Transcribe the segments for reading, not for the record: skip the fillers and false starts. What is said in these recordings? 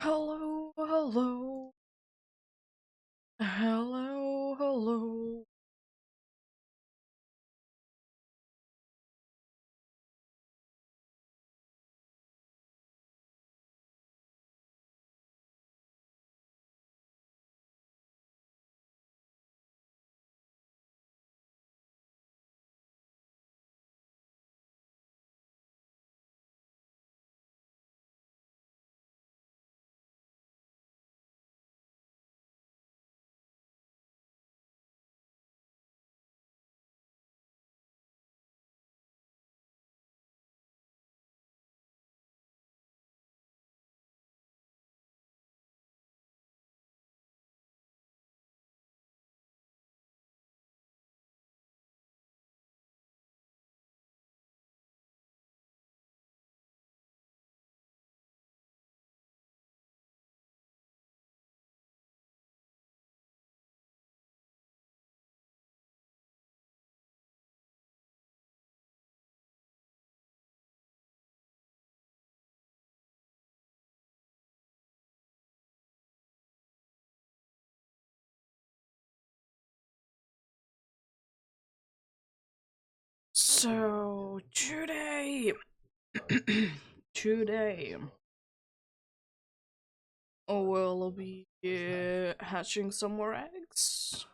Hello, hello. Hello, hello. So, today, today, we'll be hatching some more eggs.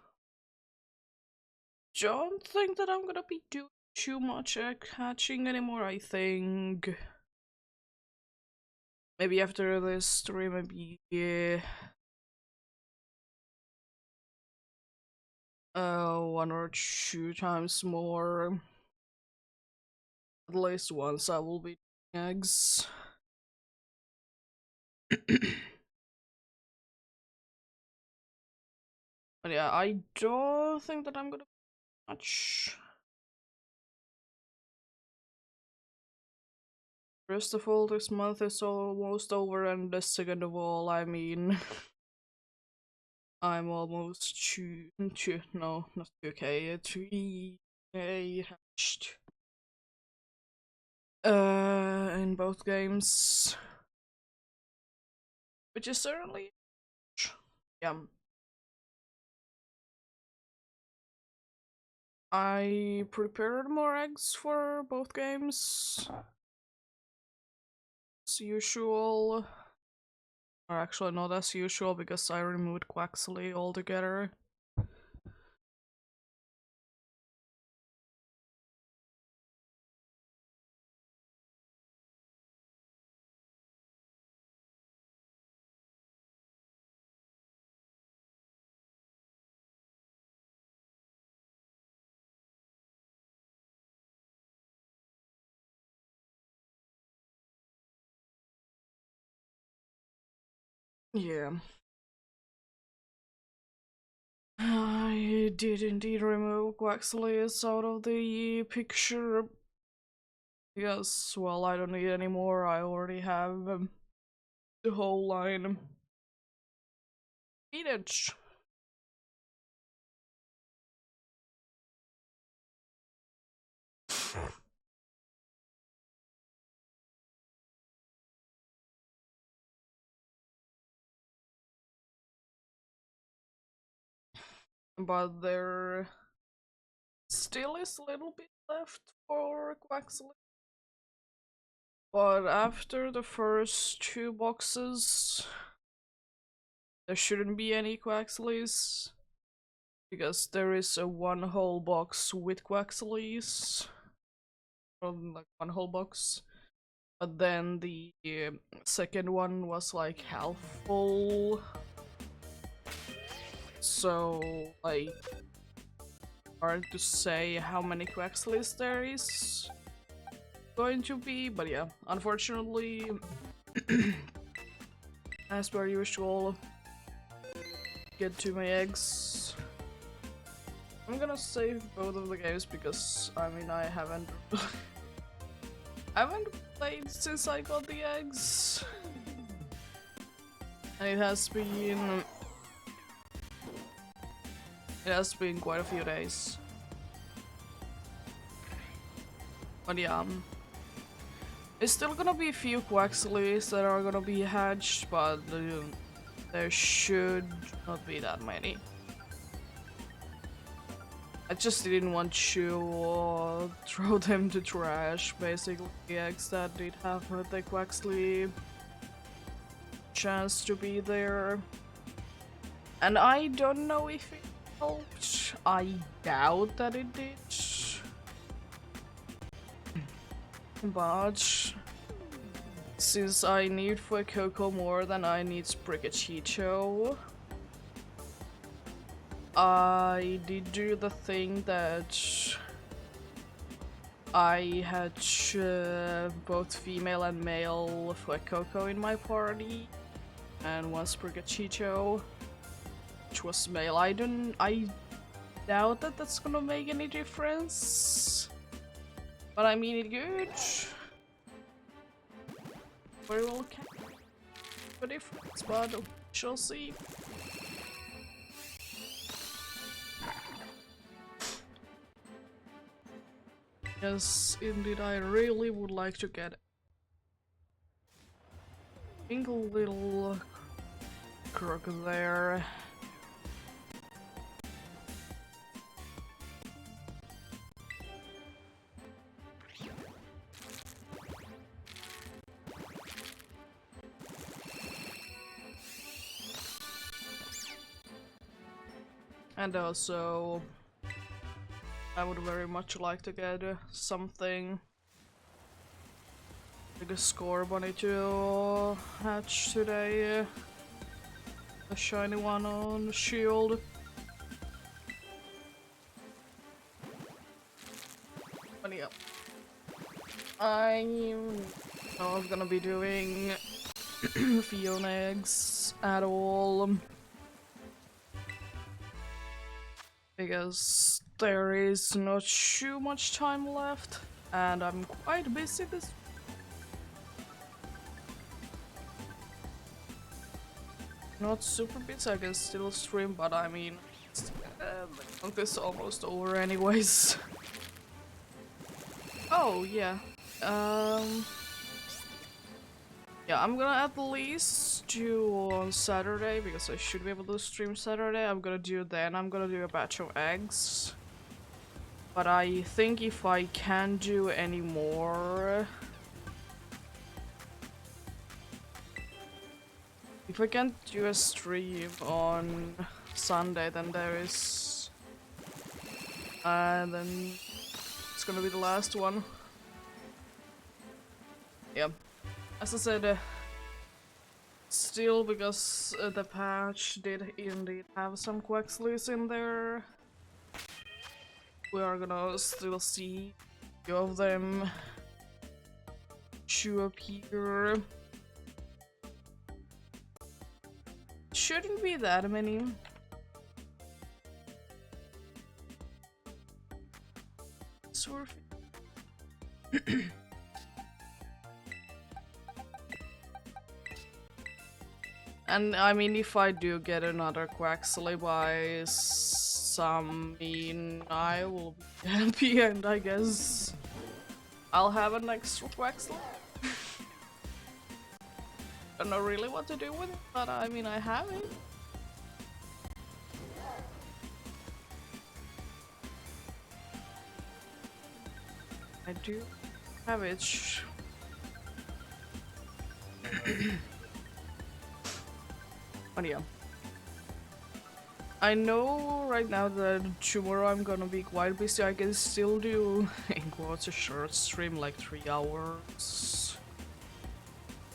Don't think that I'm gonna be doing too much egg hatching anymore. I think maybe after this stream, maybe one or two times more. At least once I will be doing eggs. But yeah, I don't think that I'm gonna much. First of all, this month is almost over, and the second of all, I mean, I'm almost no, not 2k, 3k hatched. In both games, which is certainly, yeah. I prepared more eggs for both games, as usual. Or actually not as usual, because I removed Quaxley altogether. Yeah. I did indeed remove Quaxley's out of the picture. Yes, well, I don't need any more. I already have the whole line. Each. But there still is a little bit left for Quaxley. But after the first two boxes, there shouldn't be any Quaxleys. Because there is a one whole box with Quaxleys. Like one whole box. But then the second one was like half full. So, like, hard to say how many Quaxleys there is going to be. But yeah, unfortunately, as per usual, get to my eggs. I'm gonna save both of the games because, I mean, I haven't played since I got the eggs. And it has been quite a few days. But yeah, There's still gonna be a few Quaxleys that are gonna be hatched, but there should not be that many. I just didn't want to throw them to trash, basically. The eggs that did have the Quaxley chance to be there. And I don't know if it helped. I doubt that it did. But since I need Fuecoco more than I need Sprigachicho, I did do the thing that I had both female and male Fuecoco in my party, and one Sprigachicho, which was male. I doubt that that's gonna make any difference, but I mean it good. Very well can make a difference, but we shall see. Yes, indeed, I really would like to get a single little crook there. And also, I would very much like to get something like a score bunny to hatch today. The shiny one on the shield. But yeah, I'm not gonna be doing Fiona eggs at all, because there is not too much time left, and I'm quite busy this. Not super busy, I can still stream, but I mean, the month is almost over anyways. Oh yeah, yeah, I'm gonna at least do on Saturday, because I should be able to stream Saturday. I'm gonna do a batch of eggs. But I think if I can do any more, if I can't do a stream on Sunday, then then it's gonna be the last one. Yeah, as I said, still, because the patch did indeed have some Quaxleys in there, we are gonna still see a few of them show up here. Shouldn't be that many. And I mean, if I do get another Quaxley by some mean, I will be happy, and I guess I'll have an extra Quaxley. Don't know really what to do with it, but I mean, I have it. I do have it. But yeah, I know right now that tomorrow I'm gonna be quite busy. I can still do, in quotes, a short stream, like 3 hours.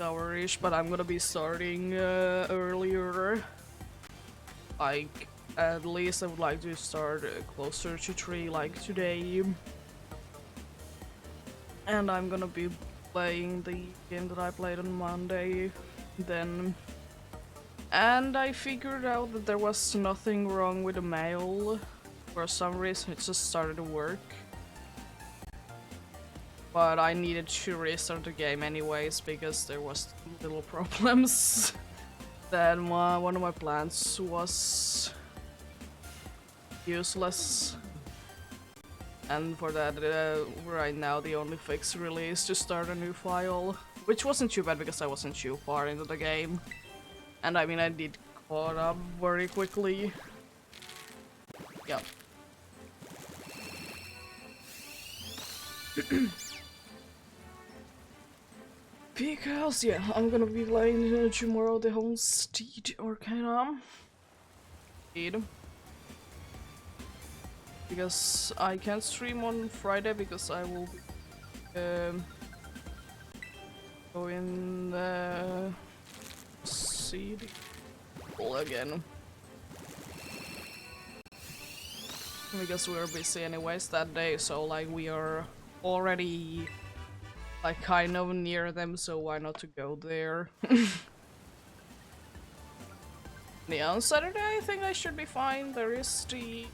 Hour-ish, but I'm gonna be starting earlier. Like, at least I would like to start closer to 3, like today. And I'm gonna be playing the game that I played on Monday then. And I figured out that there was nothing wrong with the mail. For some reason it just started to work. But I needed to restart the game anyways, because there was little problems. Then one of my plants was useless. And for that, right now the only fix really is to start a new file, which wasn't too bad because I wasn't too far into the game. And I mean, I did caught up very quickly. Yeah. Because, yeah, I'm gonna be playing tomorrow the whole Steed Arcana. Because I can't stream on Friday because I will be going Seed again. Because we're busy anyways that day, so like we are already like kind of near them, so why not to go there? Yeah, on Saturday I think I should be fine. There is the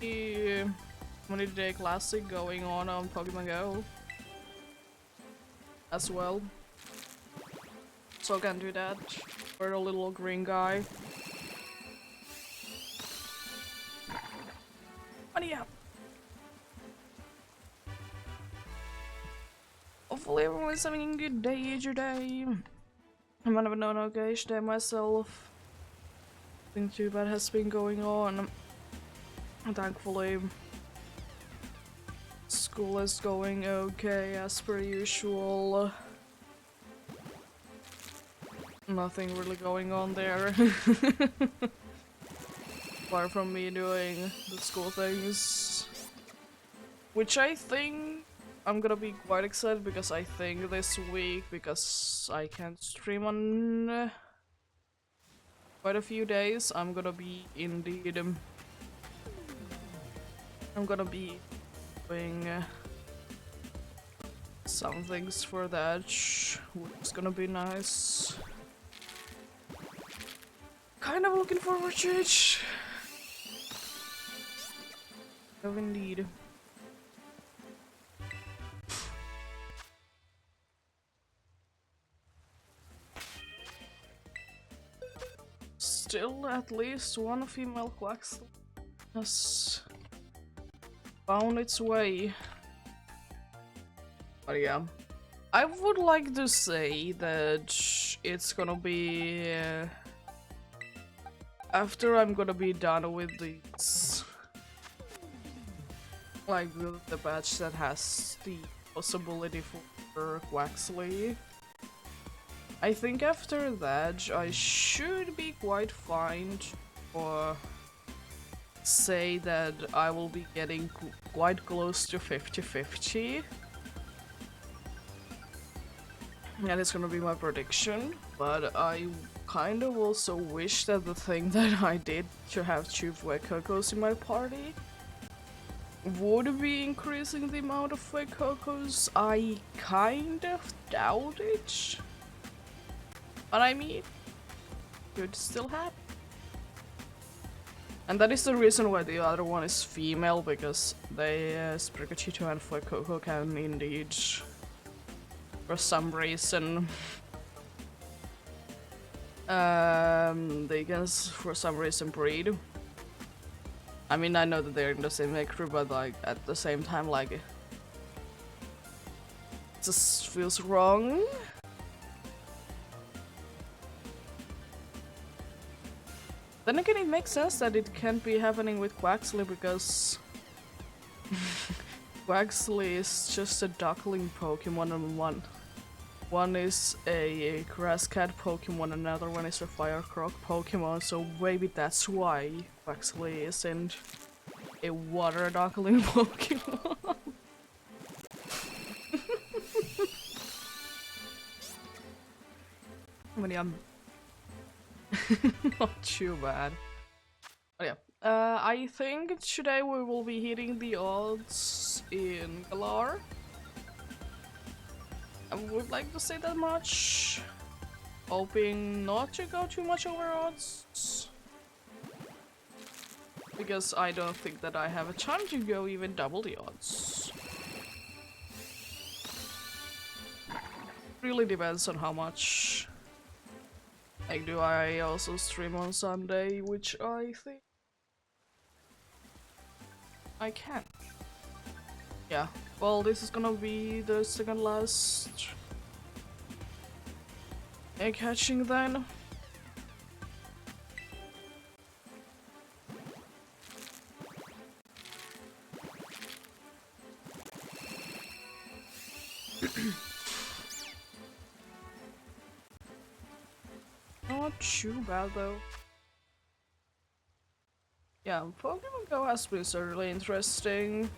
Community Day Classic going on Pokemon Go as well. So I can do that for the little green guy. But yeah. Hopefully everyone's having a good day today. I'm gonna have an okay day myself. Nothing too bad has been going on. Thankfully, school is going okay as per usual. Nothing really going on there. Apart from me doing the school things. Which I think I'm gonna be quite excited because I think this week, because I can't stream on quite a few days, I'm gonna be indeed I'm gonna be doing some things for that, which is gonna be nice. Kind of looking forward to it. Oh, indeed. Still, at least one female quack has found its way. But yeah, I would like to say that it's gonna be after I'm gonna be done with these, like the batch that has the possibility for Quaxley. I think after that I should be quite fine to say that I will be getting quite close to 50-50. And it's gonna be my prediction, but I kind of also wish that the thing that I did to have two Fuecocos in my party would be increasing the amount of Fuecocos. I kind of doubt it. But I mean, could still happen. And that is the reason why the other one is female, because they, Sprigatito and Fuecoco can indeed, for some reason, they can for some reason breed. I mean, I know that they're in the same crew, but like at the same time, like, it just feels wrong. Then again, it makes sense that it can't be happening with Quaxley because Quaxley is just a duckling Pokemon and one is a grass cat Pokemon, another one is a fire croc Pokemon, so maybe that's why Quaxley isn't a water duckling Pokemon. But yeah, not too bad. But yeah, I think today we will be hitting the odds in Galar. I would like to say that much. Hoping not to go too much over odds. Because I don't think that I have a chance to go even double the odds. Really depends on how much. Like, do I also stream on Sunday, which I think I can. Yeah, well, this is gonna be the second last egg hatching then. Not too bad though. Yeah, Pokemon Go has been certainly interesting.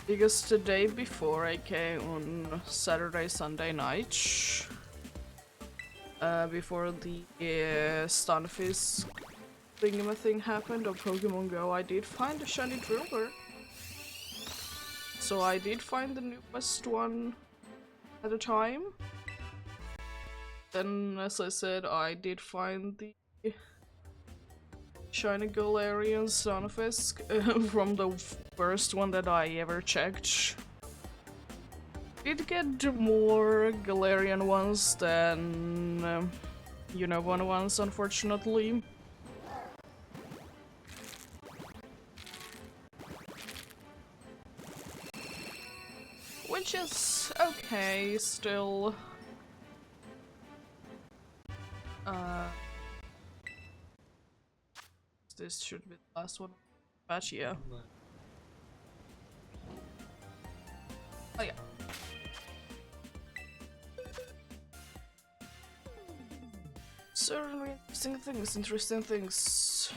Because the day before I came on Saturday, Sunday night, before the Stunfisk thing happened on Pokemon Go, I did find a shiny Driller. So I did find the newest one at a time. Then, as I said, I did find the shiny Galarian Stunfisk from the first one that I ever checked. Did get more Galarian ones than Unova ones, unfortunately. Which is okay, still. This should be the last one. Patch, yeah. Oh yeah. Certainly interesting things.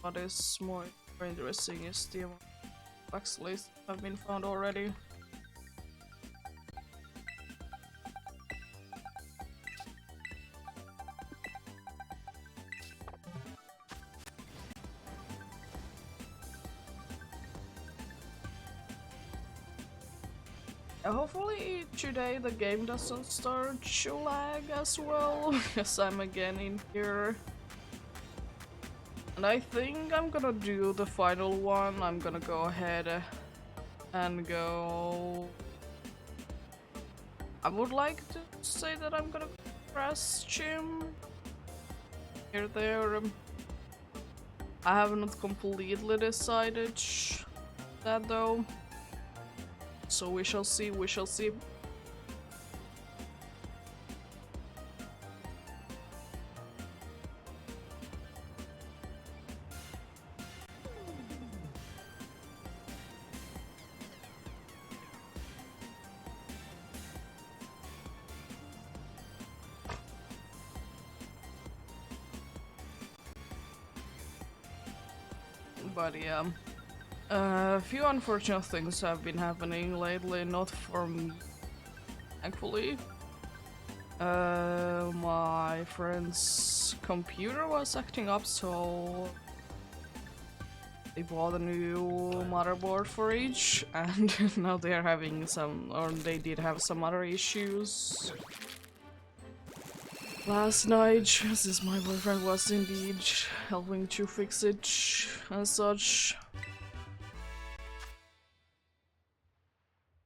What is more interesting is the amount of Baxlays have been found already. Hopefully today the game doesn't start to lag as well, because I'm again in here. And I think I'm gonna do the final one. I'm gonna go ahead and go... I would like to say that I'm gonna press Gym here there. I have not completely decided that though. So we shall see, we shall see. But yeah, a few unfortunate things have been happening lately, not for me, thankfully. My friend's computer was acting up, so they bought a new motherboard for each, and now they are having some, or they did have some other issues. Last night, since my boyfriend was indeed helping to fix it and such.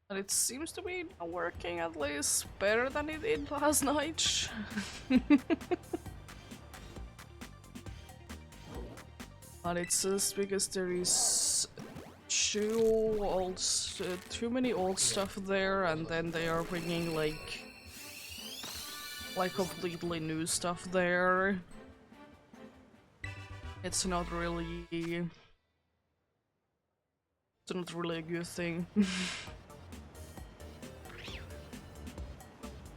And it seems to be working at least better than it did last night. But it's just because there is too many old stuff there, and then they are bringing like completely new stuff there. It's not really a good thing.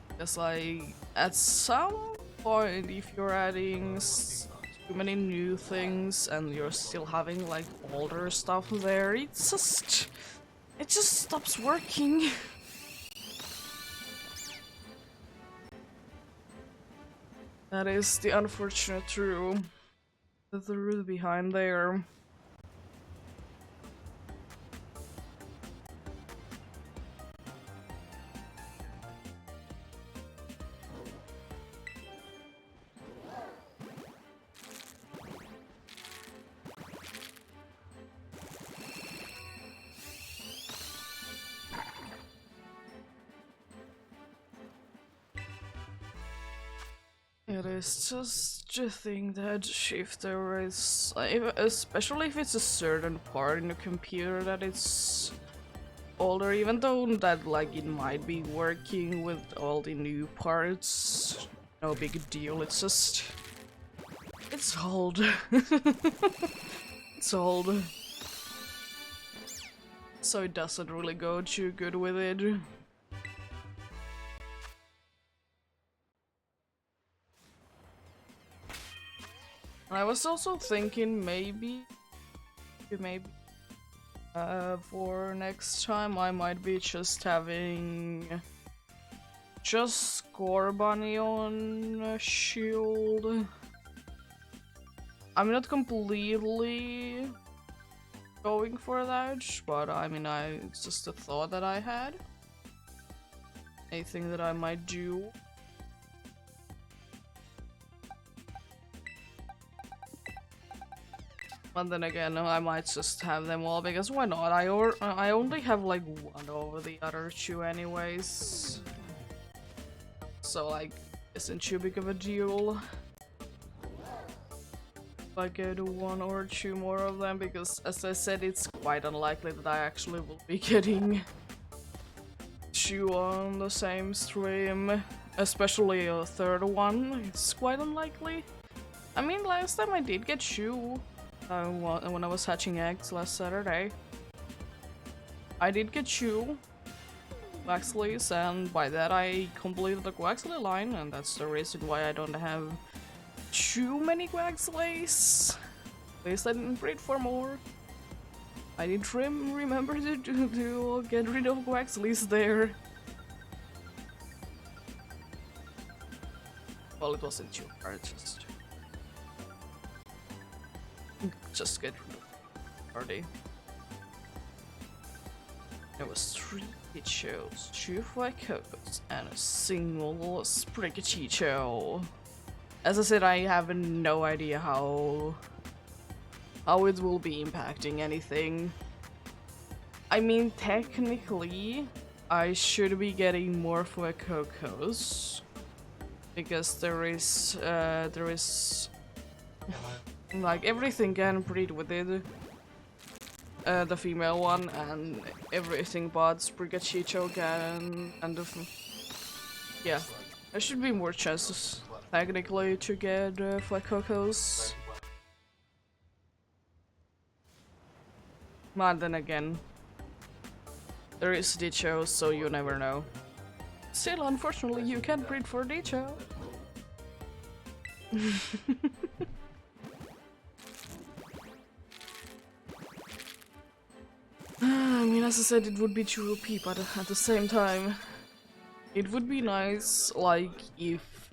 Because like at some point, if you're adding too many new things and you're still having like older stuff there, it just stops working. That is the unfortunate truth. The truth behind there. It is just a thing that if there is, especially if it's a certain part in the computer that it's older, even though that like it might be working with all the new parts, no big deal. It's just, it's old. It's old, so it doesn't really go too good with it. I was also thinking maybe for next time I might be just having just Score Bunny on a shield. I'm not completely going for that, but I mean, it's just a thought that I had. A thing that I might do. But then again, I might just have them all, because why not? I only have like one over the other two anyways. So like, isn't too big of a deal if I get one or two more of them, because as I said, it's quite unlikely that I actually will be getting two on the same stream. Especially a third one, it's quite unlikely. I mean, last time I did get two. When I was hatching eggs last Saturday, I did get two Waxleys, and by that I completed the Waxley line, and that's the reason why I don't have too many Waxleys. At least I didn't breed for more. I did remember to get rid of Waxleys there. Well, it wasn't too hard, just get rid of the party. There was 3 Pichos, 2 Fuecocos, and a single Sprigatito. As I said, I have no idea how it will be impacting anything. I mean, technically, I should be getting more Fuecocos, because there is like everything can breed with it, the female one, and everything but Sprigatito can, and yeah, there should be more chances technically to get Fuecocos. But then again, there is Dicho, so you never know. Still, unfortunately, you can't breed for Dicho. I mean, as I said, it would be too OP, but at the same time, it would be nice, like, if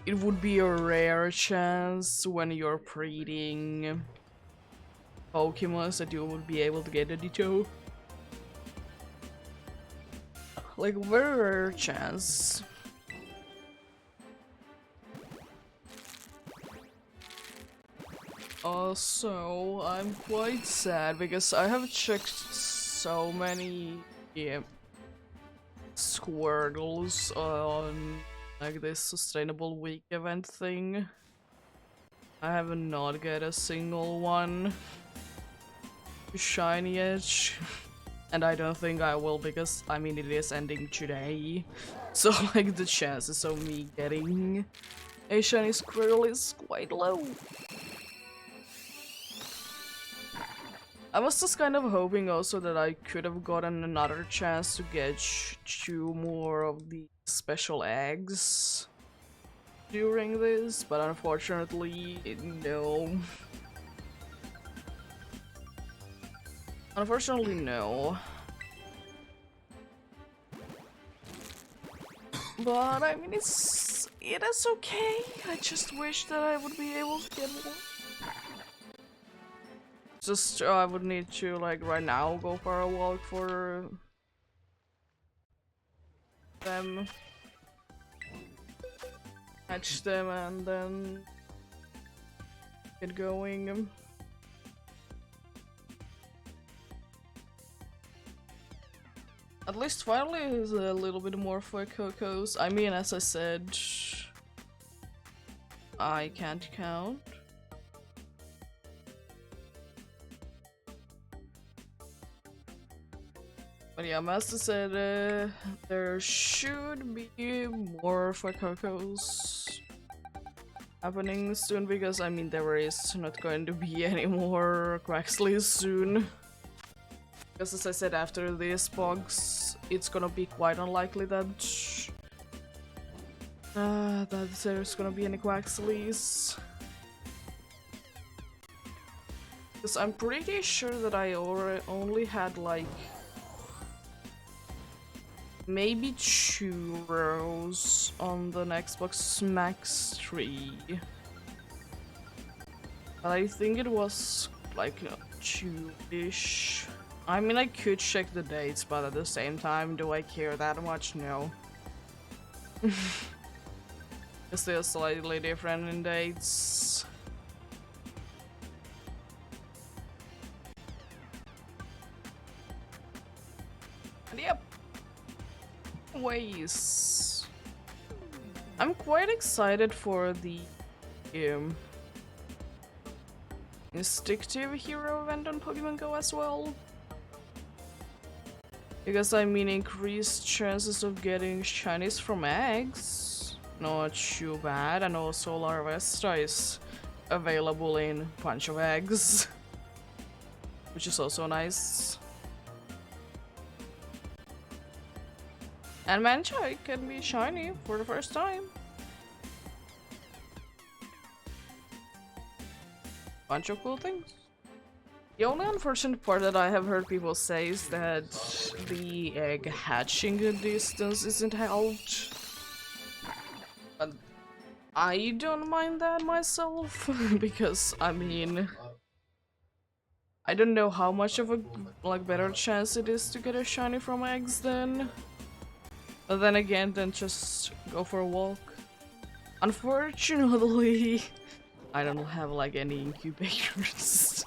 it would be a rare chance when you're breeding Pokemon that you would be able to get a Ditto. Like, very rare chance. Also, I'm quite sad because I have checked so many Squirtles on like this Sustainable Week event thing. I have not get a single one shiny yet, and I don't think I will, because I mean it is ending today, so like the chances of me getting a shiny Squirtle is quite low. I was just kind of hoping also that I could have gotten another chance to get 2 more of the special eggs during this, but unfortunately, no. Unfortunately, no. But I mean, it is okay. I just wish that I would be able to get more. Just, I would need to, like, right now go for a walk for them. Catch them and then get going. At least finally is a little bit more for Cocos. I mean, as I said, I can't count. But yeah, Master said there should be more Fuekokos happening soon, because I mean there is not going to be any more Quaxleys soon. Because as I said, after this box, it's gonna be quite unlikely that there's gonna be any Quaxleys. Because I'm pretty sure that I only had like maybe 2 rows on the next box, max 3. But I think it was like 2-ish. I mean, I could check the dates, but at the same time, do I care that much? No. Because they're slightly different in dates. And yep. Ways. I'm quite excited for the instinctive hero event on Pokemon Go as well. Because I mean, increased chances of getting shinies from eggs. Not too bad, and also Larvesta is available in Punch of Eggs. Which is also nice. And Manchai can be shiny for the first time. Bunch of cool things. The only unfortunate part that I have heard people say is that the egg hatching distance isn't helped. But I don't mind that myself, because I mean, I don't know how much of a better chance it is to get a shiny from eggs then. But then again, then just go for a walk. Unfortunately, I don't have like any incubators.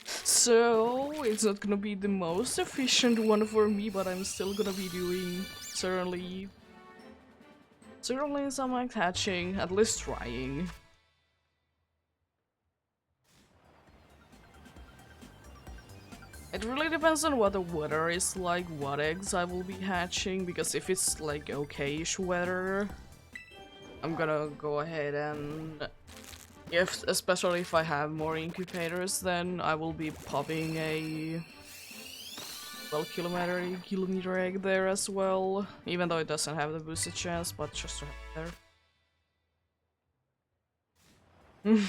So it's not gonna be the most efficient one for me, but I'm still gonna be doing certainly some egg hatching, at least trying. It really depends on what the weather is like, what eggs I will be hatching, because if it's like okay-ish weather, I'm gonna go ahead and, especially if I have more incubators, then I will be popping a 12-kilometer egg there as well, even though it doesn't have the boosted chance, but just to have it there.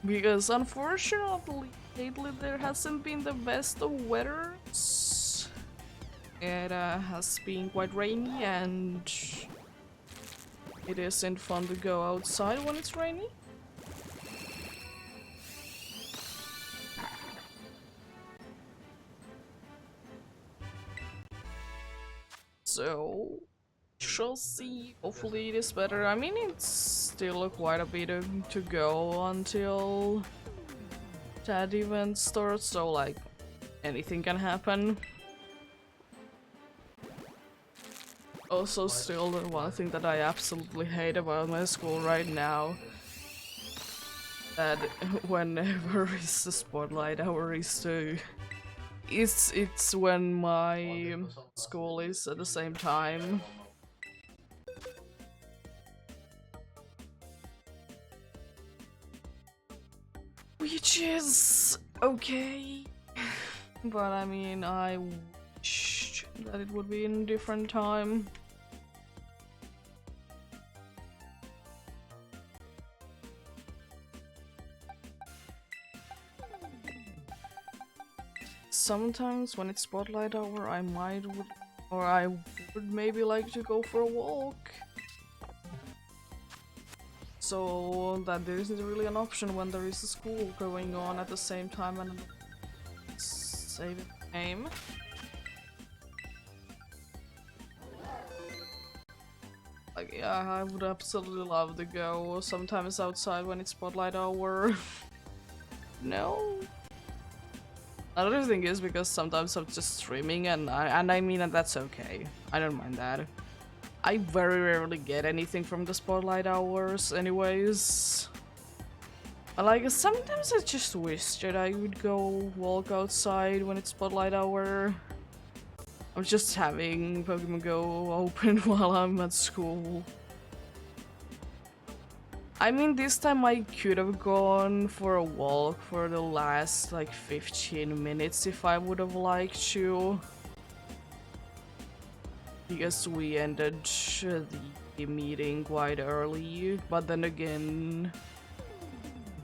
Because unfortunately, lately there hasn't been the best of weathers. It has been quite rainy, and it isn't fun to go outside when it's rainy. So, shall see. Hopefully it is better. I mean, it's still quite a bit to go until that event starts, so like anything can happen. Also, still the one thing that I absolutely hate about my school right now, that whenever it's the spotlight hour it's when my school is at the same time. Which is okay, but I mean, I wish that it would be in a different time. Sometimes when it's spotlight hour, I would maybe like to go for a walk. So that there isn't really an option when there is a school going on at the same time and save the game. Like, yeah, I would absolutely love to go sometimes outside when it's spotlight hour. No. Another thing is because sometimes I'm just streaming, and I mean, and that's okay. I don't mind that. I very rarely get anything from the spotlight hours anyways. Like, sometimes I just wish that I would go walk outside when it's spotlight hour. I'm just having Pokemon Go open while I'm at school. I mean, this time I could have gone for a walk for the last like 15 minutes if I would have liked to. Because we ended the meeting quite early, but then again,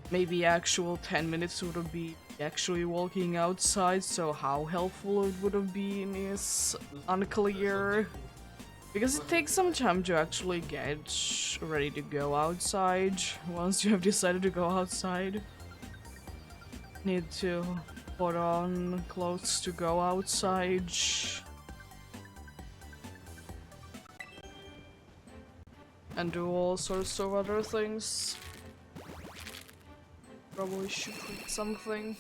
maybe actual 10 minutes would be actually walking outside, so how helpful it would have been is unclear. Because it takes some time to actually get ready to go outside once you have decided to go outside. Need to put on clothes to go outside. And do all sorts of other things. Probably should read something.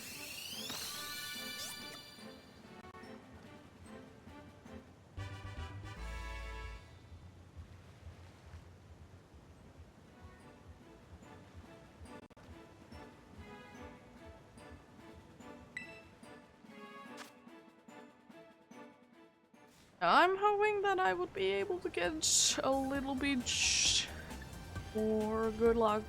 I'm hoping that I would be able to get a little bit more good luck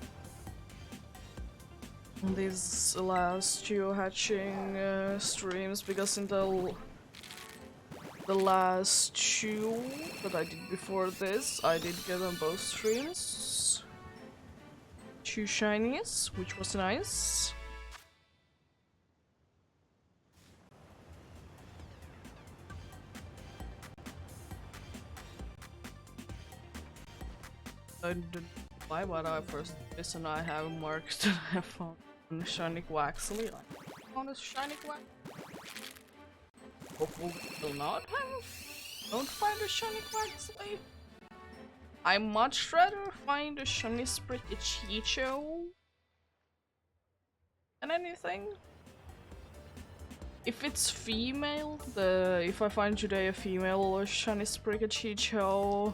on these last two hatching streams, because in the last two that I did before this, I did get on both streams 2 shinies, which was nice. I don't know why, but I first listen, I have marked that I found a shiny Quaxley. I found a shiny Quaxley. Hopefully will not have. Don't find a shiny Quaxley. I much rather find a shiny Sprickachicho than anything. If it's female, if I find today a female shiny Sprickachicho,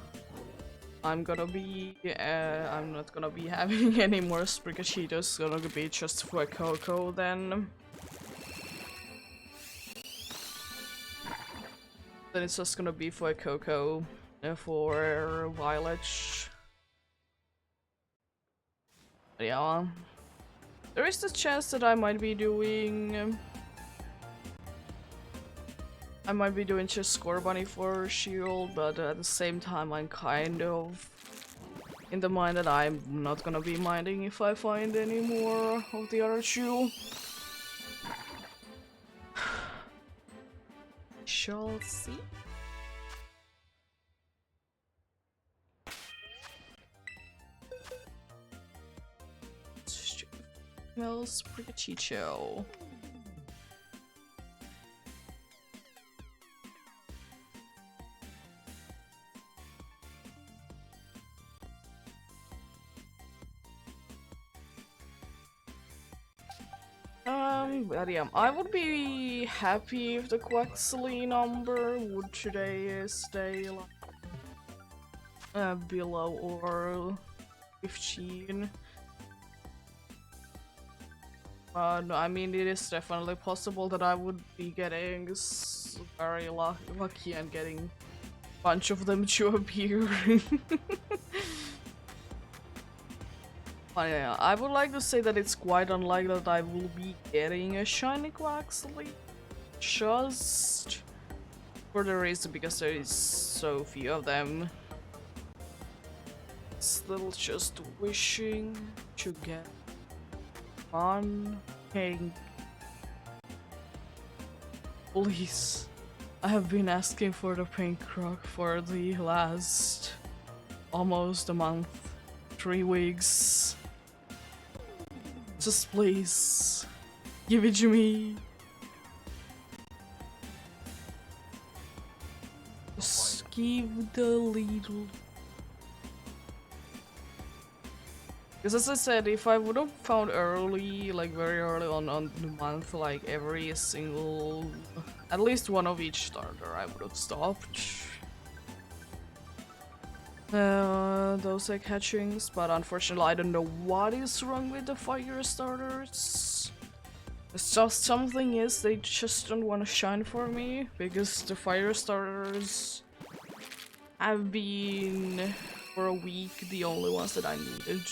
I'm gonna be, I'm not gonna be having any more Sprickachitos, it's gonna be just for a Coco then. Then it's just gonna be for a Coco, for Violet. But yeah. There is the chance that I might be doing just Score Bunny for Shield, but at the same time I'm kind of in the mind that I'm not gonna be minding if I find any more of the other two. Shall see. Smells Sprickachicho. But yeah, I would be happy if the Quaxley number would today stay like below or 15. No, I mean, it is definitely possible that I would be getting very lucky and getting a bunch of them to appear. But yeah, I would like to say that it's quite unlikely that I will be getting a shiny Quaxley, just for the reason because there is so few of them. Still just wishing to get one pink. Please. I have been asking for the pink rock for the last almost a month, 3 weeks. Just please, give it to me. Just give the little. Because as I said, if I would have found early, like very early on the month, like every single, at least one of each starter, I would have stopped. those egg hatchings, but unfortunately I don't know what is wrong with the fire starters. It's just something is they just don't want to shine for me because the fire starters have been for a week the only ones that I needed.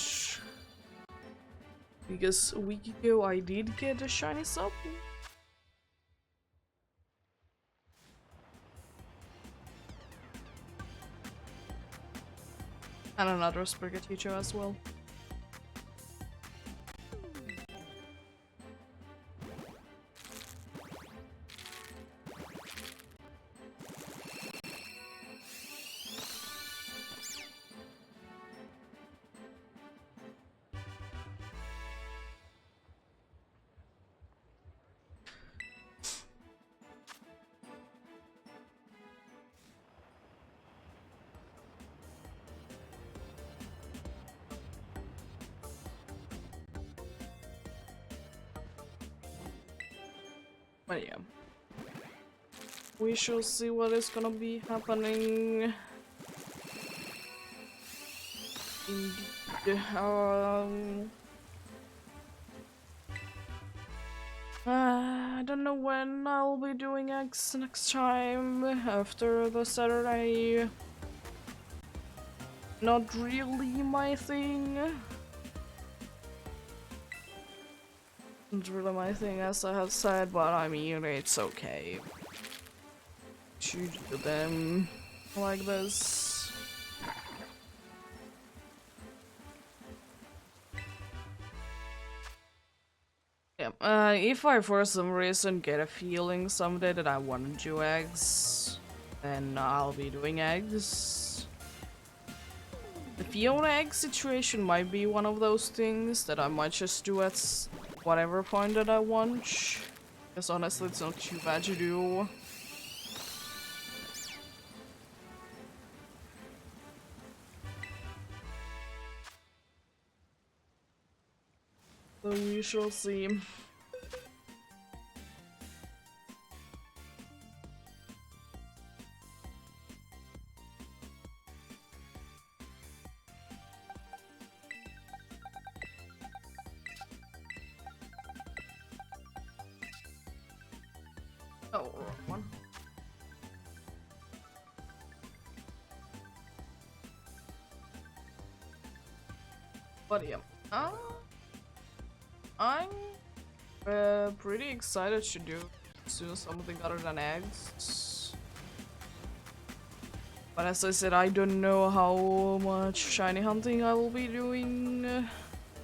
Because a week ago I did get a shiny sub. And another Sprigatito as well. But yeah. We shall see what is gonna be happening. Indeed. I don't know when I'll be doing eggs next time after the Saturday. Not really my thing. Not really my thing, as I have said, but I mean, it's okay to do them like this. Yeah, if I for some reason get a feeling someday that I want to do eggs, then I'll be doing eggs. The Fiona egg situation might be one of those things that I might just do at whatever point that I want. Because honestly, it's not too bad to do. So we shall see. Oh, wrong one. But yeah, I'm pretty excited to do soon something other than eggs. But as I said, I don't know how much shiny hunting I will be doing.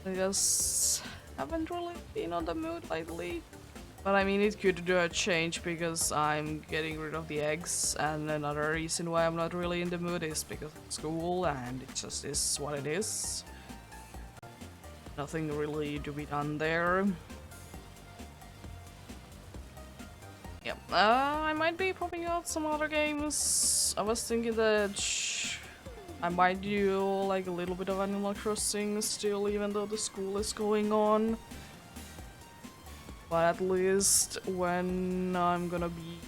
I just haven't really been on the mood lately. But I mean, it could do a change because I'm getting rid of the eggs, and another reason why I'm not really in the mood is because of school, and it just is what it is. Nothing really to be done there. Yep, I might be popping out some other games. I was thinking that I might do like a little bit of Animal Crossing still, even though the school is going on. But at least when I'm gonna be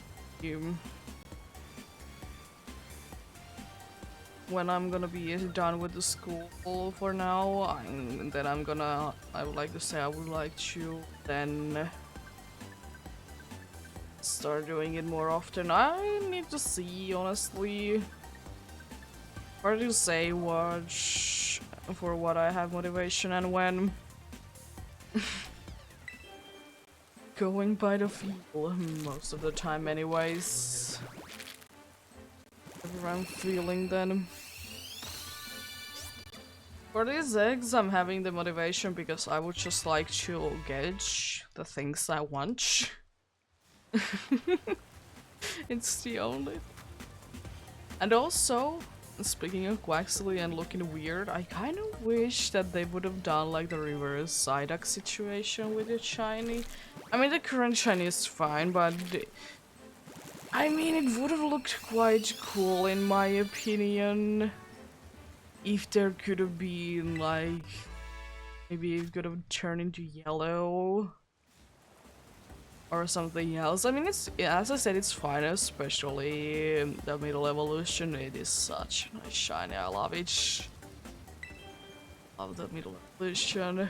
done with the school for now, then I would like to say I would like to then start doing it more often. I need to see, honestly. Hard to say for what I have motivation and when. Going by the feel most of the time anyways. Whatever I'm feeling then. For these eggs I'm having the motivation because I would just like to gauge the things I want. It's the only. And also, speaking of Quaxley and looking weird, I kind of wish that they would have done like the reverse Psyduck situation with the shiny. I mean, the current shiny is fine, but I mean, it would have looked quite cool in my opinion if there could have been like, maybe it could have turned into yellow. or something else. I mean, it's, yeah, as I said, it's fine, especially the middle evolution. It is such a nice shiny. I love it. Love the middle evolution.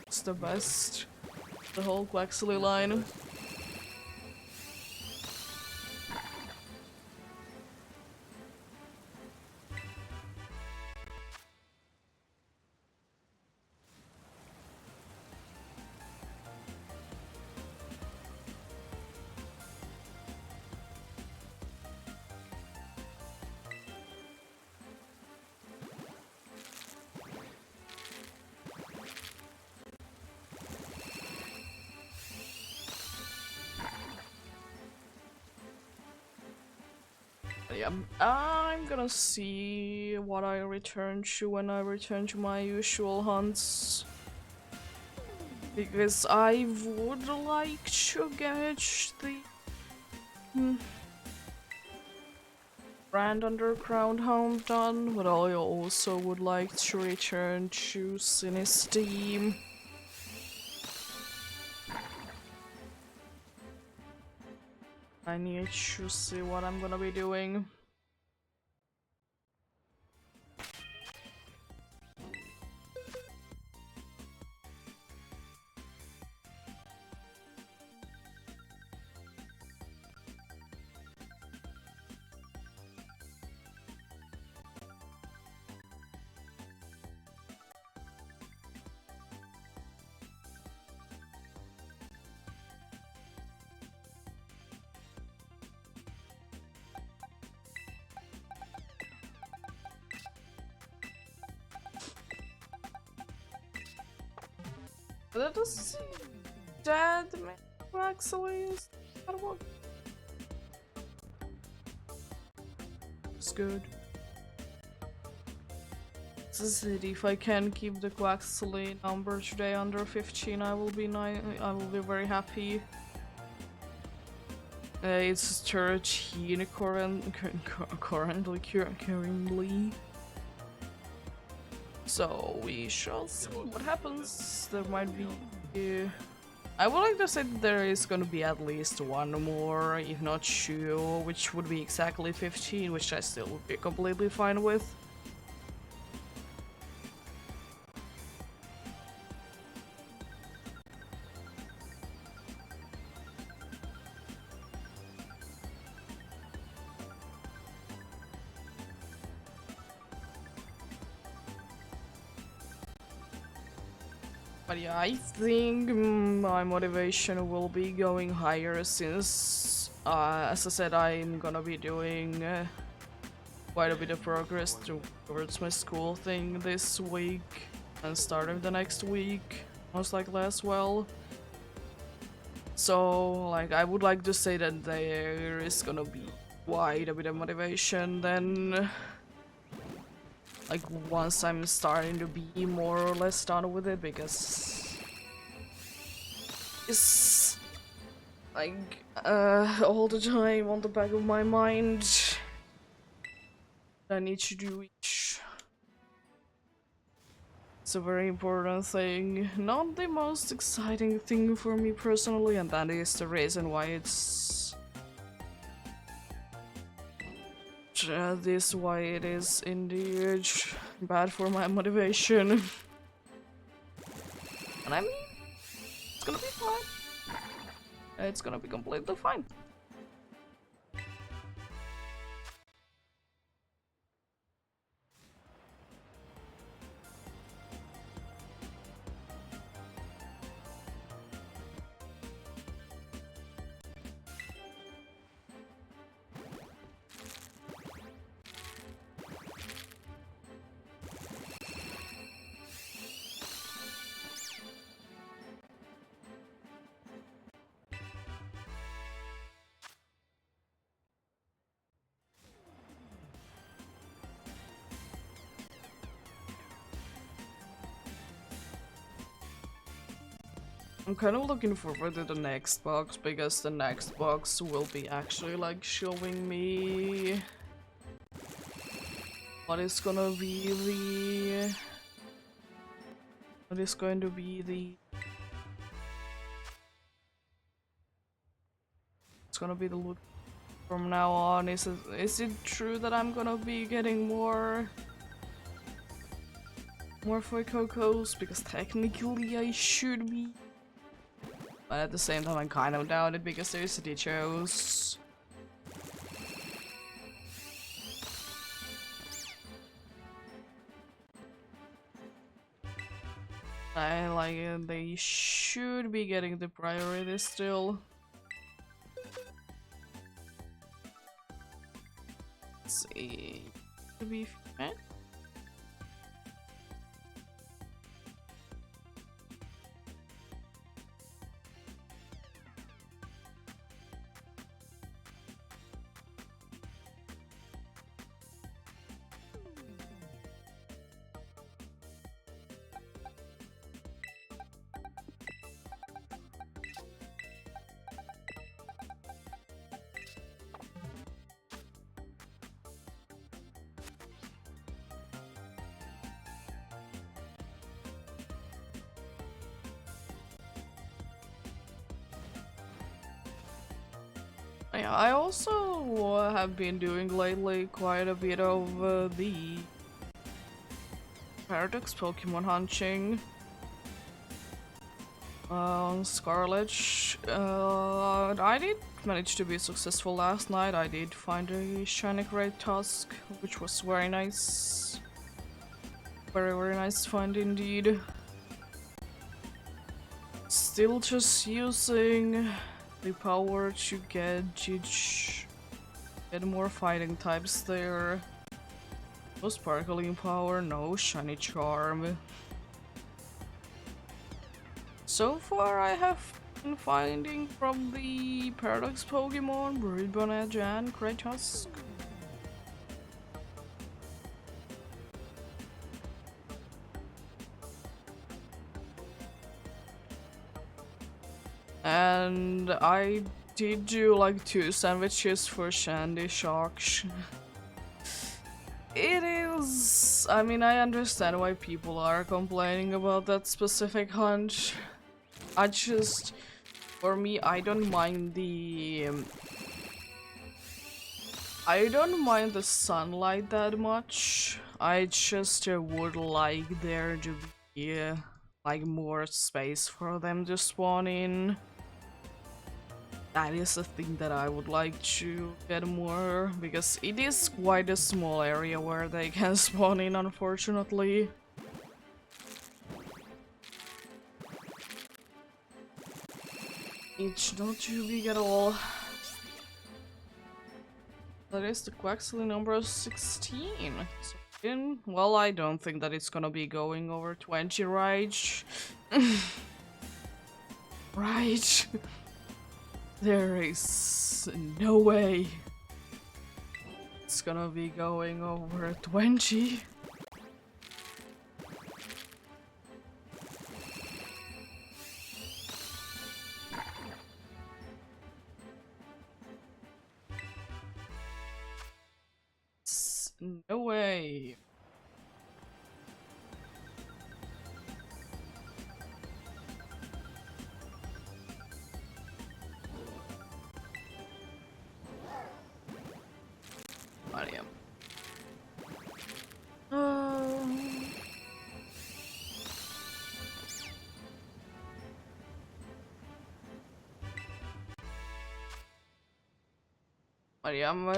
It's the best. The whole Quaxley line. Yeah, I'm gonna see what I return to when I return to my usual hunts. Because I would like to get the Grand Underground Home done, but I also would like to return to Sinisteme. I need to see what I'm gonna be doing. That does dead actually is that one? It's good. This is if I can keep the Quaxley number today under 15, I will be I will be very happy. It's 13 currently. So we shall see what happens. There might be. I would like to say that there is gonna be at least one more, if not two, which would be exactly 15, which I still would be completely fine with. But yeah, I think my motivation will be going higher since, as I said, I'm gonna be doing quite a bit of progress towards my school thing this week and start of the next week, most likely as well. So, like, I would like to say that there is gonna be quite a bit of motivation then. Like, once I'm starting to be more or less done with it, because it's like all the time on the back of my mind. I need to do each. It's a very important thing, not the most exciting thing for me personally, and that is the reason why this why it is indeed bad for my motivation. And I mean, it's gonna be fine. It's gonna be completely fine. I'm kind of looking forward to the next box, because the next box will be actually like showing me what is gonna be the It's gonna be the loot from now on. Is it true that I'm gonna be getting more Fuecoco's? Because technically I should be. But at the same time I'm kind of down it because there's Dichos. I like it. They should be getting the priority still. Let's see. To be fair. Yeah, I also have been doing lately quite a bit of the Paradox Pokemon hunting on Scarlet. I did manage to be successful last night. I did find a shiny Great Tusk, which was very nice. Very nice find indeed. Still just using the power to get more fighting types there. No sparkling power, no shiny charm. So far I have been finding from the Paradox Pokemon, Buried Edge and Great Tusk. And I did do like 2 sandwiches for Shandy Sharks. It is... I mean, I understand why people are complaining about that specific hunt. I just... For me, I don't mind the... I don't mind the sunlight that much. I just would like there to be like more space for them to spawn in. That is a thing that I would like to get more, because it is quite a small area where they can spawn in, unfortunately. It's not too big at all. That is the Quaxley number 16. So, well, I don't think that it's gonna be going over 20, right? Right. There is no way it's gonna be going over 20. No way. Mariam. Mariam,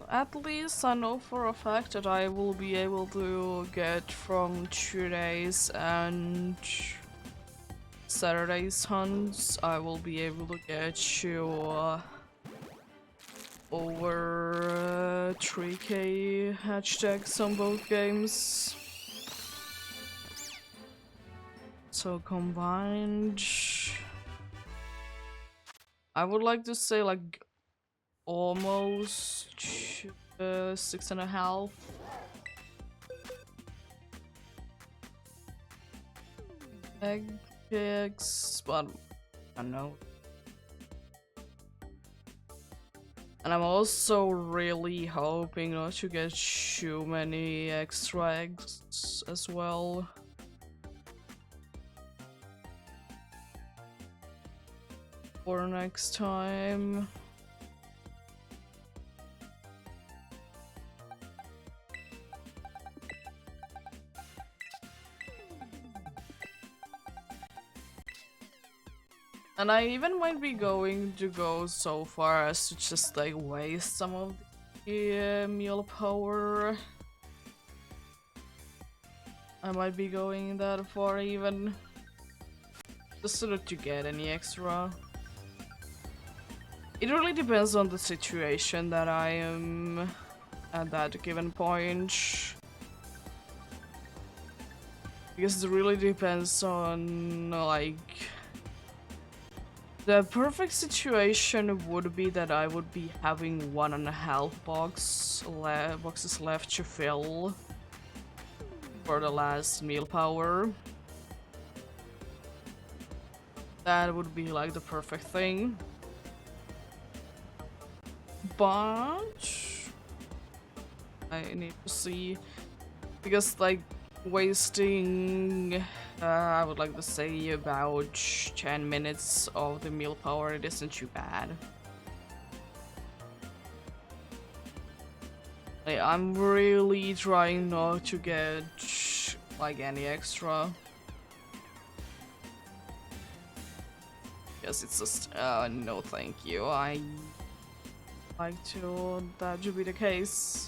at least I know for a fact that I will be able to get from today's and Saturday's hunts, I will be able to get you over 3k hashtags on both games. So combined, I would like to say like almost 6.5. Eggs, but I don't know. And I'm also really hoping not to get too many extra eggs as well. For next time. And I even might be going to go so far as to just like waste some of the meal power. I might be going that far even. Just so that you get any extra. It really depends on the situation that I am at that given point. Because it really depends on, like... The perfect situation would be that I would be having 1.5 boxes left to fill for the last meal power. That would be like the perfect thing. But I need to see, because like wasting I would like to say about 10 minutes of the meal power, it isn't too bad. Like, I'm really trying not to get like any extra. Yes, it's just no thank you. I like to that to be the case.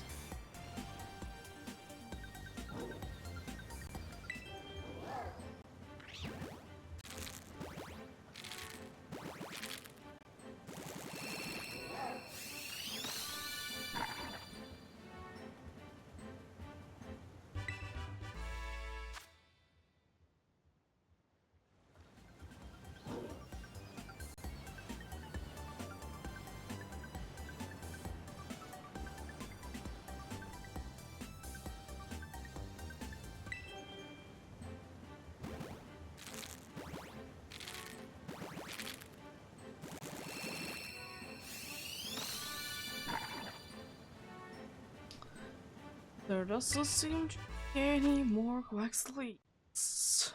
There doesn't seem to be any more Quaxleys. So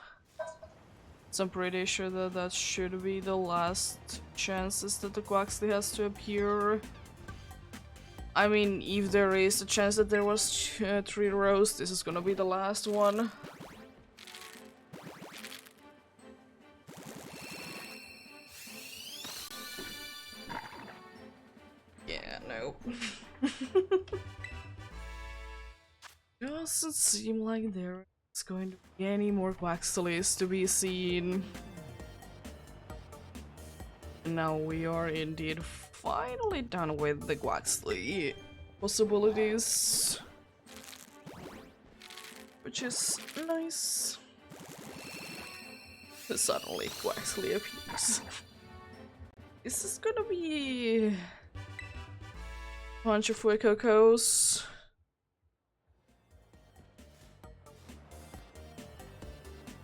I'm pretty sure that that should be the last chances that the Quaxley has to appear. I mean, if there is a chance that there was 3 rows, this is gonna be the last one. Yeah, no. Doesn't seem like there is going to be any more Quaxleys to be seen. Now we are indeed finally done with the Quaxley possibilities, which is nice. Suddenly Quaxley appears. Is this gonna be a bunch of Fuecocos?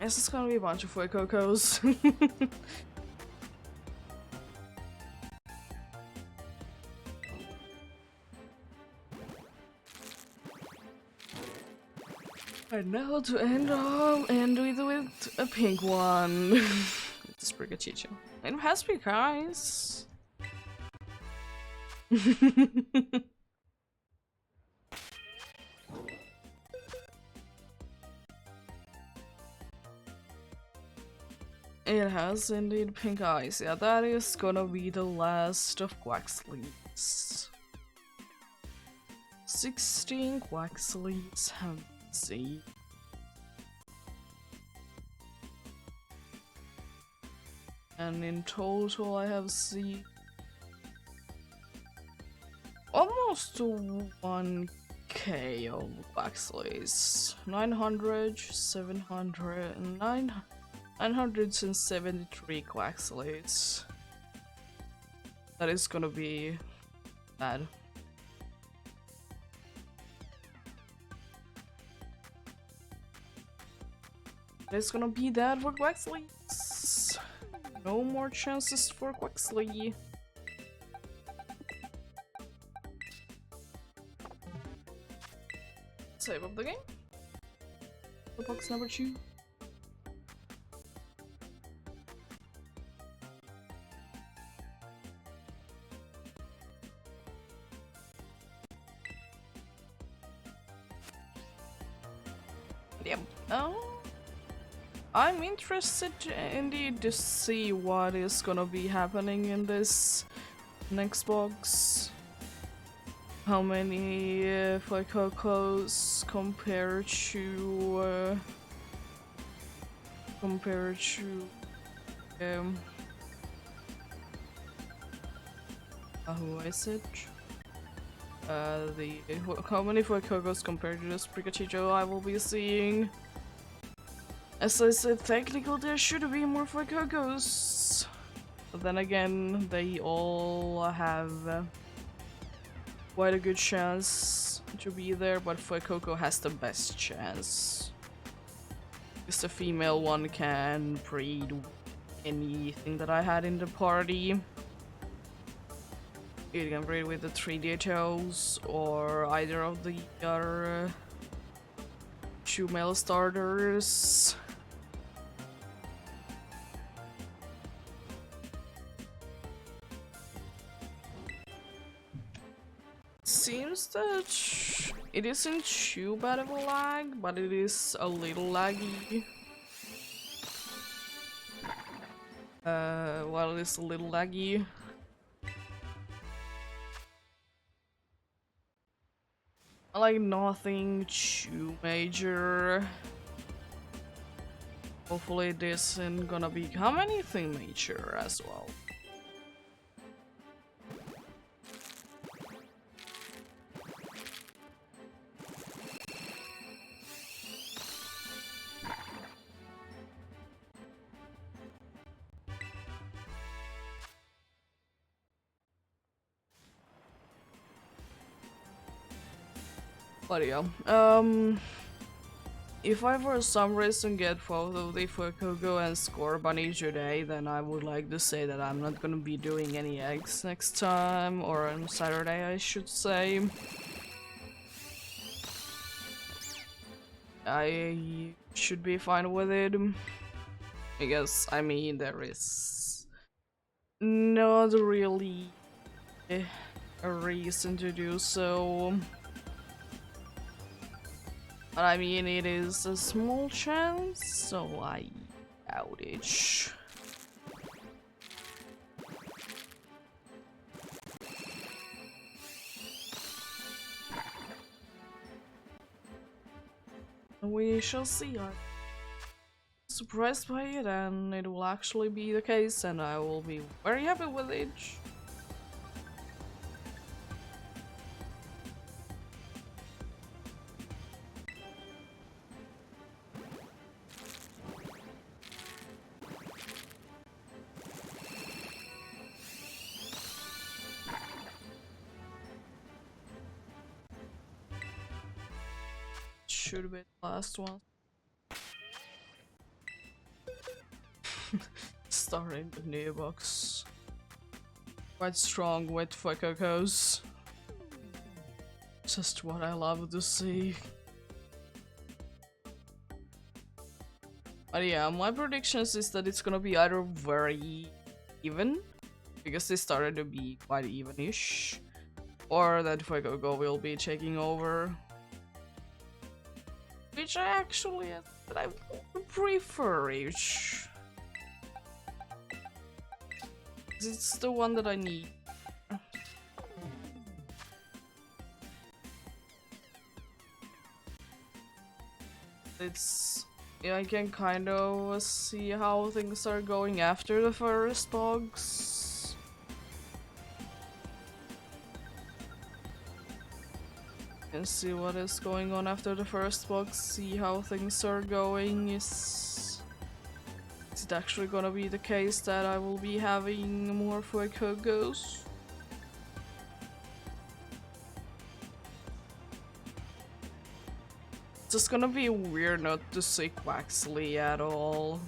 Is this gonna be a bunch of Fuecocos? And now to end with a pink one. It's Brigachicho. It has to be guys. It has indeed pink eyes. Yeah, that is gonna be the last of Quaxleys. 16 Quaxleys have been seen. And in total I have seen almost 1k of Quaxleys. 900, 700, 973 Quaxleys. That is gonna be bad. It's gonna be that for Quaxleys. No more chances for Quaxley. Save up the game. The box number 2. Yep. Oh. I'm interested indeed to see what is gonna be happening in this next box. How many Fuecoco's compared to who is it? How many Fuecoco's compared to this Pikachu I will be seeing? As I said, technically there should be more Fuecoco's. But then again, they all have quite a good chance to be there, but Fuecoco has the best chance. Because the female one can breed anything that I had in the party. It can breed with the 3D toes or either of the other 2 male starters. Seems that it isn't too bad of a lag, but it is a little laggy. Well, it is a little laggy. Like nothing too major. Hopefully this isn't gonna become anything major as well. But yeah, if I for some reason get both of the Fuecoco and Score Bunny today, then I would like to say that I'm not gonna be doing any eggs next time, or on Saturday I should say. I should be fine with it, because I mean there is not really a reason to do so. But I mean, it is a small chance, so I doubt it. We shall see. I'm surprised by it, and it will actually be the case, and I will be very happy with it. Should be the last one. Starting the new box. Quite strong with Fuecoco's. Just what I love to see. But yeah, my predictions is that it's gonna be either very even, because they started to be quite even-ish, or that Fuecoco will be taking over. Which I actually I prefer it. It's the one that I need. It's yeah, I can kind of see how things are going after the first box. And see what is going on after the first box, see how things are going. Is it actually gonna be the case that I will be having more Fuecoco's? It's just gonna be weird not to see Quaxley at all.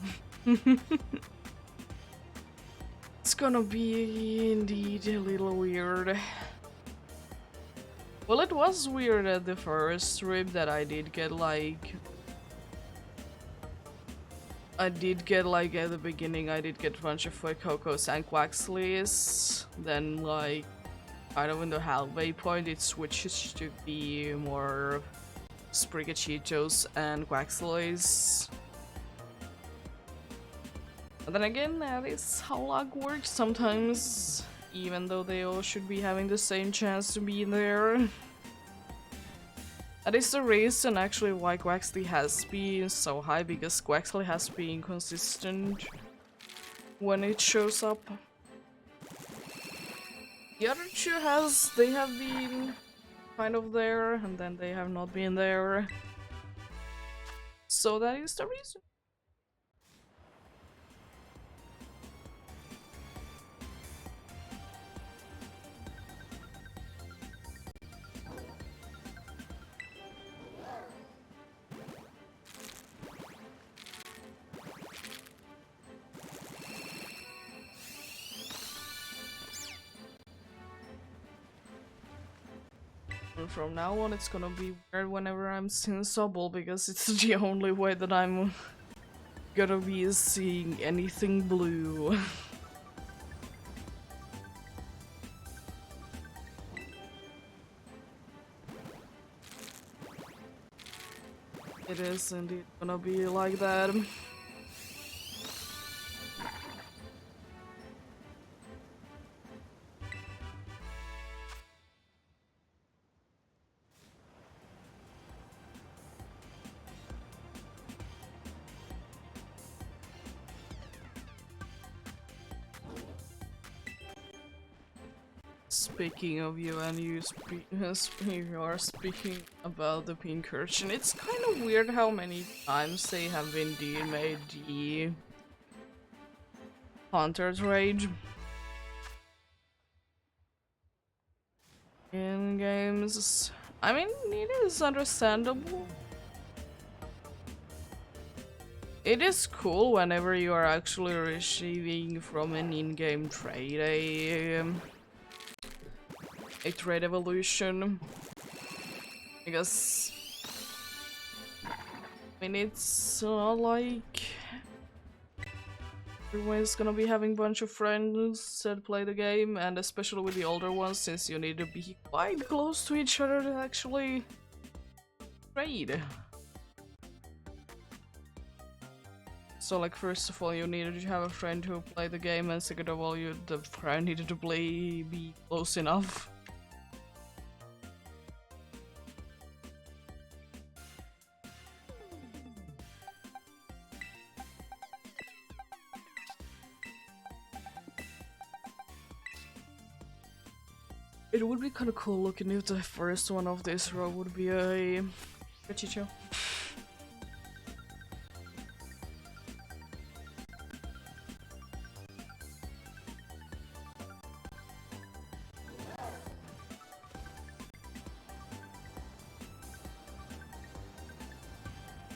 It's gonna be indeed a little weird. Well, it was weird at the first trip that I did get like at the beginning I did get a bunch of Fuecoco's and Quaxleys. Then like kind of in the halfway point it switches to be more Sprigachitos and Quaxleys. But then again, that is how luck works sometimes, even though they all should be having the same chance to be there. That is the reason actually why Quaxley has been so high, because Quaxley has been consistent when it shows up. The other two they have been kind of there, and then they have not been there. So that is the reason. And from now on it's gonna be weird whenever I'm seeing Sobble, because it's the only way that I'm gonna be seeing anything blue. It is indeed gonna be like that. Speaking of you, and you are speaking about the pink urchin, it's kind of weird how many times they have indeed made the Hunter's Rage in games. I mean, it is understandable. It is cool whenever you are actually receiving from an in-game trade a trade evolution, because I mean, it's not like everyone's gonna be having a bunch of friends that play the game, and especially with the older ones, since you need to be quite close to each other to actually trade. So, like, first of all, you needed to have a friend who played the game, and second of all, the friend needed to be close enough. It would be kind of cool looking if the first one of this row would be a Chicho.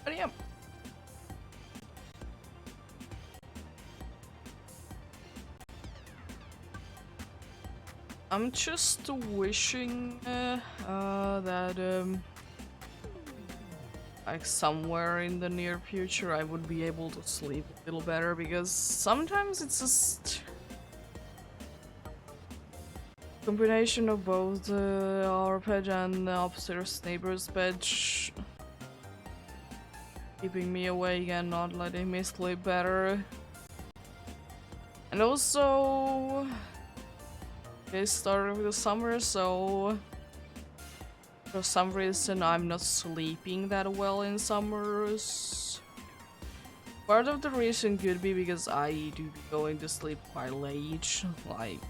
But yeah. I'm just wishing that like somewhere in the near future I would be able to sleep a little better, because sometimes it's just combination of both our bed and the upstairs neighbor's bed keeping me awake and not letting me sleep better. And also it started with the summer, so for some reason I'm not sleeping that well in summers. Part of the reason could be because I do be going to sleep quite late, like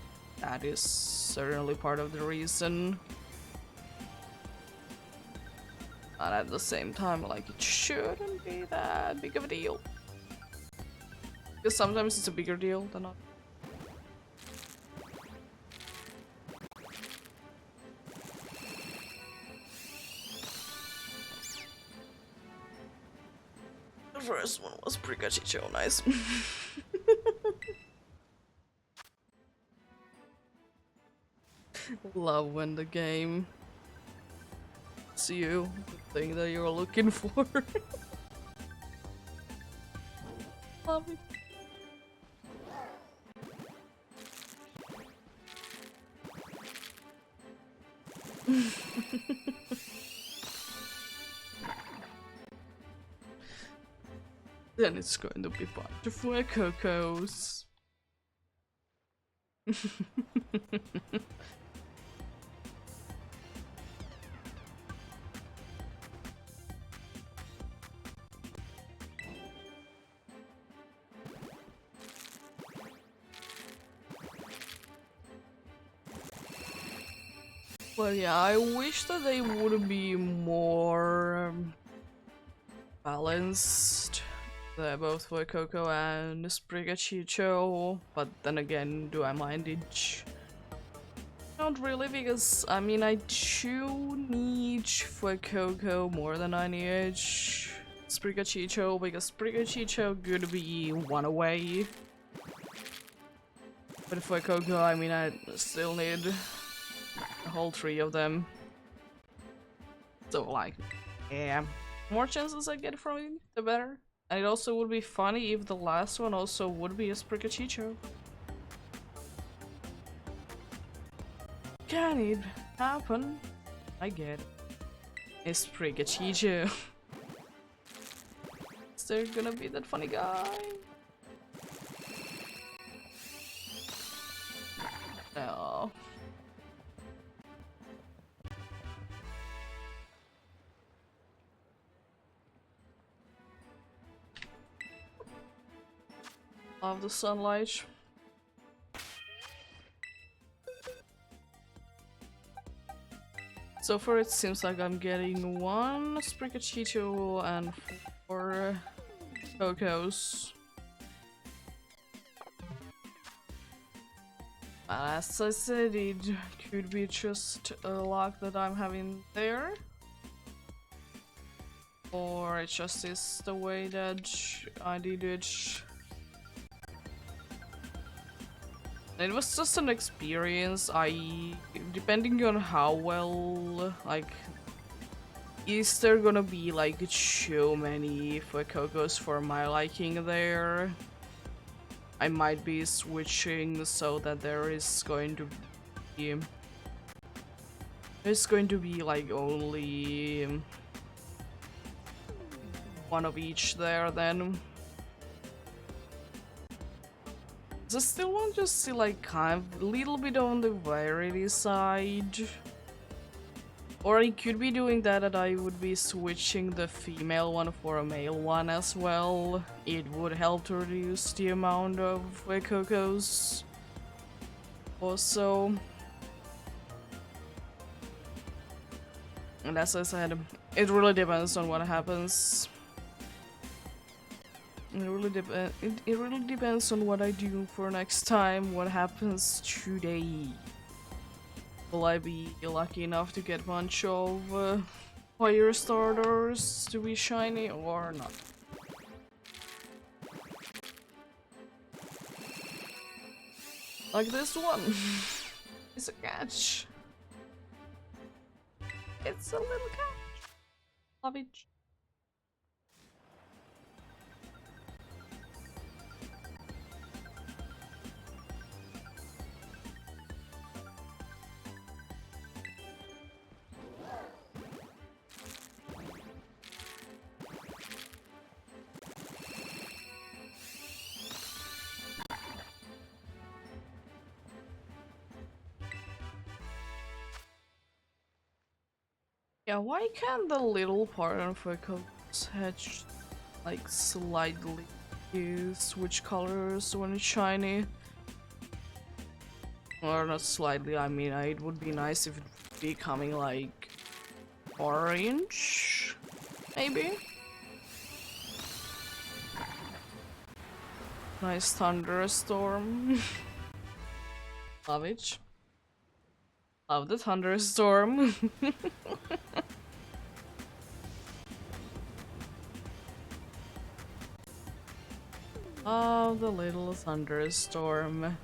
that is certainly part of the reason. But at the same time, like, it shouldn't be that big of a deal. Because sometimes it's a bigger deal than not. The first one was pretty nice. Love when the game gives you the thing that you're looking for. Love it. Then it's going to be fun to fly Cocos. Well, yeah, I wish that they would be more balanced. Both for Coco and Sprigachicho, but then again, do I mind it? Not really, because I mean, I do need for Coco more than I need Sprigachicho, because Sprigachicho could be one away. But for Coco, I mean, I still need a whole 3 of them. So, like, yeah, more chances I get from it, the better. And it also would be funny if the last one also would be a Sprigachicho. Can it happen? I get it. It's Sprigachicho. Is there gonna be that funny guy? No. Love the sunlight. So far it seems like I'm getting 1 Sprigachicho and 4 Cocos. As I said, it could be just a luck that I'm having there. Or it just is the way that I did it. It was just an experience. Depending on how well, like, is there gonna be like so many Fuecocos for my liking there? I might be switching so that there's going to be like only 1 of each there then. I still want to see like kind of a little bit on the variety side. Or I could be doing that and I would be switching the female one for a male one as well. It would help to reduce the amount of Fuecocos. Also. And as I said, it really depends on what happens. It really depends on what I do for next time, what happens today. Will I be lucky enough to get a bunch of fire starters to be shiny or not? Like this one. It's a catch. It's a little catch. Love it. Yeah, why can't the little part of Fueco's head like slightly switch colors when it's shiny? Or not slightly, I mean, it would be nice if it would be becoming like orange, maybe? Nice thunderstorm. Love it. Love the thunderstorm. Oh, the little thunderstorm.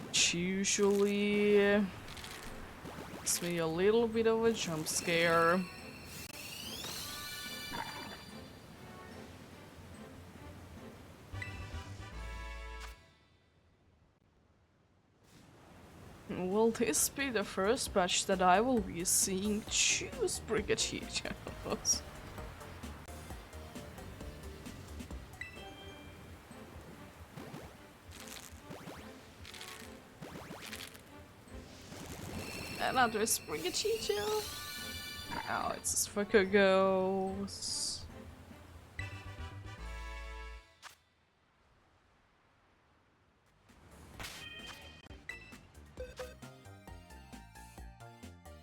Which usually gives me a little bit of a jump scare. Will this be the first batch that I will be seeing choose Brigachitos? Another Sprigachicho. Oh, it's fucker goes.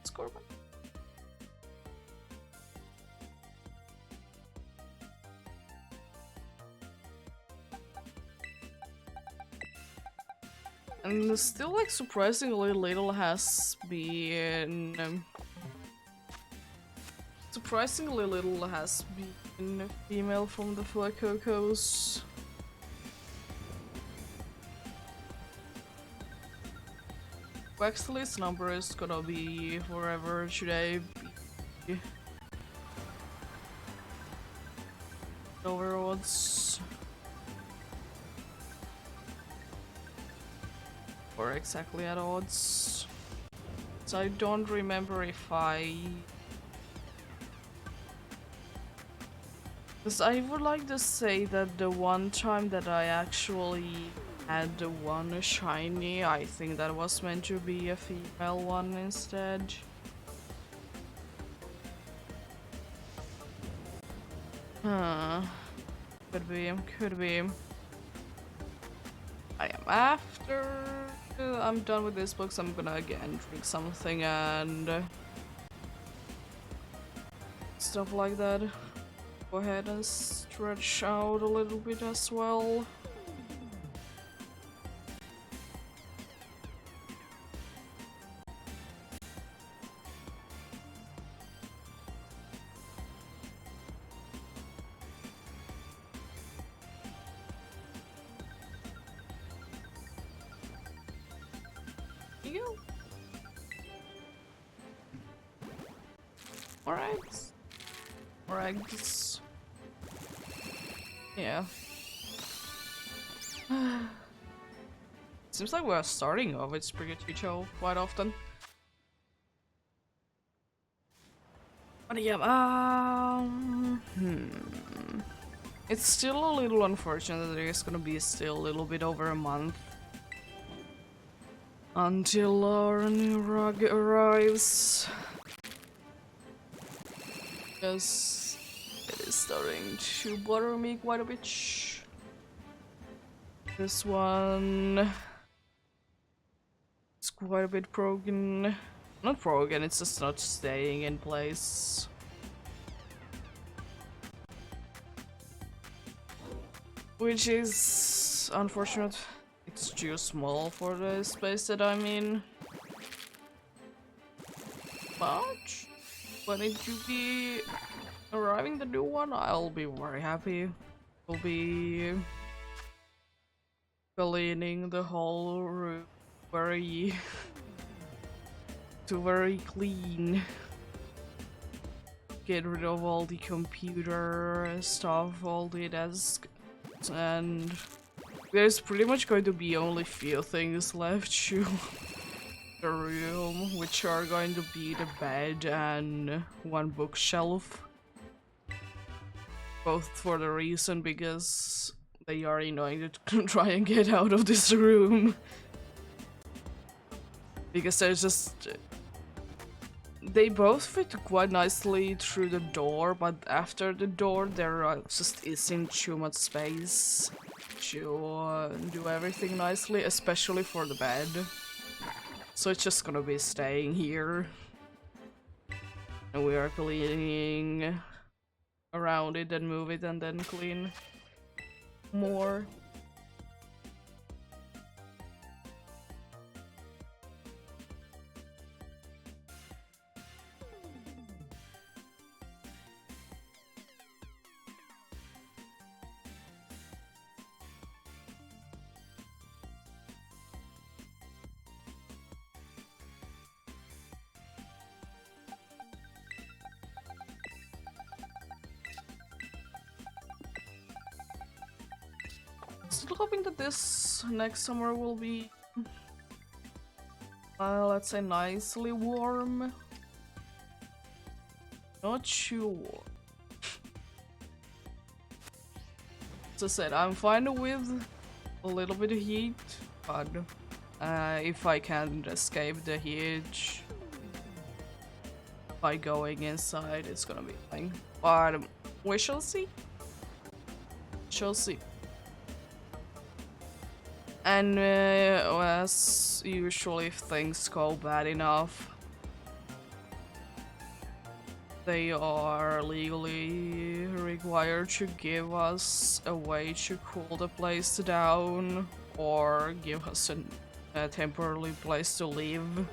Scorpion. And still, like, surprisingly little has been. Surprisingly little has been female from the Fuecocos. Waxley's number is gonna be wherever should I be? Over odds. Or exactly at odds. So I don't remember if because I would like to say that the one time that I actually had the one shiny, I think that was meant to be a female one instead. Huh. Could be, could be. I am after I'm done with this book, so I'm gonna again drink something and stuff like that. Go ahead and stretch out a little bit as well. Here you go. Alright. Alright. Yeah. Seems like we're starting off with Sprigachicho quite often. But yeah, it's still a little unfortunate that it's gonna be still a little bit over a month until our new rug arrives. Because it is starting to bother me quite a bit. This one is quite a bit broken. Not broken, it's just not staying in place. Which is unfortunate. It's too small for the space that I'm in. But when it should be arriving the new one, I'll be very happy. We'll be cleaning the whole room very clean. Get rid of all the computer stuff, all the desk, and there's pretty much going to be only few things left to the room, which are going to be the bed and one bookshelf. Both for the reason because they are annoying to try and get out of this room. Because there's just... They both fit quite nicely through the door, but after the door there just isn't too much space to do everything nicely, especially for the bed. So it's just gonna be staying here. And we are cleaning around it and move it and then clean more. Still hoping that this next summer will be, let's say, nicely warm. Not too warm. As I said, I'm fine with a little bit of heat, but if I can't escape the heat, by going inside it's gonna be fine. But we shall see. Shall see. And as usually, if things go bad enough, they are legally required to give us a way to cool the place down or give us a temporary place to live.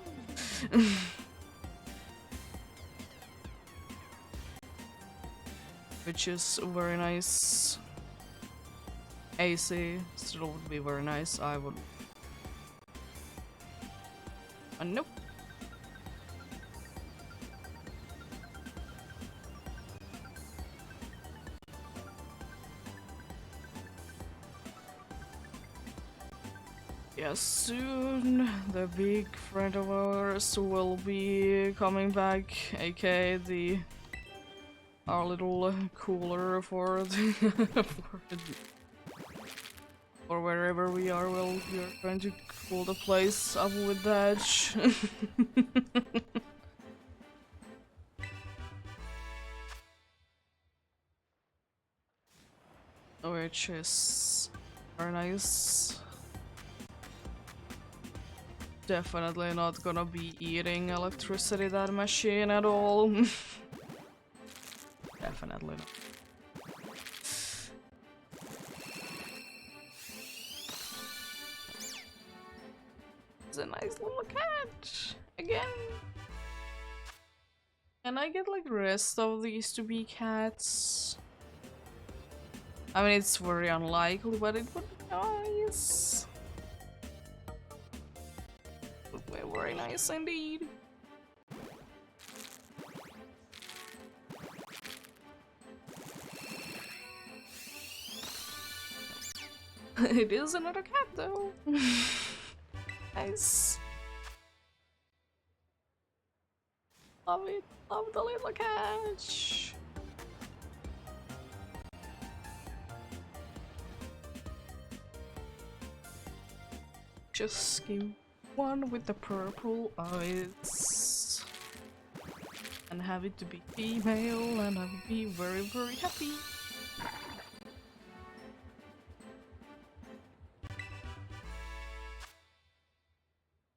Which is very nice. AC still would be very nice, I would. Nope. Yes, soon the big friend of ours will be coming back, aka our little cooler for the or wherever we are. Well, we are trying to cool the place up with that. Which is very nice. Definitely not gonna be eating electricity that machine at all. Definitely not. It's a nice little cat again. Can I get like the rest of these to be cats? I mean, it's very unlikely, but it would be nice. It would be very nice indeed. It is another cat though. Nice. Love it. Love the little cat. Just give one with the purple eyes and have it to be female, and I would be very, very happy.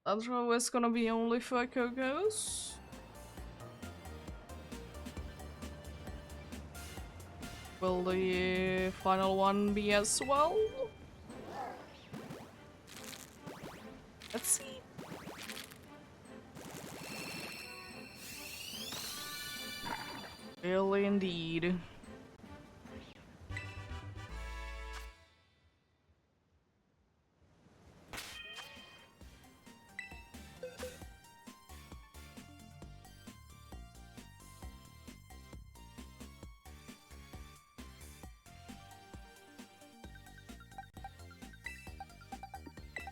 That's always gonna be only for Cocos. Will the final one be as well? Let's see. Really indeed.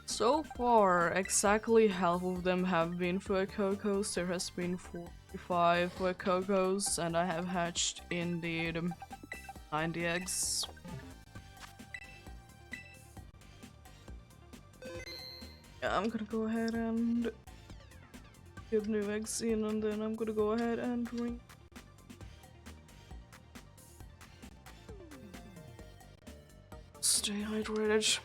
So far, exactly half of them have been Fuecocos. There has been 45 Fuecocos, and I have hatched indeed 90 eggs. Yeah, I'm gonna go ahead and get new eggs in, and then I'm gonna go ahead and drink. Stay hydrated.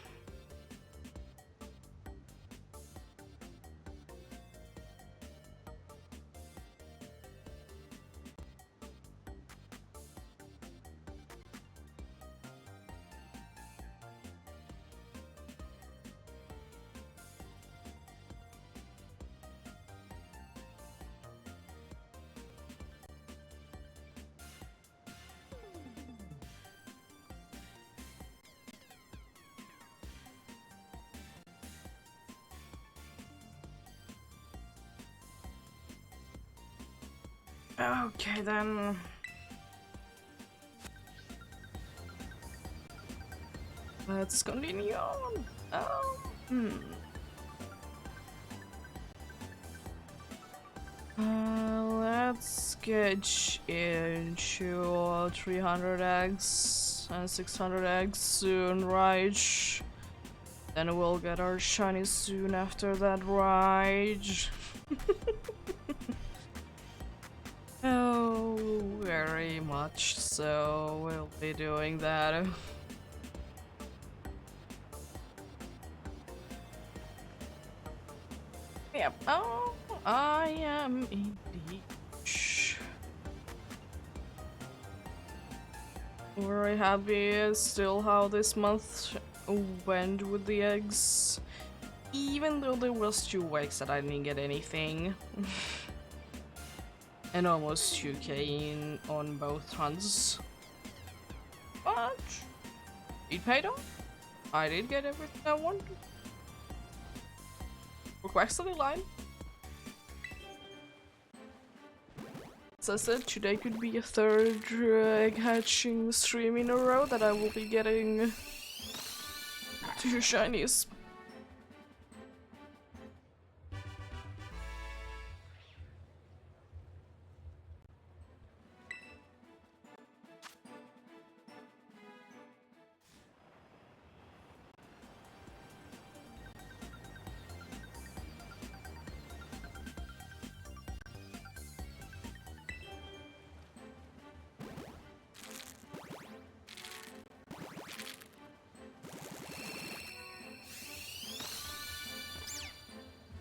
Okay then. Let's continue on. Let's get into 300 eggs and 600 eggs soon, right? Then we'll get our shiny soon after that, right? Oh, very much so. We'll be doing that. Yep. Oh, I am indeed. Very happy still how this month went with the eggs. Even though there was 2 weeks that I didn't get anything. And almost 2k in on both runs. But it paid off. I did get everything I wanted. We're actually line. As I said, today could be a third egg hatching stream in a row that I will be getting 2 shinies.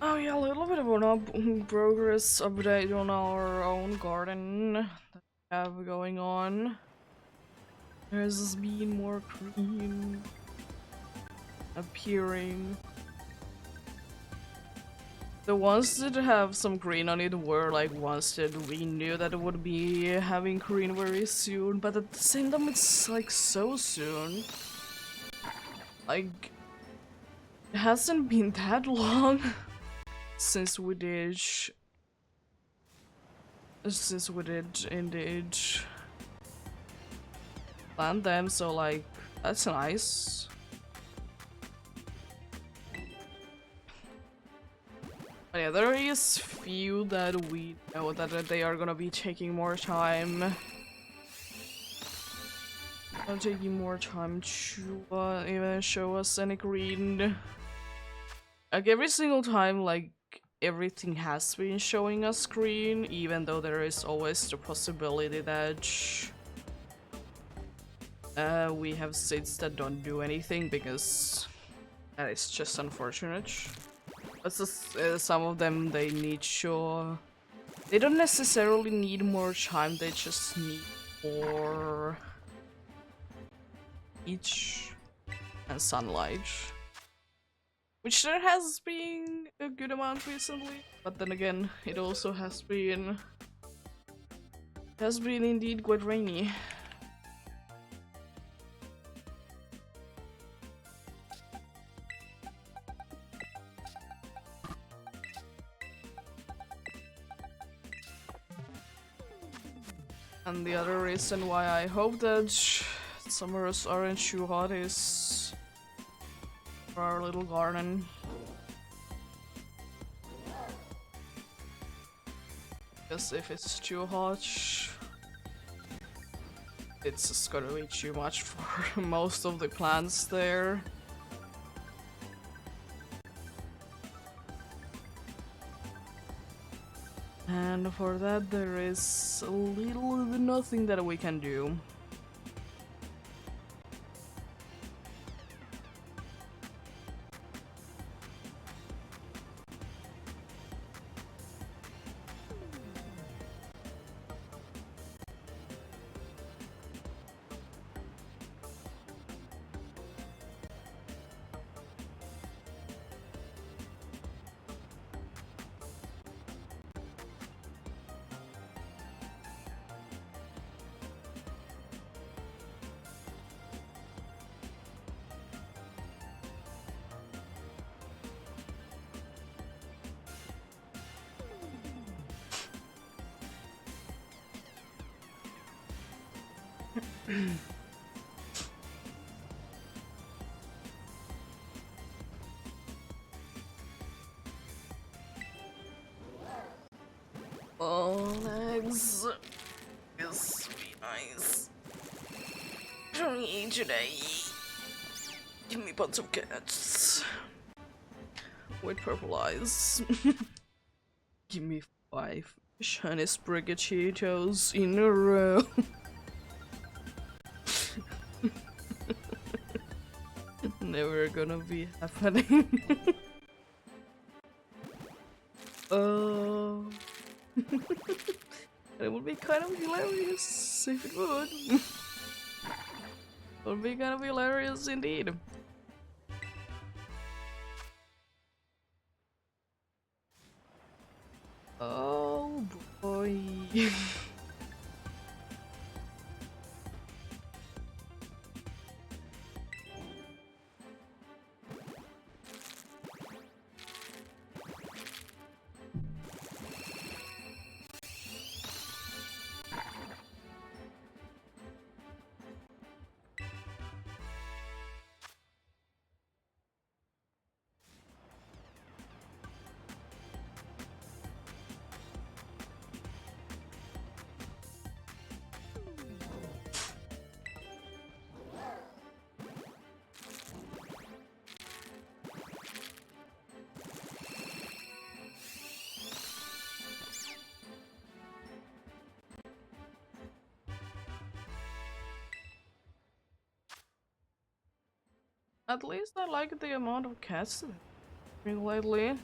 Oh yeah, a little bit of an progress update on our own garden that we have going on. There's been more green appearing. The ones that have some green on it were like ones that we knew that it would be having green very soon, but at the same time it's like so soon. Like, it hasn't been that long since we did indeed plant them, so like that's nice. But yeah, there is few that we know that they are gonna be taking more time. Taking more time to even show us any green. Like every single time, like everything has been showing us green, even though there is always the possibility that we have seeds that don't do anything, because that is just unfortunate. But some of them, they need to... They don't necessarily need more time, they just need more heat and sunlight. Which there has been a good amount recently, but then again, it also has been indeed quite rainy. And the other reason why I hope that summers aren't too hot is for our little garden. Because if it's too hot, it's just gonna be too much for most of the plants there. And for that there is little to nothing that we can do. Oh, legs. This would be nice. For me today. Give me bunch of cats. With purple eyes. Give me 5 Shiny Sprigachitos in a row. Never gonna be happening. Oh. It would be kind of hilarious if it would. It would be kind of hilarious indeed. Oh boy. At least I like the amount of cats lately.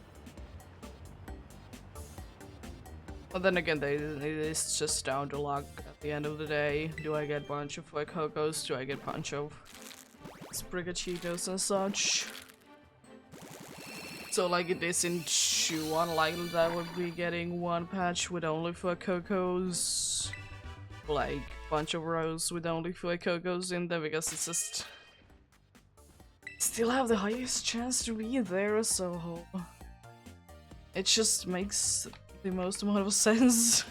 But then again, it is just down to luck at the end of the day. Do I get a bunch of like Cocos? Do I get a bunch of Sprigachitos and such? So like it isn't too unlikely that I would be getting one patch with only 4 Cocos. Like bunch of rows with only 4 Cocos in there, because it's just still have the highest chance to be there, so it just makes the most amount of sense.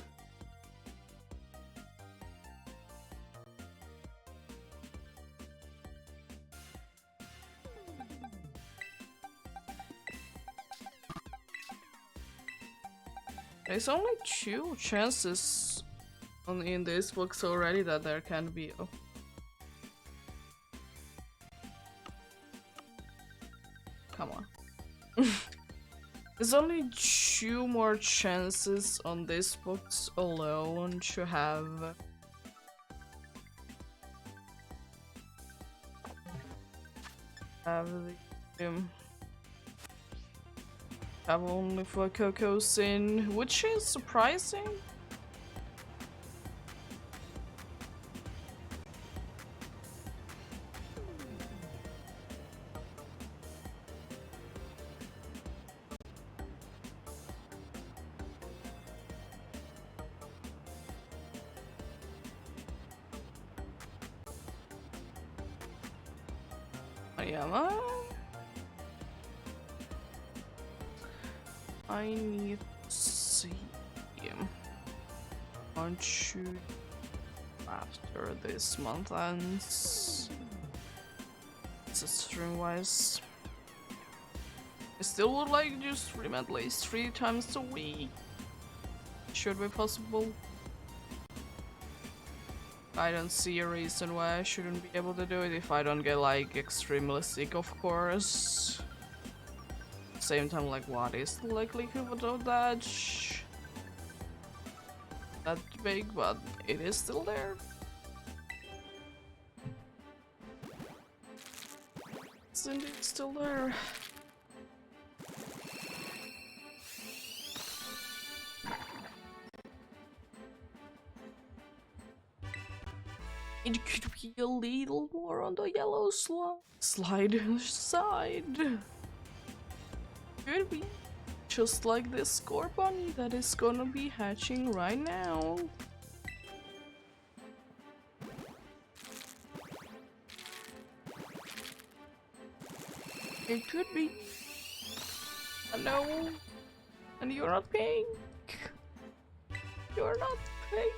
There's only 2 chances in this box already that there can be. Oh. Come on. There's only 2 more chances on this box alone to have have only 4 Cocos in, which is surprising. I need to see him. Aren't you after this month ends? It's a stream wise. I still would like to stream at least 3 times a week. Should be possible. I don't see a reason why I shouldn't be able to do it if I don't get like extremely sick, of course. Same time, like, what is the likelihood of that? Not big, but it is still there. It's indeed still there. It could be a little more on the yellow side. Could be. Just like this score bunny that is gonna be hatching right now. It could be. No. And you're not pink. You're not pink.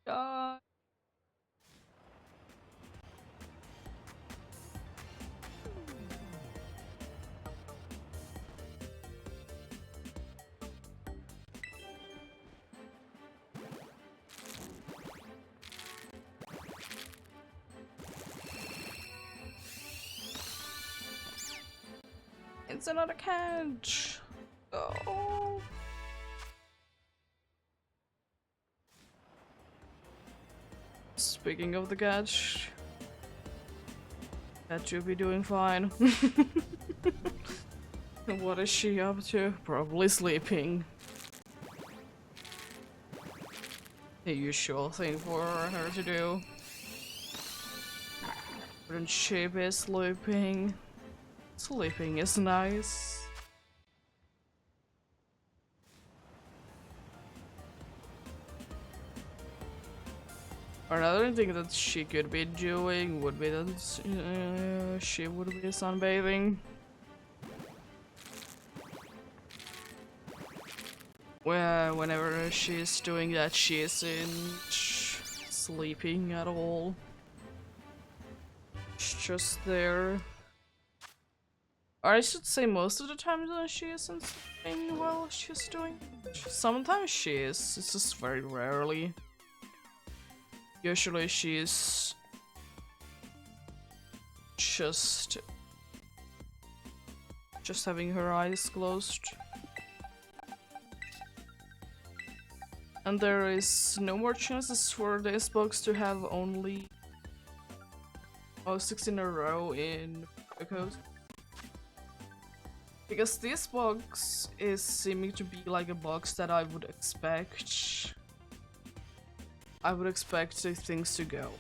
God. It's another catch. Oh. Speaking of the cat, that should be doing fine. What is she up to? Probably sleeping. The usual thing for her to do. Wouldn't she be sleeping? Sleeping is nice. Another thing that she could be doing would be that she would be sunbathing. Whenever she's doing that, she isn't sleeping at all. She's just there. Or I should say most of the time that she isn't sleeping while she's doing it. Sometimes she is, it's just very rarely. Usually she's just having her eyes closed. And there is no more chances for this box to have only 6 in a row in Coco's. Because this box is seeming to be like a box that I would expect. I would expect the things to go.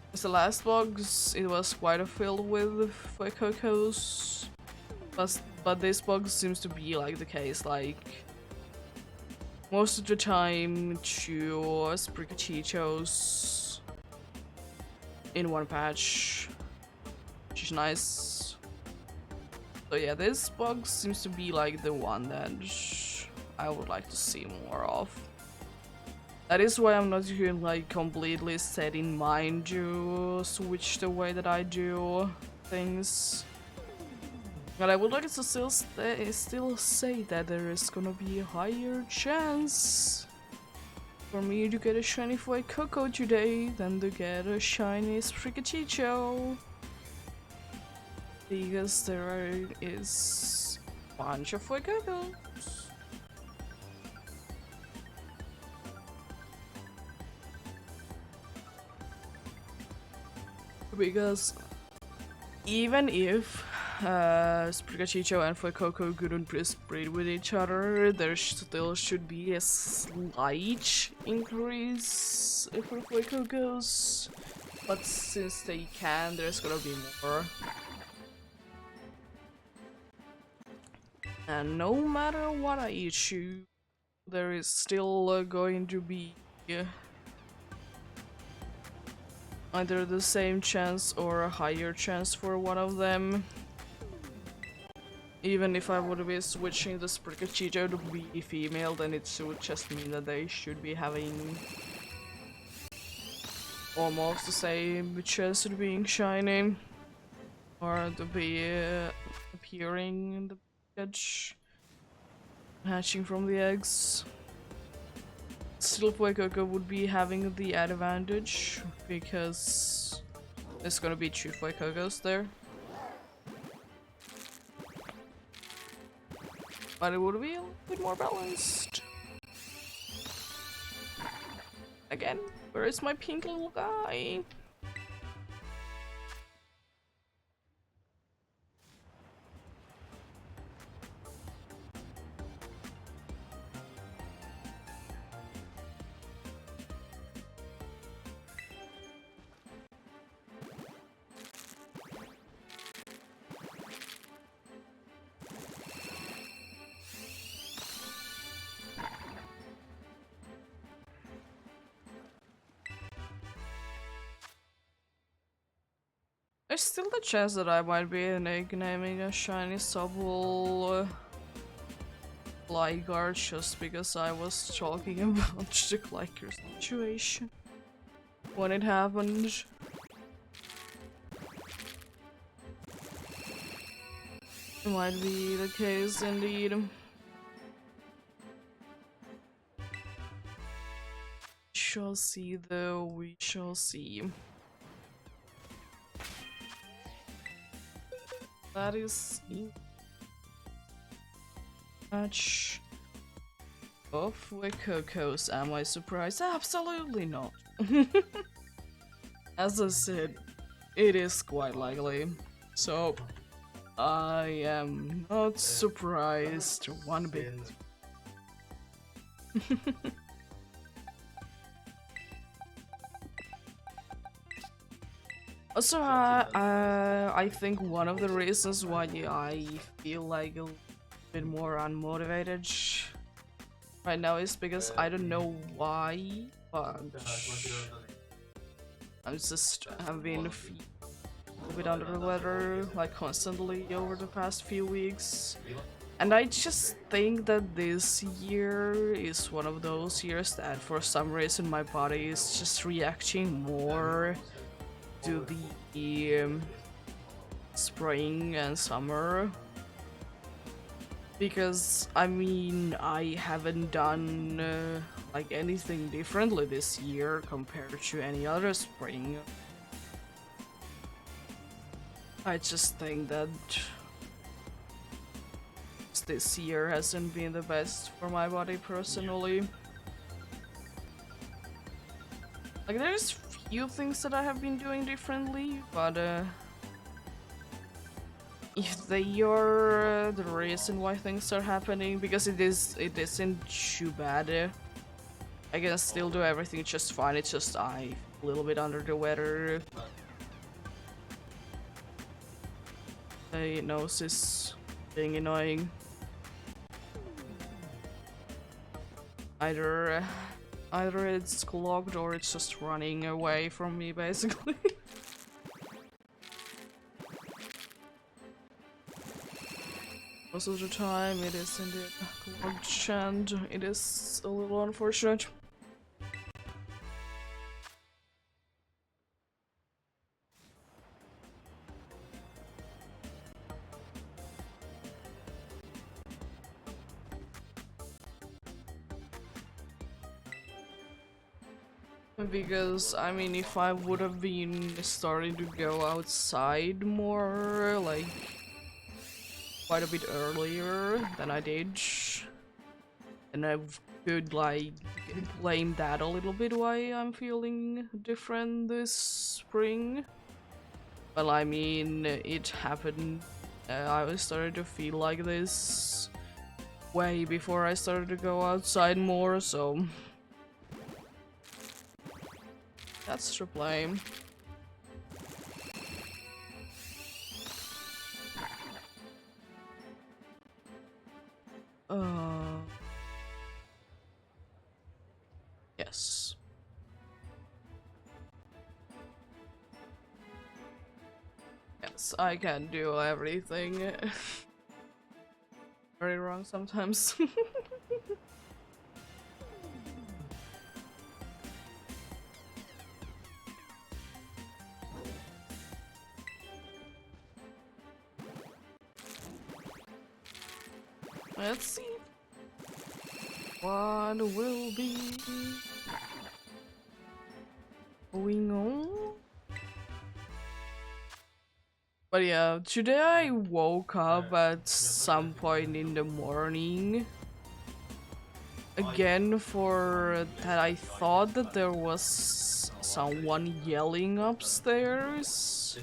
Because the last box, it was quite filled with Cocos. But this box seems to be like the case, like most of the time 2 Spricachichos in one patch, which is nice. So yeah, this box seems to be like the one that I would like to see more of. That is why I'm not even like completely set in mind to switch the way that I do things. But I would like to still say that there is gonna be a higher chance for me to get a shiny Coco today than to get a shiny Spricachicho. Because there is a bunch of Cocos. Because even if Spricachicho and Fuecoco couldn't breed with each other, there still should be a slight increase for Fuecocos. But since they can, there's gonna be more. And no matter what I issue, there is still going to be either the same chance or a higher chance for one of them. Even if I would be switching the Spricachicho to be female, then it would just mean that they should be having almost the same chance of being shiny. Or to be appearing in the package, hatching from the eggs. Still, Fuecoco would be having the advantage because there's gonna be 2 Fuecocos there. But it would be a bit more balanced. Again, where is my pink little guy? There's still the chance that I might be nicknaming a shiny Subwool Flyguard just because I was talking about the clicker situation when it happened. It might be the case indeed. We shall see though, we shall see. That is match. Off with Cocos, am I surprised? Absolutely not. As I said, it is quite likely. So, I am not surprised one bit. Also, I think one of the reasons why I feel like a little bit more unmotivated right now is because I don't know why, but I've been a little bit under the weather like constantly over the past few weeks. And I just think that this year is one of those years that for some reason my body is just reacting more to the spring and summer. Because, I mean, I haven't done like anything differently this year compared to any other spring. I just think that this year hasn't been the best for my body personally. Like, there's few things that I have been doing differently, but if they are the reason why things are happening, because it isn't too bad. I can still do everything just fine, it's just I'm a little bit under the weather. My nose is being annoying. Either it's clogged or it's just running away from me, basically. Most of the time it is indeed clogged, and it is a little unfortunate. Because, I mean, if I would have been starting to go outside more, like, quite a bit earlier than I did, and I could, like, blame that a little bit why I'm feeling different this spring. Well, I mean, it happened, I started to feel like this way before I started to go outside more, so that's to blame. Yes. Yes, I can do everything. Very wrong sometimes. Let's see what will be going on. But yeah, today I woke up at some point in the morning. Again, for that I thought that there was someone yelling upstairs.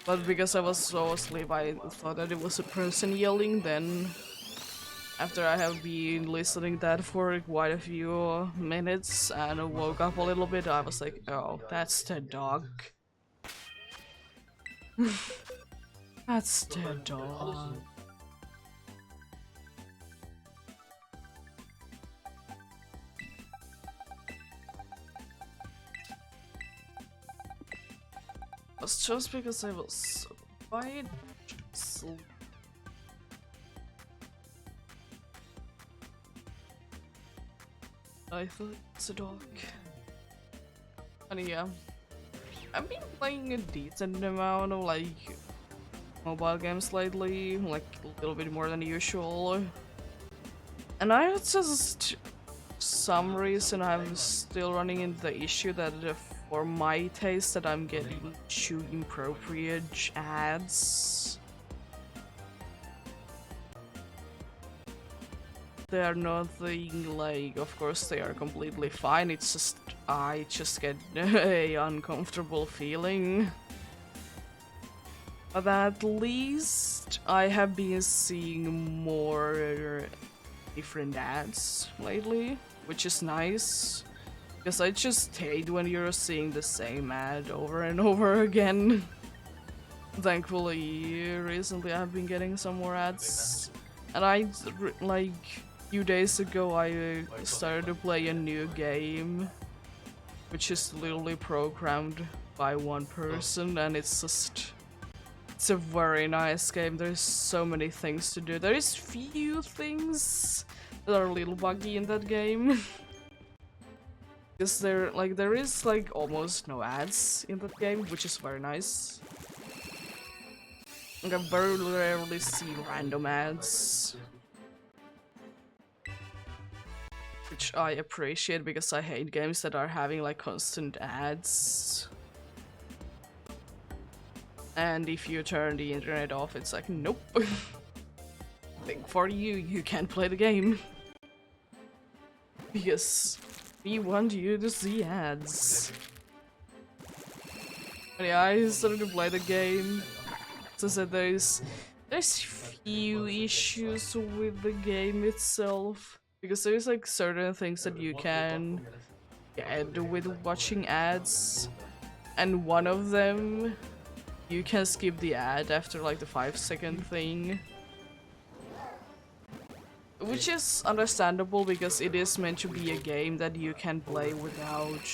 But because I was so asleep, I thought that it was a person yelling. Then, after I have been listening that for quite a few minutes and woke up a little bit, I was like, oh, that's the dog. That's the dog. It was just because I was so quiet. I thought it's a dog. And yeah, I've been playing a decent amount of like mobile games lately, like a little bit more than usual. And I just, some reason I'm still running into the issue that for my taste that I'm getting too inappropriate ads. they are nothing like, of course they are completely fine, it's just, I just get a uncomfortable feeling. But at least I have been seeing more different ads lately, which is nice. Because I just hate when you're seeing the same ad over and over again. Thankfully, recently I've been getting some more ads. And like, a few days ago I started to play a new game, which is literally programmed by one person, and it's a very nice game. There's so many things to do. There is few things that are a little buggy in that game. Because there is like almost no ads in that game, which is very nice. Like, I very rarely see random ads, which I appreciate because I hate games that are having like constant ads. And if you turn the internet off, it's like, nope. Think for you, you can't play the game. Because we want you to see ads. But yeah, I started to play the game. As I said, there's few issues with the game itself. Because there's like certain things that you can get with watching ads. And one of them, you can skip the ad after like the 5-second thing. Which is understandable because it is meant to be a game that you can play without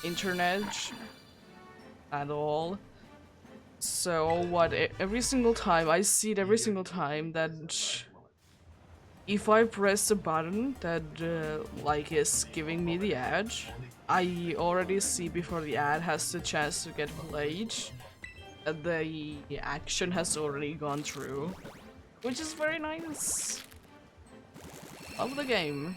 internet at all. So what, every single time, I see it every single time that if I press a button that like is giving me the ad, I already see before the ad has the chance to get played that the action has already gone through. Which is very nice. Love the game.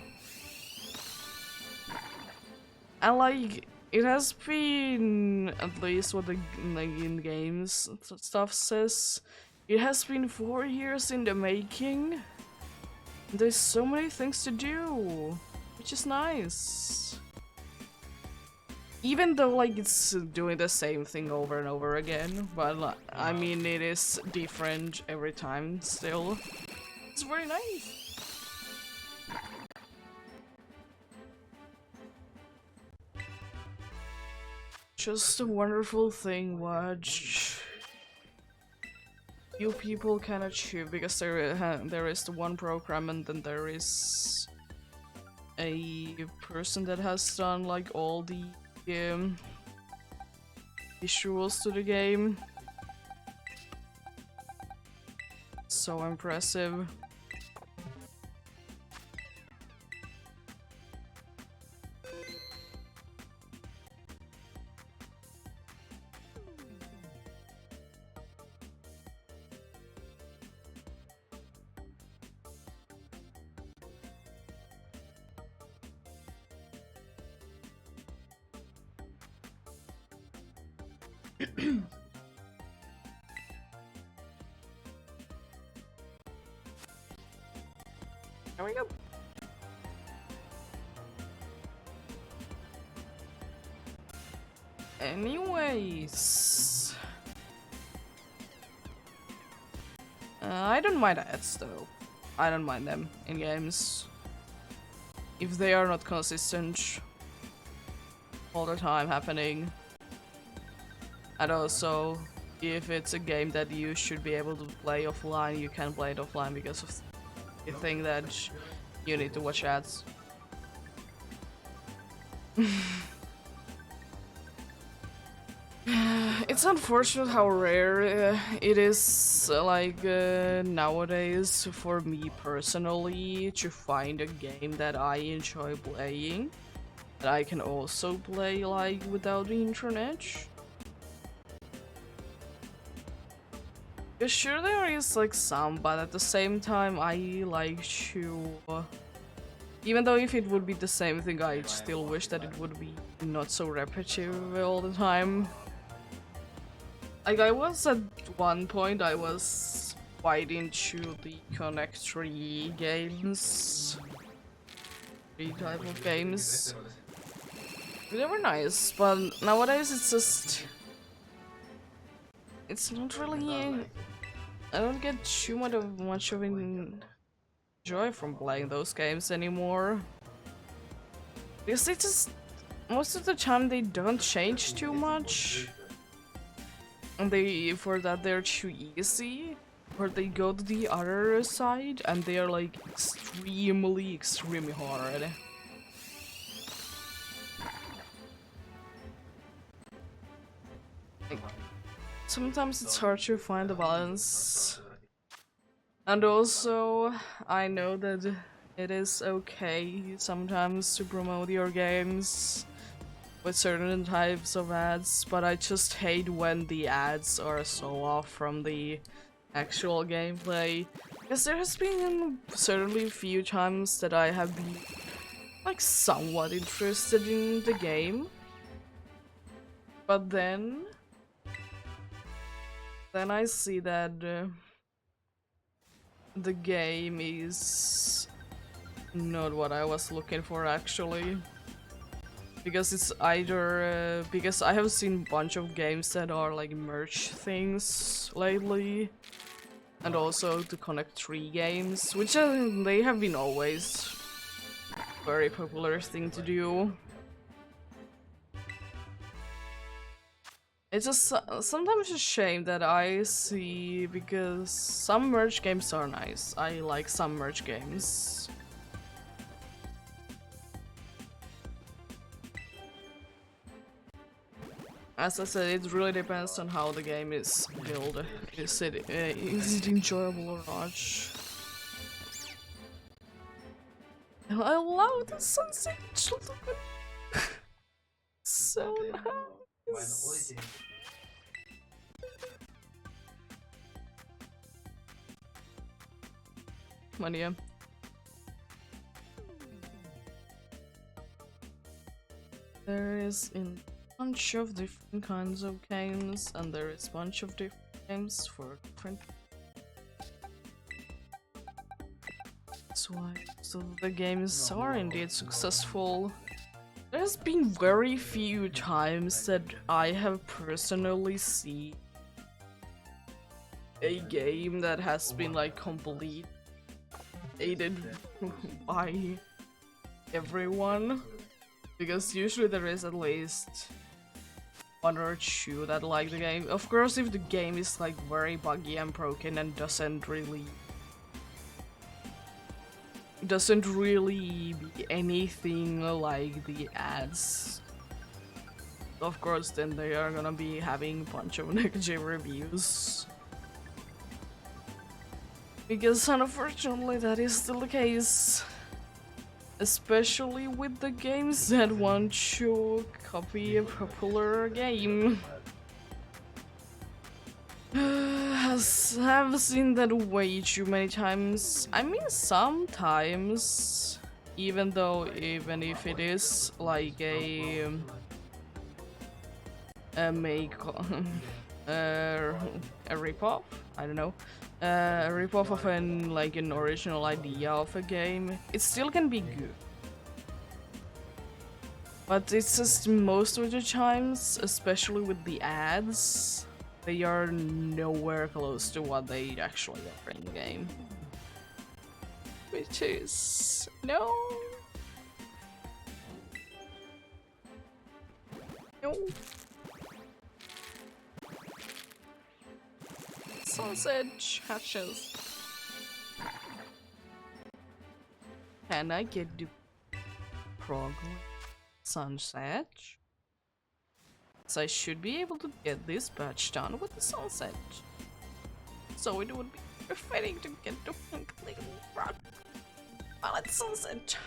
And like, it has been, at least what the like in games stuff says, it has been 4 years in the making. There's so many things to do, which is nice. Even though like it's doing the same thing over and over again, but I mean it is different every time still. It's very nice. Just a wonderful thing what you people can achieve, because there is the one program and then there is a person that has done like all the visuals to the game. So impressive. There we go. Anyways, I don't mind ads though. I don't mind them in games if they are not consistent all the time happening, and also if it's a game that you should be able to play offline, you can play it offline because of the thing that you need to watch ads. It's unfortunate how rare it is, nowadays for me personally to find a game that I enjoy playing that I can also play like without the internet. Yeah, sure there is like some, but at the same time I like to... even though if it would be the same thing, I still wish that it would be not so repetitive all the time. Like I was at one point, I was quite into the Connect 3 games. 3 type of games. They were nice, but nowadays it's just... It's not really... I don't get too much of joy from playing those games anymore. Because they just... Most of the time they don't change too much. And for that they're too easy. Or they go to the other side and they are like extremely hard. Like, sometimes it's hard to find the balance. And also, I know that it is okay sometimes to promote your games with certain types of ads, but I just hate when the ads are so off from the actual gameplay. Because there has been certainly a few times that I have been like somewhat interested in the game, but then I see that the game is not what I was looking for actually. Because it's either because I have seen a bunch of games that are like merge things lately, and also to Connect 3 games, which they have been always very popular thing to do. It's just sometimes a shame that I see, because some merge games are nice. I like some merge games. As I said, it really depends on how the game is built. Is it enjoyable or not? I love the sunset. So nice. Mania. There is a bunch of different kinds of games, and there is a bunch of different games for different. That's why so the games are indeed successful. There's been very few times that I have personally seen a game that has been like completed by everyone, because usually there is at least one or two that like the game. Of course, if the game is like very buggy and broken and doesn't really be anything like the ads, of course then they are gonna be having a bunch of negative reviews. Because unfortunately that is still the case. Especially with the games that want to copy a popular game. I've seen that way too many times. I mean, sometimes, even if it is like a ripoff, I don't know, a ripoff of an original idea of a game, it still can be good. But it's just most of the times, especially with the ads, they are nowhere close to what they actually are in the game. Which is... no. No. Sunset hatches. Can I get the program sunset? So I should be able to get this batch done with the sunset. So it would be befitting to get the little rock while it's sunset.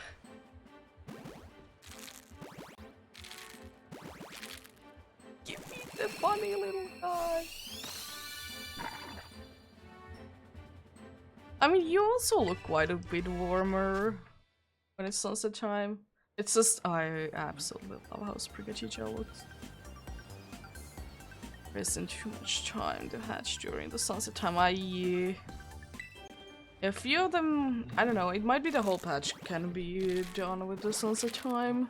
Give me the funny little guy. I mean, you also look quite a bit warmer when it's sunset time. It's just, I absolutely love how Spaghetti Joe looks. There isn't too much time to hatch during the sunset time. A few of them, I don't know, it might be the whole patch can be done with the sunset time.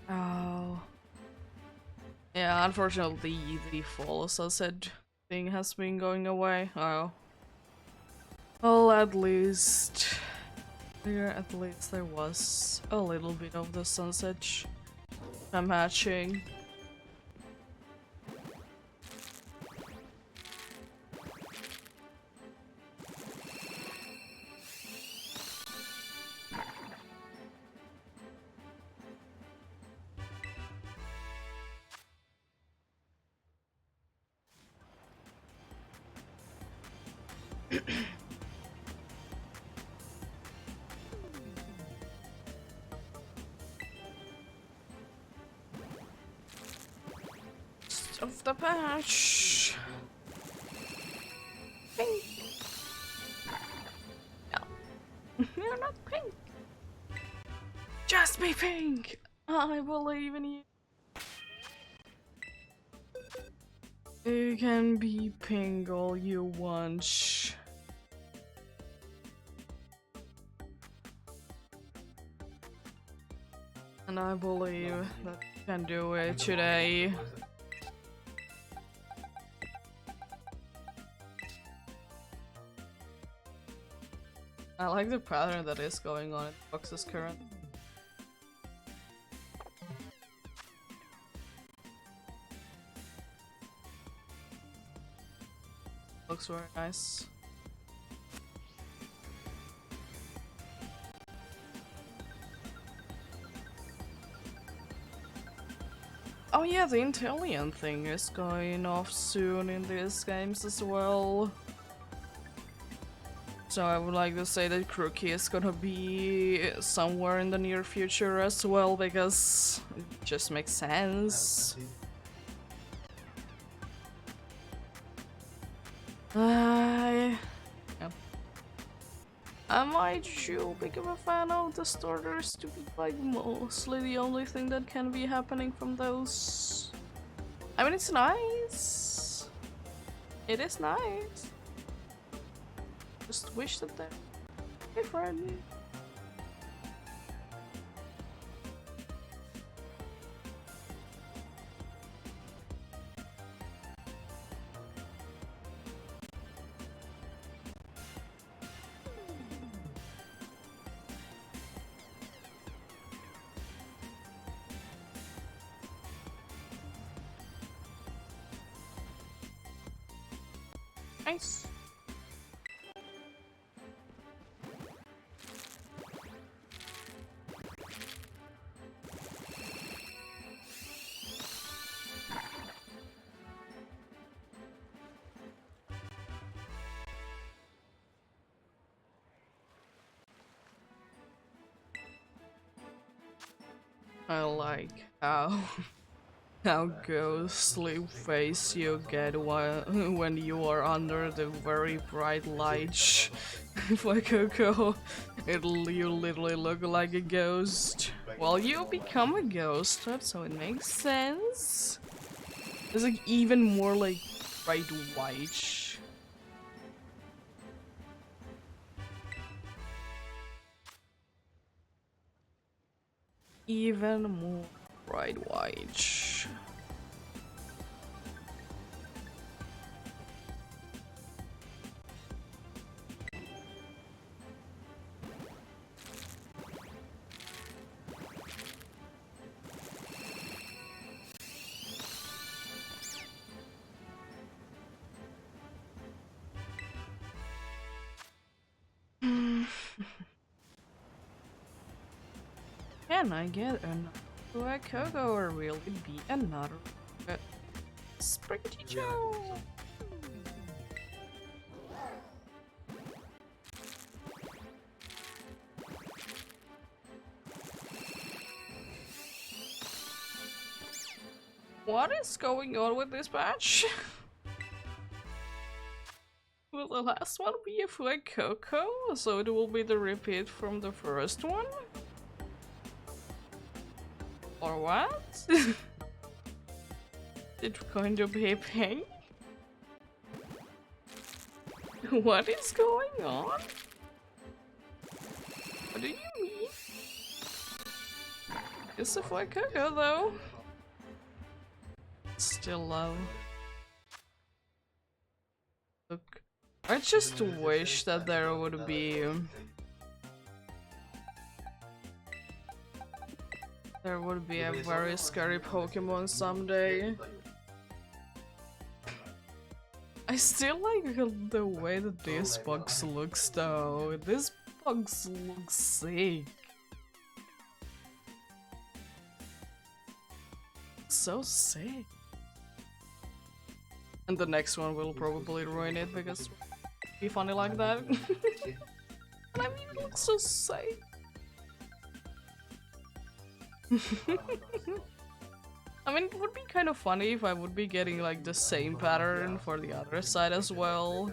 Oh. Yeah, unfortunately the fall sunset thing has been going away. Oh. Well, at least there was a little bit of the sunset matching. Of the patch. Pink. No. You're not pink. Just be pink. I believe in you. You can be pink all you want. And I believe that you can do it today. I like the pattern that is going on in the boxes currently. Looks very nice. Oh yeah, the Intellion thing is going off soon in these games as well. So I would like to say that Crookie is gonna be somewhere in the near future as well, because it just makes sense. Yeah. Am I too big of a fan of the starters to be like mostly the only thing that can be happening from those? I mean, it's nice. It is nice. Just wish that they're different. Nice. I like how ghostly face you get when you are under the very bright light. For Coco, you literally look like a ghost. Well, you become a ghost, so it makes sense. It's like even more like bright white. Even more bright white. Can I get another Coco or will it be another Spaghetti Joe? What is going on with this batch? Will the last one be a Flag Coco? So it will be the repeat from the first one? Or what? It's going to be pink? What is going on? What do you mean? It's a for Coco though. Still low. Look, I just wish that there would be a very scary Pokemon someday. I still like the way that this box looks though. This box looks sick. So sick. And the next one will probably ruin it because it'll be funny like that. I mean, it looks so sick. I mean, it would be kind of funny if I would be getting like the same pattern for the other side as well.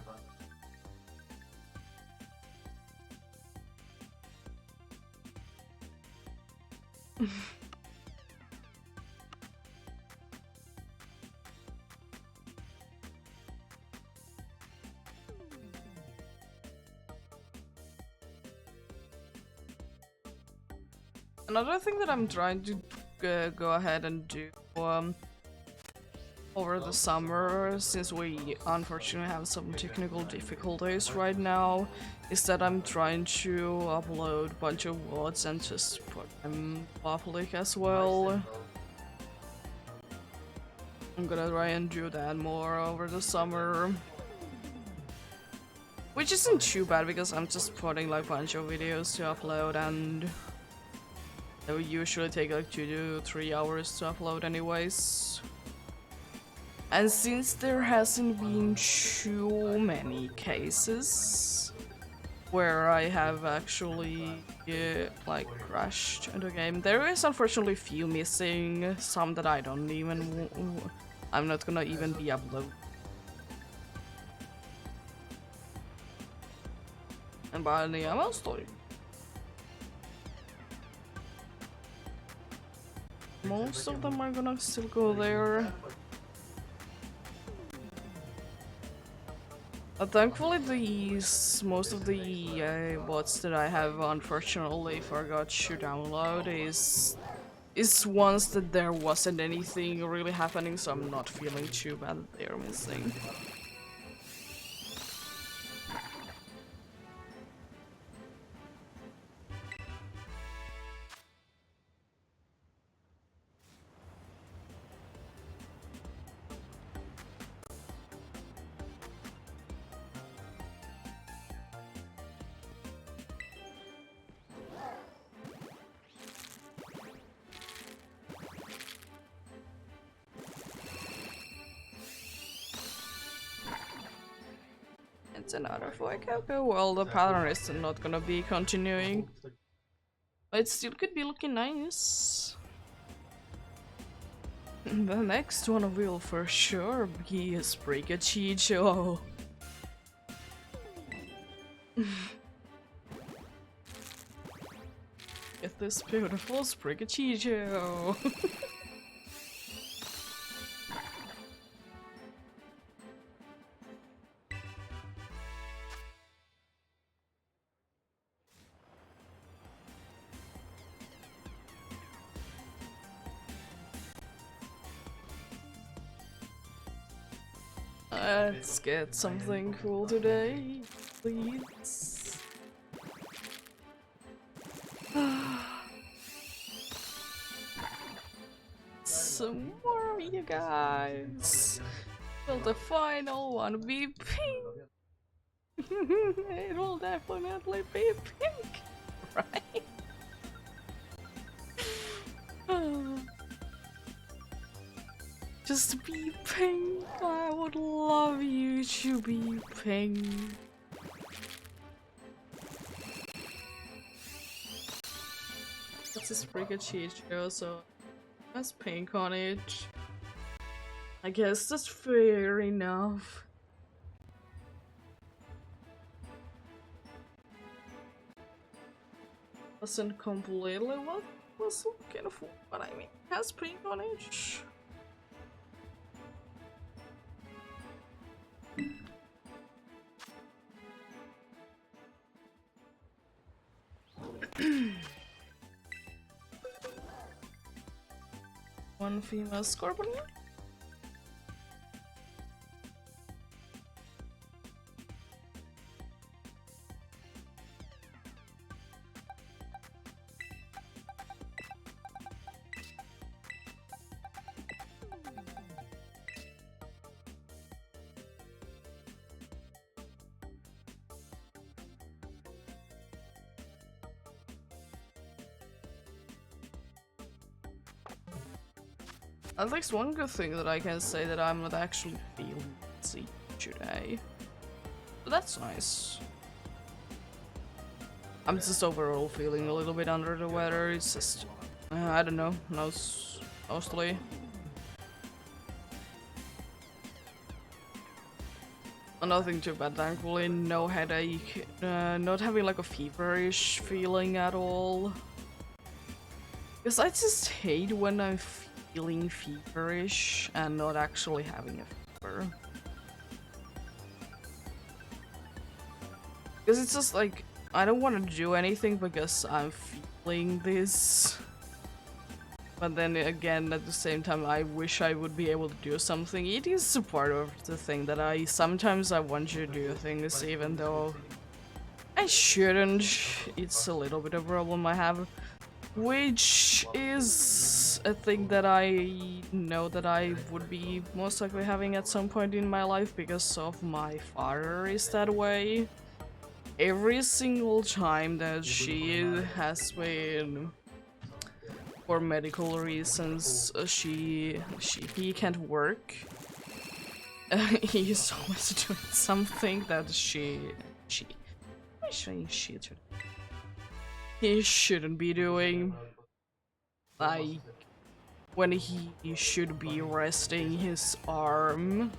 Another thing that I'm trying to go ahead and do over the summer, since we unfortunately have some technical difficulties right now, is that I'm trying to upload a bunch of VODs and just put them public as well. I'm gonna try and do that more over the summer. Which isn't too bad because I'm just putting like a bunch of videos to upload and they will usually take like 2 to 3 hours to upload anyways. And since there hasn't been too many cases where I have actually like crashed the game, there is unfortunately few missing, some that I don't even, I'm not gonna even be uploaded. And by the ML story. Most of them are gonna still go there. Thankfully, most of the bots that I have unfortunately forgot to download is ones that there wasn't anything really happening, so I'm not feeling too bad that they are missing. It's another fork. Okay, well, the pattern is not gonna be continuing. But it still could be looking nice. The next one will for sure be a Spriggachicho. Get this beautiful Spriggachicho. Let's get something cool today, please. Some more, you guys. Will the final one be pink? It will definitely be pink, right? Just be pink. I would love you to be pink. That's a Spriggachicho, so that's pink on it. I guess that's fair enough. Wasn't completely what was looking for, but I mean, it has pink on it. one female scorpion. At least one good thing that I can say that I'm not actually feeling sick today. But that's nice. I'm just overall feeling a little bit under the weather. It's just, I don't know, mostly. Nothing too bad, thankfully. No headache. Not having like a feverish feeling at all. Because I just hate when I'm feeling feverish and not actually having a fever. Because it's just like, I don't want to do anything because I'm feeling this. But then again, at the same time, I wish I would be able to do something. It is a part of the thing that sometimes I want to do things even though I shouldn't. It's a little bit of a problem I have. Which is a thing that I know that I would be most likely having at some point in my life because of my father is that way. Every single time that she has been, for medical reasons, he can't work. He's always doing something that he shouldn't be doing. Like when he should be resting his arm.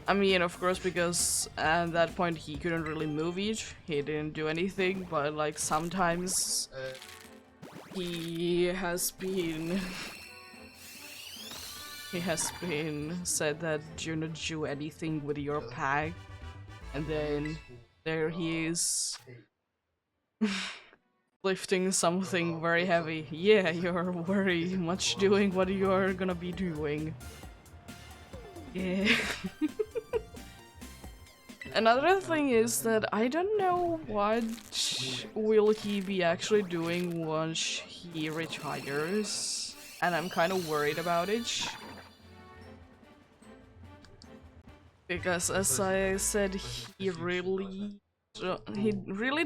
I mean, of course, because at that point he couldn't really move it. He didn't do anything, but like sometimes he has been said that do not do anything with your pack, and then there he is lifting something very heavy. Yeah, you're very much doing what you're gonna be doing. Yeah. Another thing is that I don't know what will he be actually doing once he retires, and I'm kind of worried about it. Because as I said, he really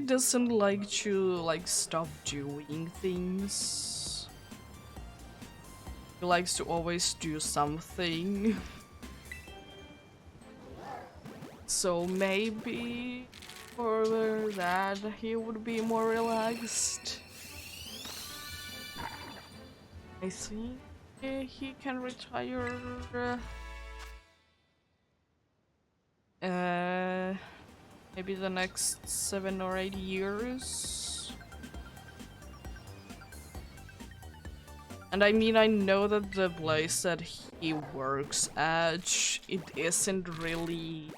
doesn't like to stop doing things. He likes to always do something. So maybe for that he would be more relaxed. I think he can retire maybe the next 7 or 8 years. And I mean, I know that the place that he works at, it isn't really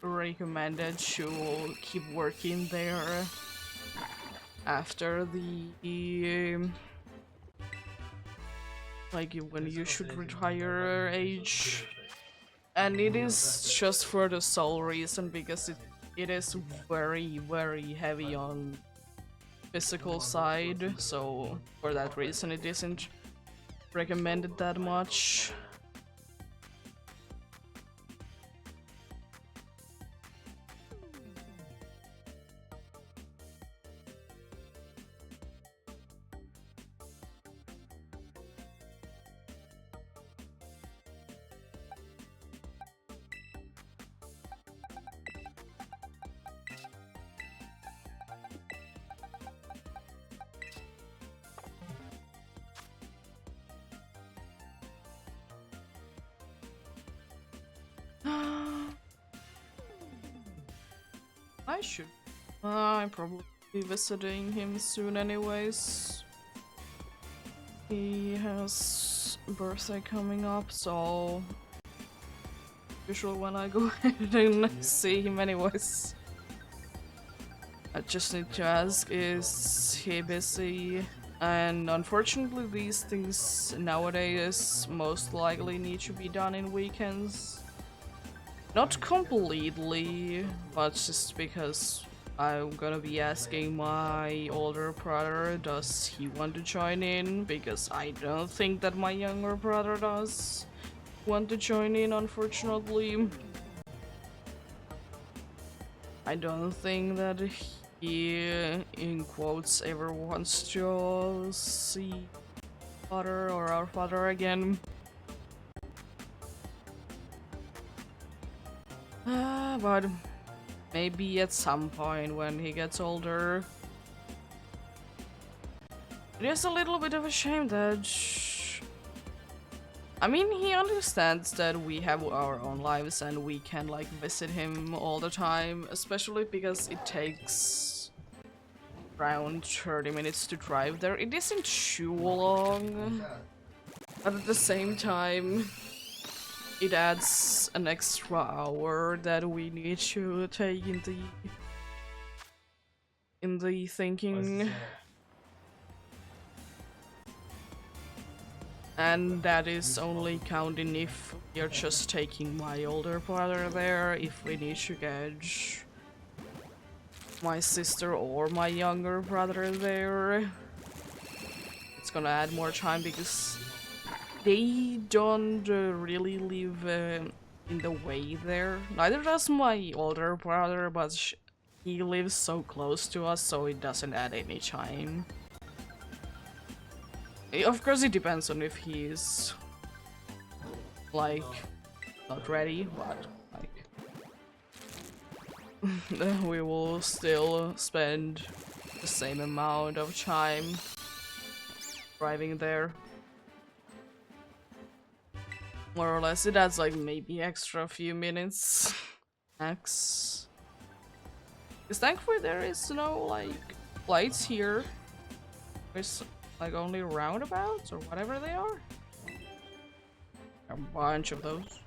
recommended to keep working there after the like when you should retire age. And it is just for the sole reason because it is very, very heavy on physical side, so for that reason it isn't recommended that much. I should. I'm probably visiting him soon anyways. He has a birthday coming up, so usually when I go ahead and see him anyways. I just need to ask, is he busy And unfortunately, these things nowadays most likely need to be done in weekends. Not completely, but just because I'm gonna be asking my older brother, does he want to join in? Because I don't think that my younger brother does want to join in, unfortunately. I don't think that he, in quotes, ever wants to see father or our father again. But maybe at some point when he gets older. It is a little bit of a shame that... I mean, he understands that we have our own lives and we can like visit him all the time, especially because it takes around 30 minutes to drive there. It isn't too long, but at the same time, it adds an extra hour that we need to take in the thinking. And that is only counting if we are just taking my older brother there, if we need to get my sister or my younger brother there. It's gonna add more time because they don't really live in the way there. Neither does my older brother, but he lives so close to us, so it doesn't add any time. Of course, it depends on if he's like not ready, but like we will still spend the same amount of time driving there. More or less, it adds like maybe extra few minutes max. Because thankfully there is no like lights here. There's like only roundabouts or whatever they are. A bunch of those.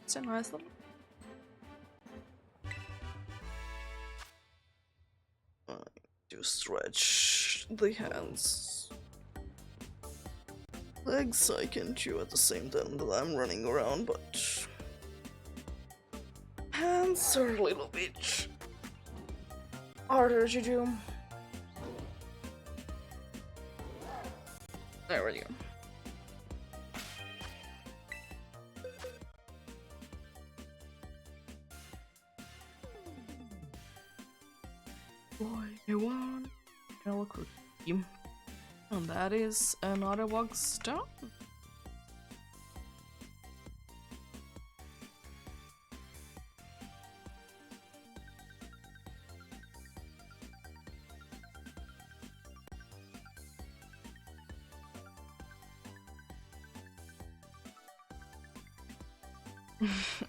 It's a nice little. To stretch the hands. Legs I can do at the same time that I'm running around, but hands are a little bit harder to do. There we go. Boy, you want a cookie. And that is another box done.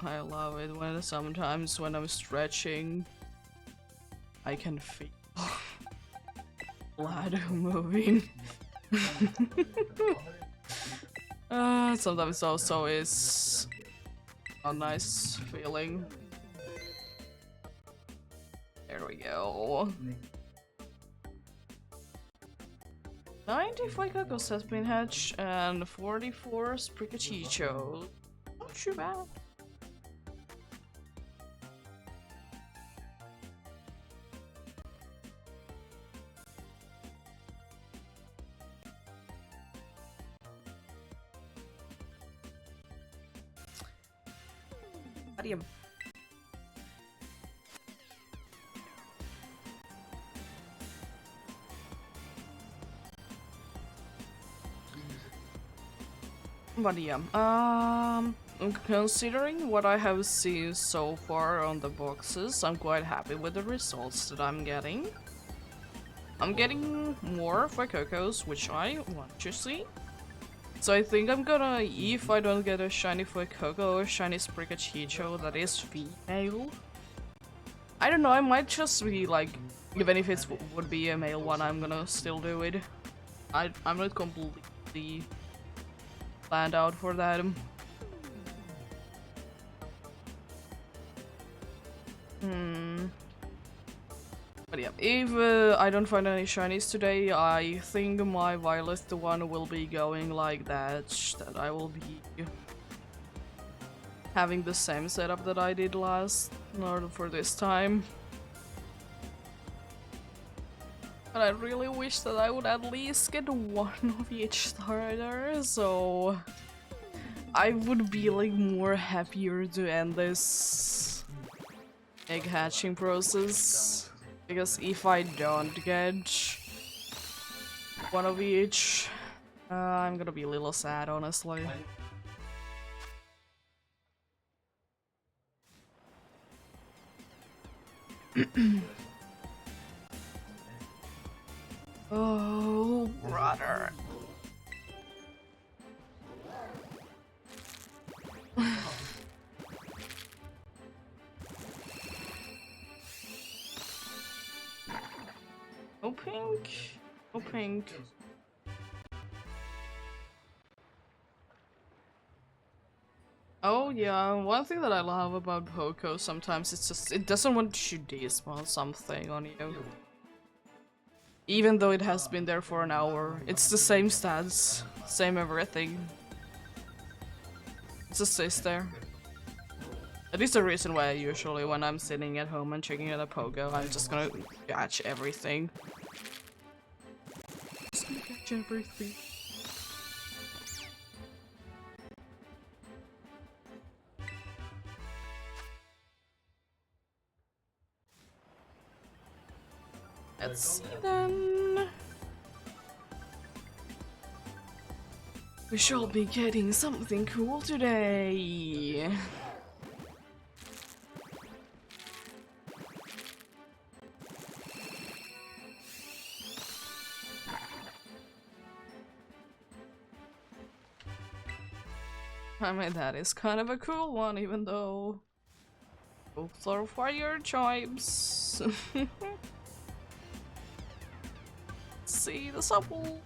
I love it when sometimes when I'm stretching, I can feel blood moving. Sometimes also is a nice feeling. There we go. 95 cocos has been hatched and 44 spricachichos. Not too bad. Adium. But yeah, considering what I have seen so far on the boxes, I'm quite happy with the results that I'm getting. I'm getting more for Cocos, which I want to see. So I think I'm gonna, if I don't get a shiny for Coco or shiny Sprikachicho that is female. I don't know, I might just be like, even if it would be a male one, I'm gonna still do it. I'm not completely planned out for that. But yeah, if I don't find any shinies today, I think my Violet one will be going like that. That I will be having the same setup that I did last, or for this time. But I really wish that I would at least get one of each starter, so I would be like more happier to end this egg hatching process. Because if I don't get one of each, I'm gonna be a little sad, honestly. Oh, brother. Oh, pink. Oh, pink. Oh yeah, one thing that I love about Poco sometimes it's just it doesn't want to despawn something on you. Even though it has been there for an hour. It's the same stats, same everything. It just stays there. That is the reason why usually when I'm sitting at home and checking at a Pogo, I'm just gonna catch everything. Just gonna catch everything. Let's see then. We shall be getting something cool today. I mean, that is kind of a cool one, even though both are fire types. See the supple.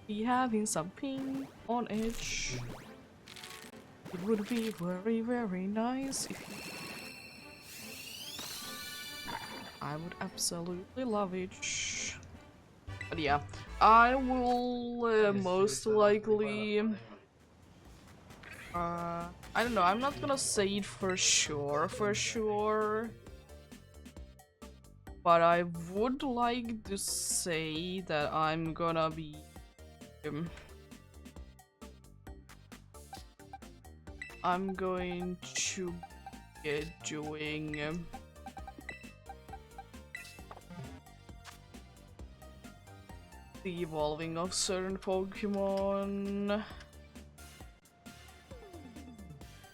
Be having some pink on edge. It would be very, very nice if you... I would absolutely love it. But yeah, I will most likely... I don't know, I'm not gonna say it for sure. But I would like to say that I'm gonna be... I'm going to get doing... the evolving of certain Pokemon.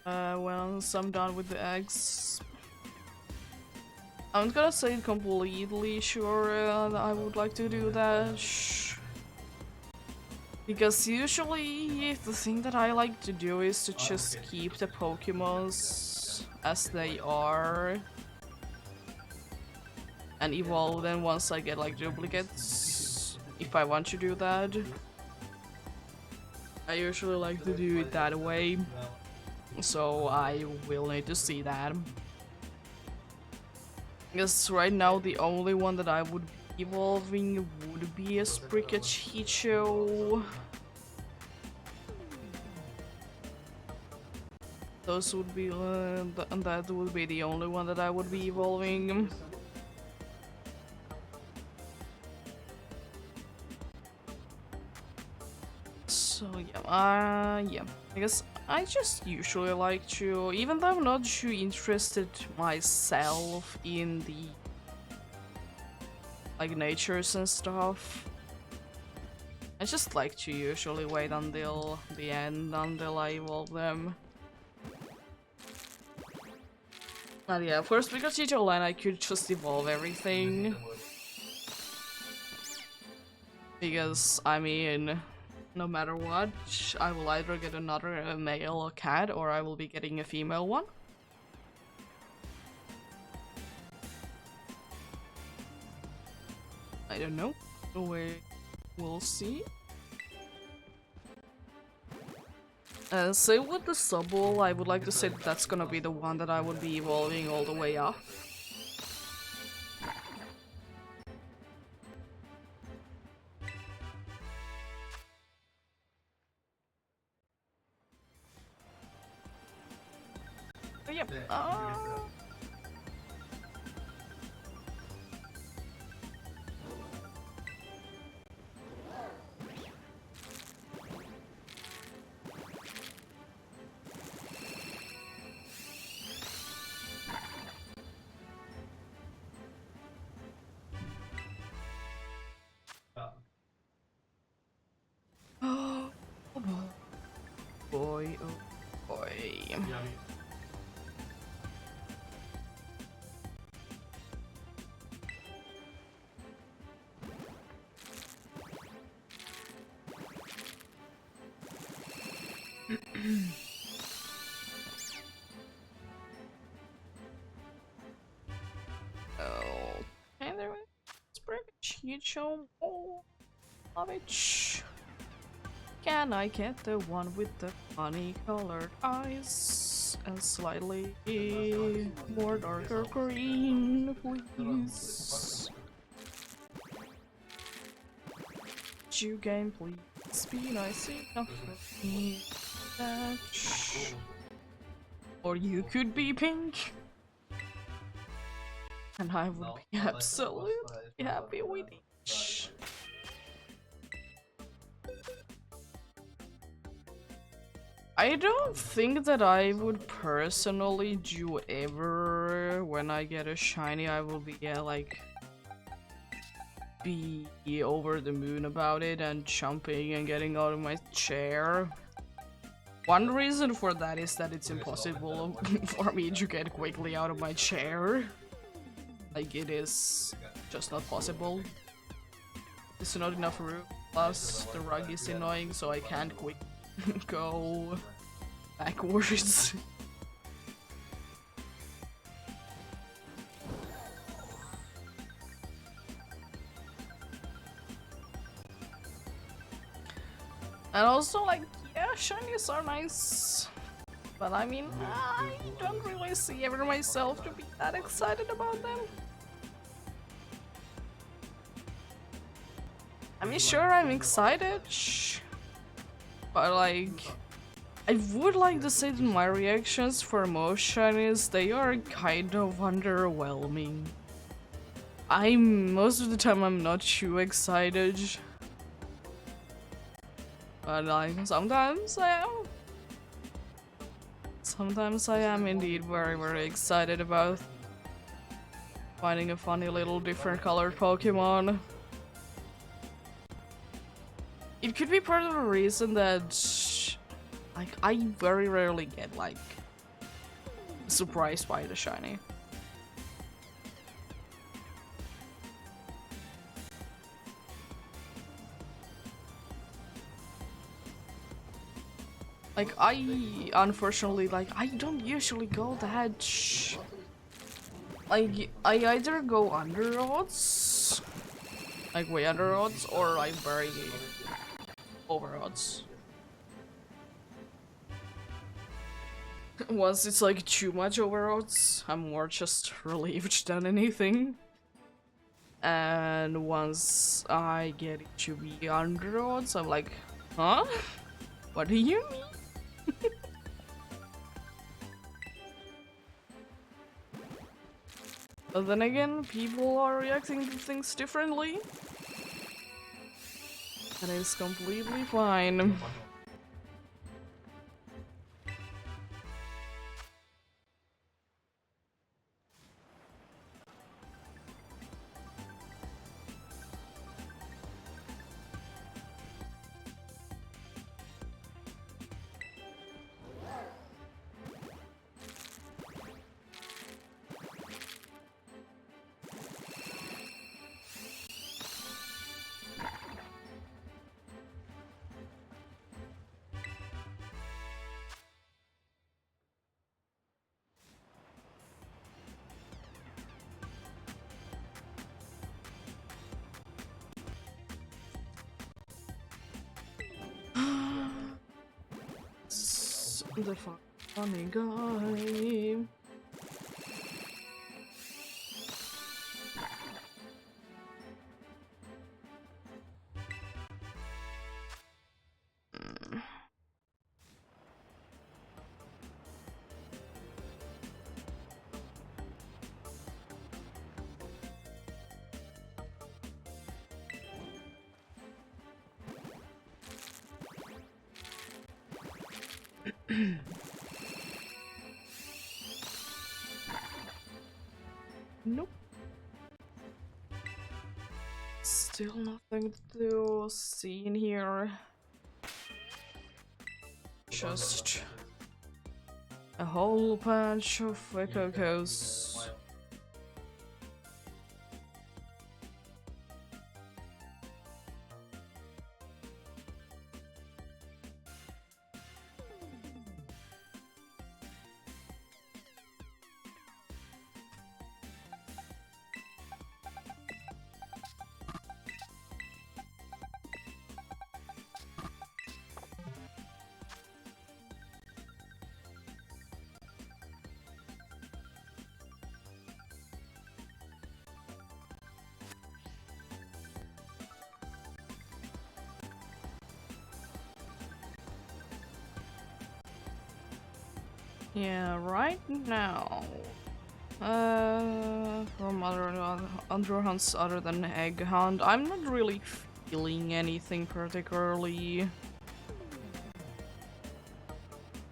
Once I'm done with the eggs. I'm not gonna say completely sure that I would like to do that. Because usually the thing that I like to do is to just keep the Pokemons as they are. And evolve them once I get like duplicates. If I want to do that. I usually like to do it that way. So I will need to see that. Because right now the only one that I would be evolving would be a Sprikachicho. Those would be that would be the only one that I would be evolving. So yeah, yeah. I guess I just usually like to, even though I'm not too interested myself in the like natures and stuff, I I just like to usually wait until the end, until I evolve them. But yeah, of course, because Chicho Line I could just evolve everything. Because, I mean, no matter what, I will either get another male cat or I will be getting a female one. I don't know. We'll see. Same with the Subble, I would like to say that that's gonna be the one that I would be evolving all the way up. But yep. Oh boy, oh boy. Oh, and there is Chicho. Oh, love it. Can I get the one with the funny colored eyes and slightly more darker green, please? You game, please be nice enough for me. Or you could be pink, and I would be absolutely happy with each. I don't think that I would personally do ever when I get a shiny. I will be like be over the moon about it and jumping and getting out of my chair. One reason for that is that it's impossible for me to get quickly out of my chair. Like, it is just not possible. There's not enough room, plus the rug is annoying, so I can't quick go backwards. And also, like, yeah, shinies are nice, but I mean, I don't really see ever myself to be that excited about them. I mean, sure, I'm excited, but like, I would like to say that my reactions for most shinies, they are kind of underwhelming. Most of the time I'm not too excited. But like, sometimes I am. Sometimes I am indeed very, very excited about finding a funny little different colored Pokemon. It could be part of the reason that, like, I very rarely get, like, surprised by the shiny. Like, unfortunately, like, I don't usually go that like, I either go under odds, like way under odds, or I very over odds. Once it's like too much over odds, I'm more just relieved than anything. And once I get it to be under odds, I'm like, huh? What do you mean? But then again, people are reacting to things differently. That is completely fine. The funny guy. Nope. Still nothing to see in here. Just a whole bunch of cocos. Yeah, right now. From other hunts other than Egg Hunt, I'm not really feeling anything particularly.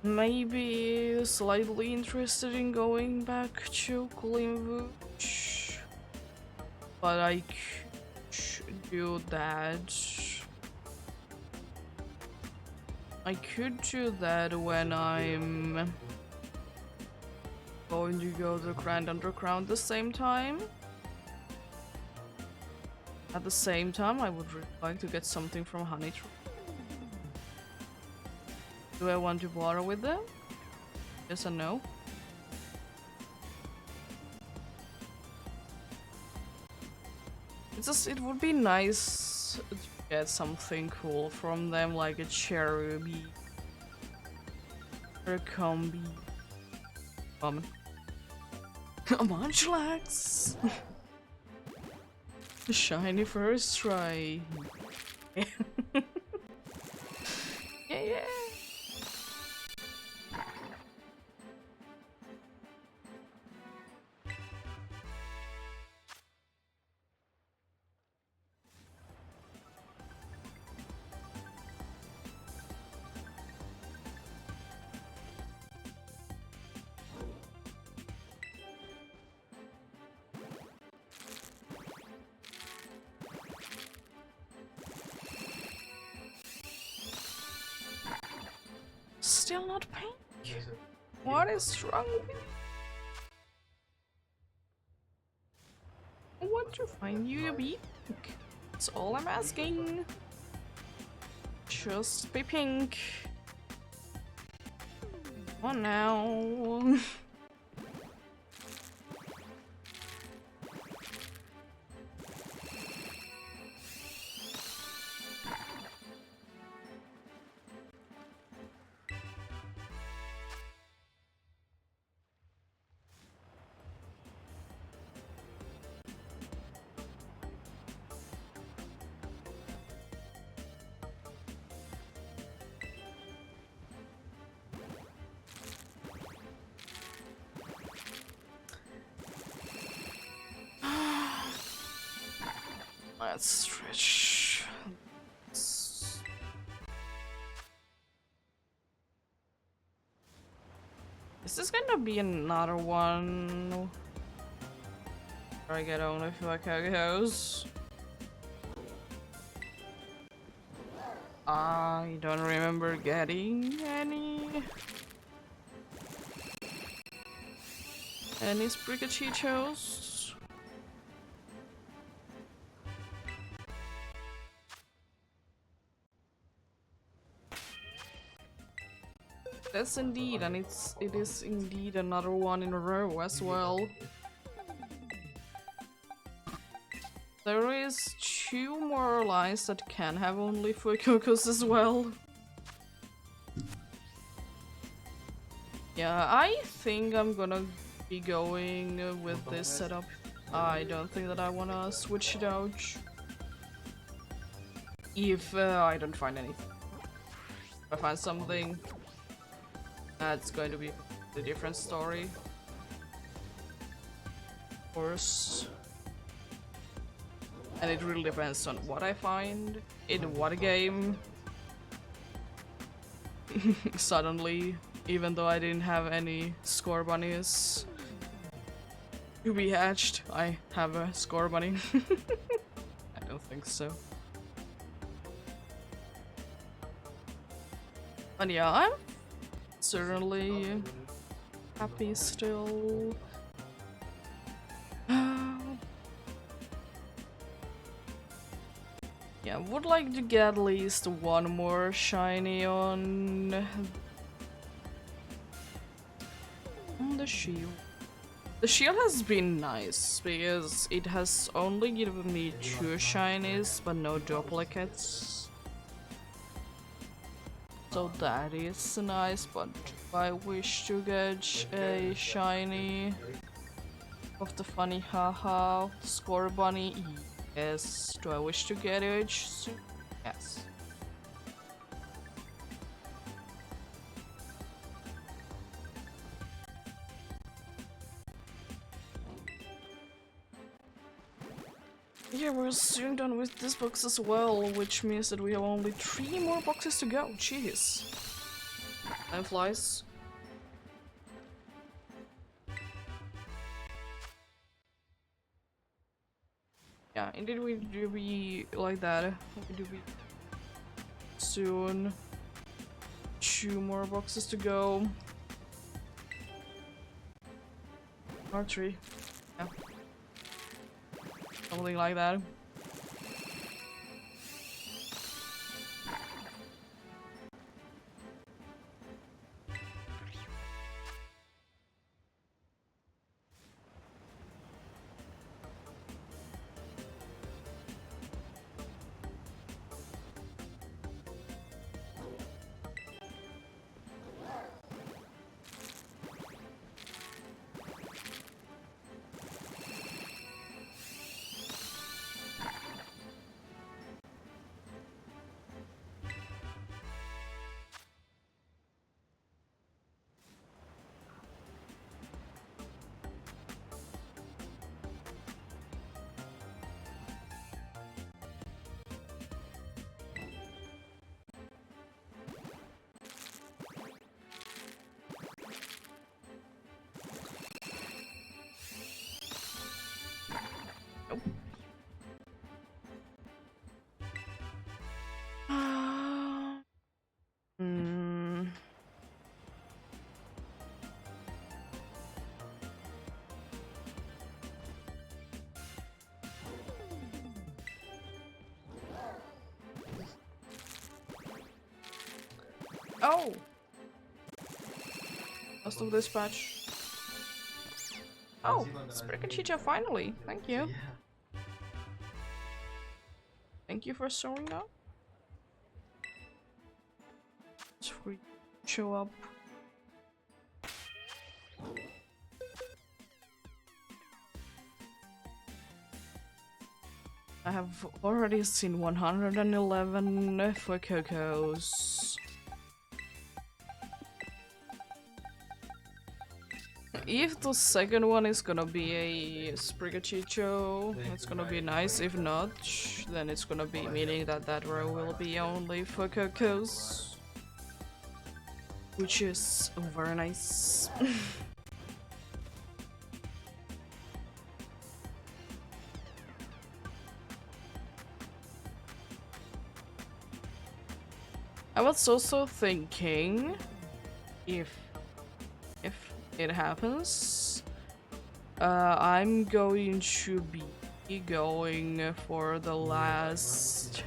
Maybe slightly interested in going back to Glimvuch, but I could do that. I could do that when I'm going to go to Grand Underground the same time. At the same time, I would really like to get something from Honey Tree. Do I want to bother with them? Yes and no. It's just, it would be nice to get something cool from them, like a cherubim or a combi. A Munchlax! A shiny first try. Yeah, yeah. Still not pink? What is wrong with you? I want to find you to be pink. That's all I'm asking. Just be pink. Come on now. Let's stretch. Is this gonna be another one where I get only a few cocos? I don't remember getting any Spriggachichos. Yes, indeed, and it is indeed another one in a row as well. There is 2 more lines that can have only 4 cocos as well. Yeah, I think I'm gonna be going with this setup. I don't think that I wanna switch it out if I don't find anything. If I find something, that's going to be a different story. Of course. And it really depends on what I find, in what game. Suddenly, even though I didn't have any score bunnies to be hatched, I have a score bunny. I don't think so. But yeah, I'm certainly happy still. Yeah, would like to get at least one more shiny on the shield. The shield has been nice because it has only given me 2 shinies but no duplicates. So that is nice, but do I wish to get a shiny of the funny haha score bunny? Yes. Do I wish to get it? Yes. Yeah, we're soon done with this box as well, which means that we have only 3 more boxes to go. Jeez. Time flies. Yeah, indeed we do be like that. We do be soon. 2 more boxes to go. Or 3. Yeah. Something like that. Hmm. Oh! Most of this patch. Oh, Sprickachicha finally. Thank you. Thank you for showing up. It's free. Show up. I have already seen 111 for Cocos. If the second one is gonna be a Sprigachicho, it's gonna be nice. If not, then it's gonna be meaning that that row will be only for Cocos. Which is very nice. I was also thinking if it happens, I'm going to be going for the last.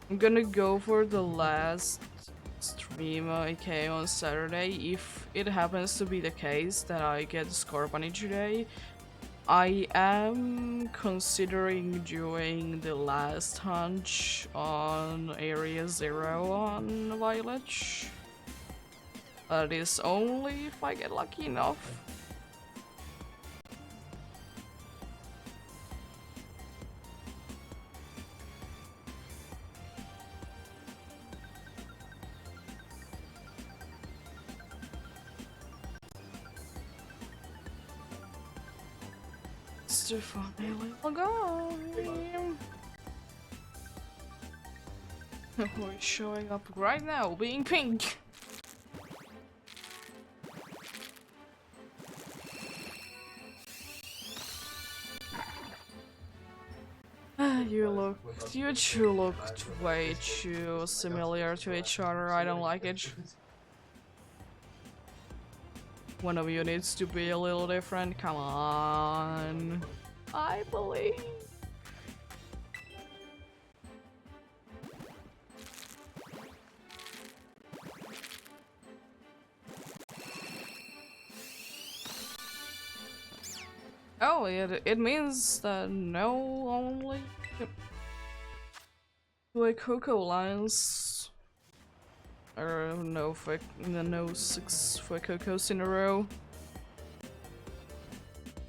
I'm gonna go for the last stream I came on Saturday. If it happens to be the case that I get the score bunny today, I am considering doing the last hunt on Area 0 on Village. That is only if I get lucky enough. It's too funny little game. We're showing up right now, being pink. You two look way too similar to each other. I don't like it. One of you needs to be a little different. Come on. I believe. Oh, it means that no only like Cocoa lines or no 6 Fuecocos in a row.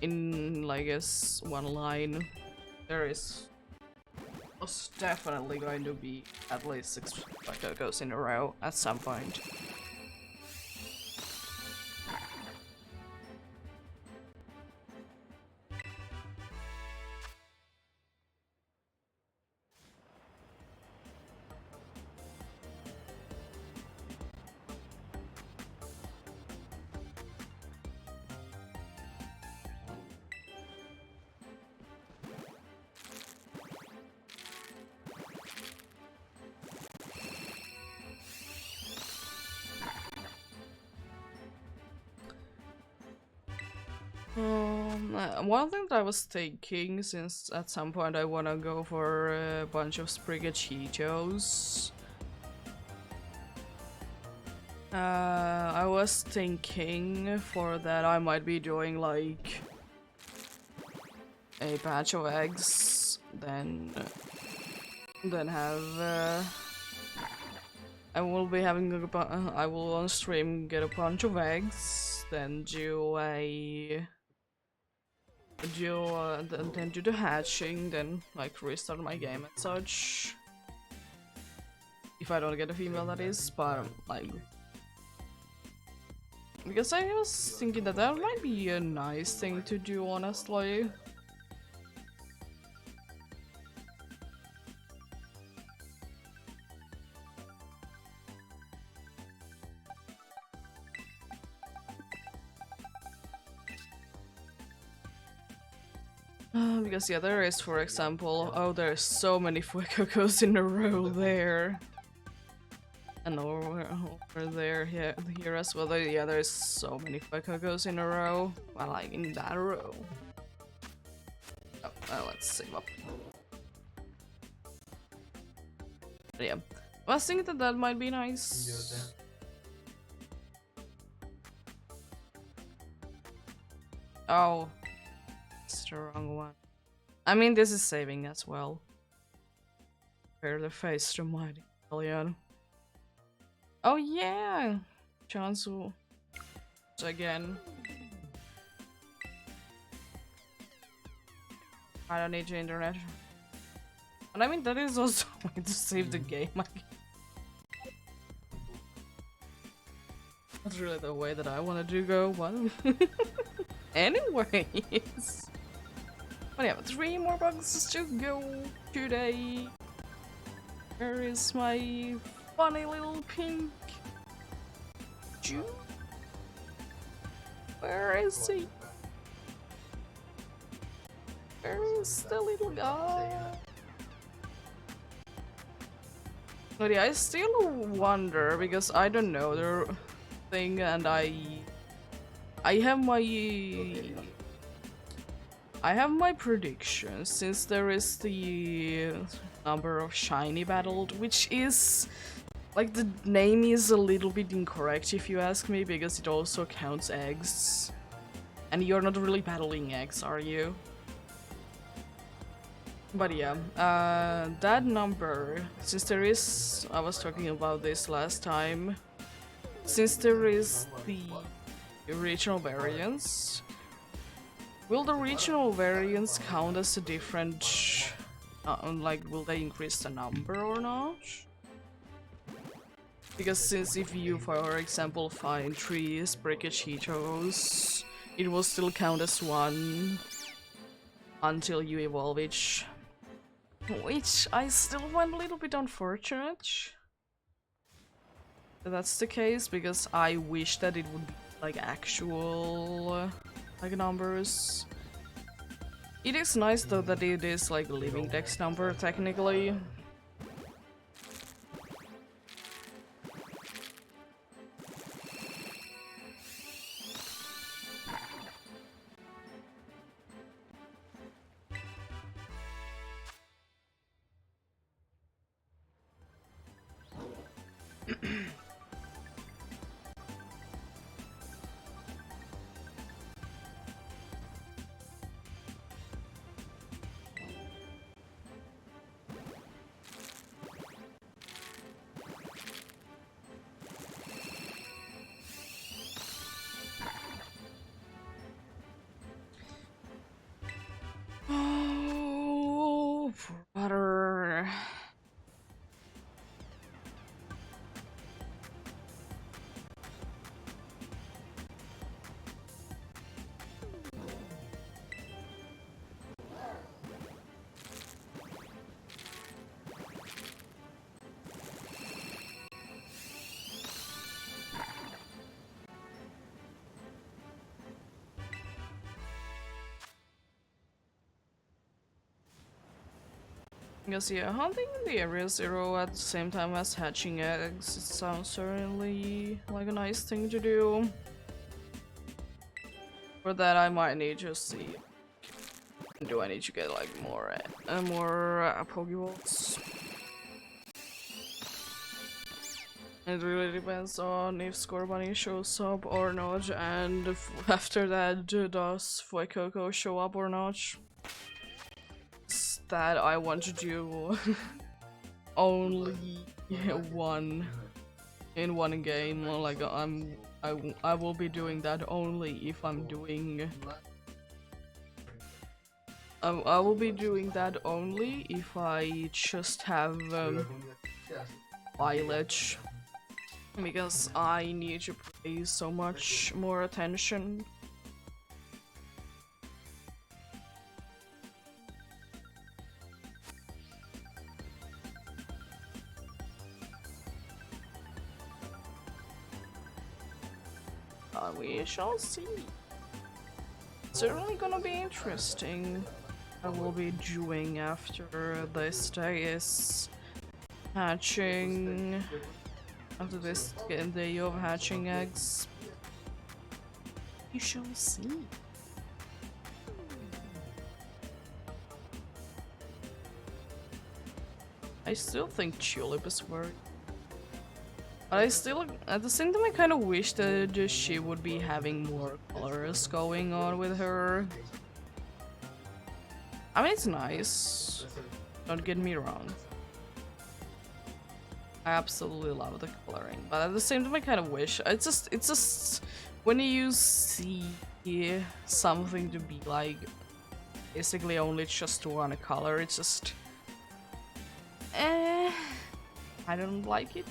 In I guess one line there is most definitely going to be at least 6 Fuecocos in a row at some point. One thing that I was thinking, since at some point I wanna go for a bunch of Sprigachitos, I was thinking for that I might be doing like a batch of eggs, then have I will be having I will on stream get a bunch of eggs, then do then do the hatching, then like restart my game and such. If I don't get a female, that is, but like, because I was thinking that that might be a nice thing to do, honestly. Because yeah, there is, for example, oh, there's so many Fuecocos in a row there. And over there, yeah, here as well. Yeah, there's so many Fuecocos in a row. Well, like in that row. Oh, let's save up. But yeah, I was thinking that that might be nice. Oh, it's the wrong one. I mean, this is saving as well. Prepare the face to mighty Alien. Oh yeah! Chansu. Again. I don't need your internet. And I mean, that is also a way to save the game. That's really the way that I wanted to go. What? Anyways. But yeah, 3 more boxes to go today. Where is my funny little pink Jew? Where is he? Where is the little guy? But yeah, I still wonder, because I don't know the thing, and I have my predictions, since there is the number of shiny battled, which is like, the name is a little bit incorrect if you ask me, because it also counts eggs. And you're not really battling eggs, are you? But yeah, that number, since there is, I was talking about this last time, since there is the regional variance, will the regional variance count as a different, like, will they increase the number or not? Because since if you, for example, find 3 Sprigachitos, it will still count as 1 until you evolve it. Which I still find a little bit unfortunate that that's the case, because I wish that it would be like actual like numbers. It is nice though that it is like a living dex number technically. Oh, brother. Because yeah, hunting in the area 0 at the same time as hatching eggs, it sounds certainly like a nice thing to do. For that I might need to see, do I need to get like more Pokeballs? It really depends on if Scorbunny shows up or not, and after that does Fuecoco show up or not. That I want to do only one in one game. Like I will be doing that only if I'm doing. I will be doing that only if I just have Violet, because I need to pay so much more attention. We shall see. It's certainly gonna be interesting. I will be doing after this day is hatching. After this day of hatching eggs. You shall see. I still think Tulip is worth. But I still, at the same time, I kind of wish that she would be having more colors going on with her. I mean, it's nice. Don't get me wrong. I absolutely love the coloring, but at the same time, I kind of wish. It's just when you see something to be like basically only just one color, it's just, I don't like it.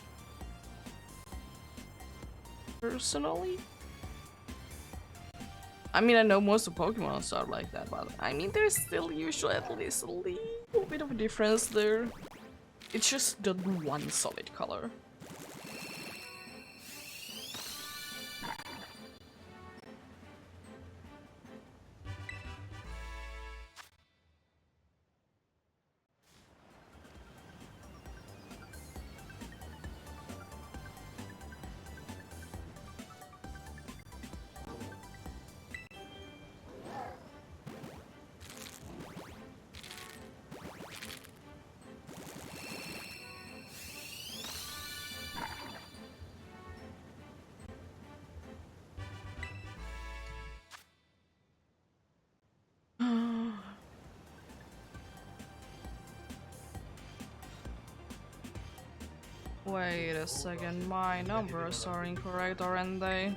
Personally, I mean, I know most of Pokemon are like that, but I mean, there's still usually at least a little bit of a difference there. It's just the one solid color. Wait a second, my numbers are incorrect, aren't they?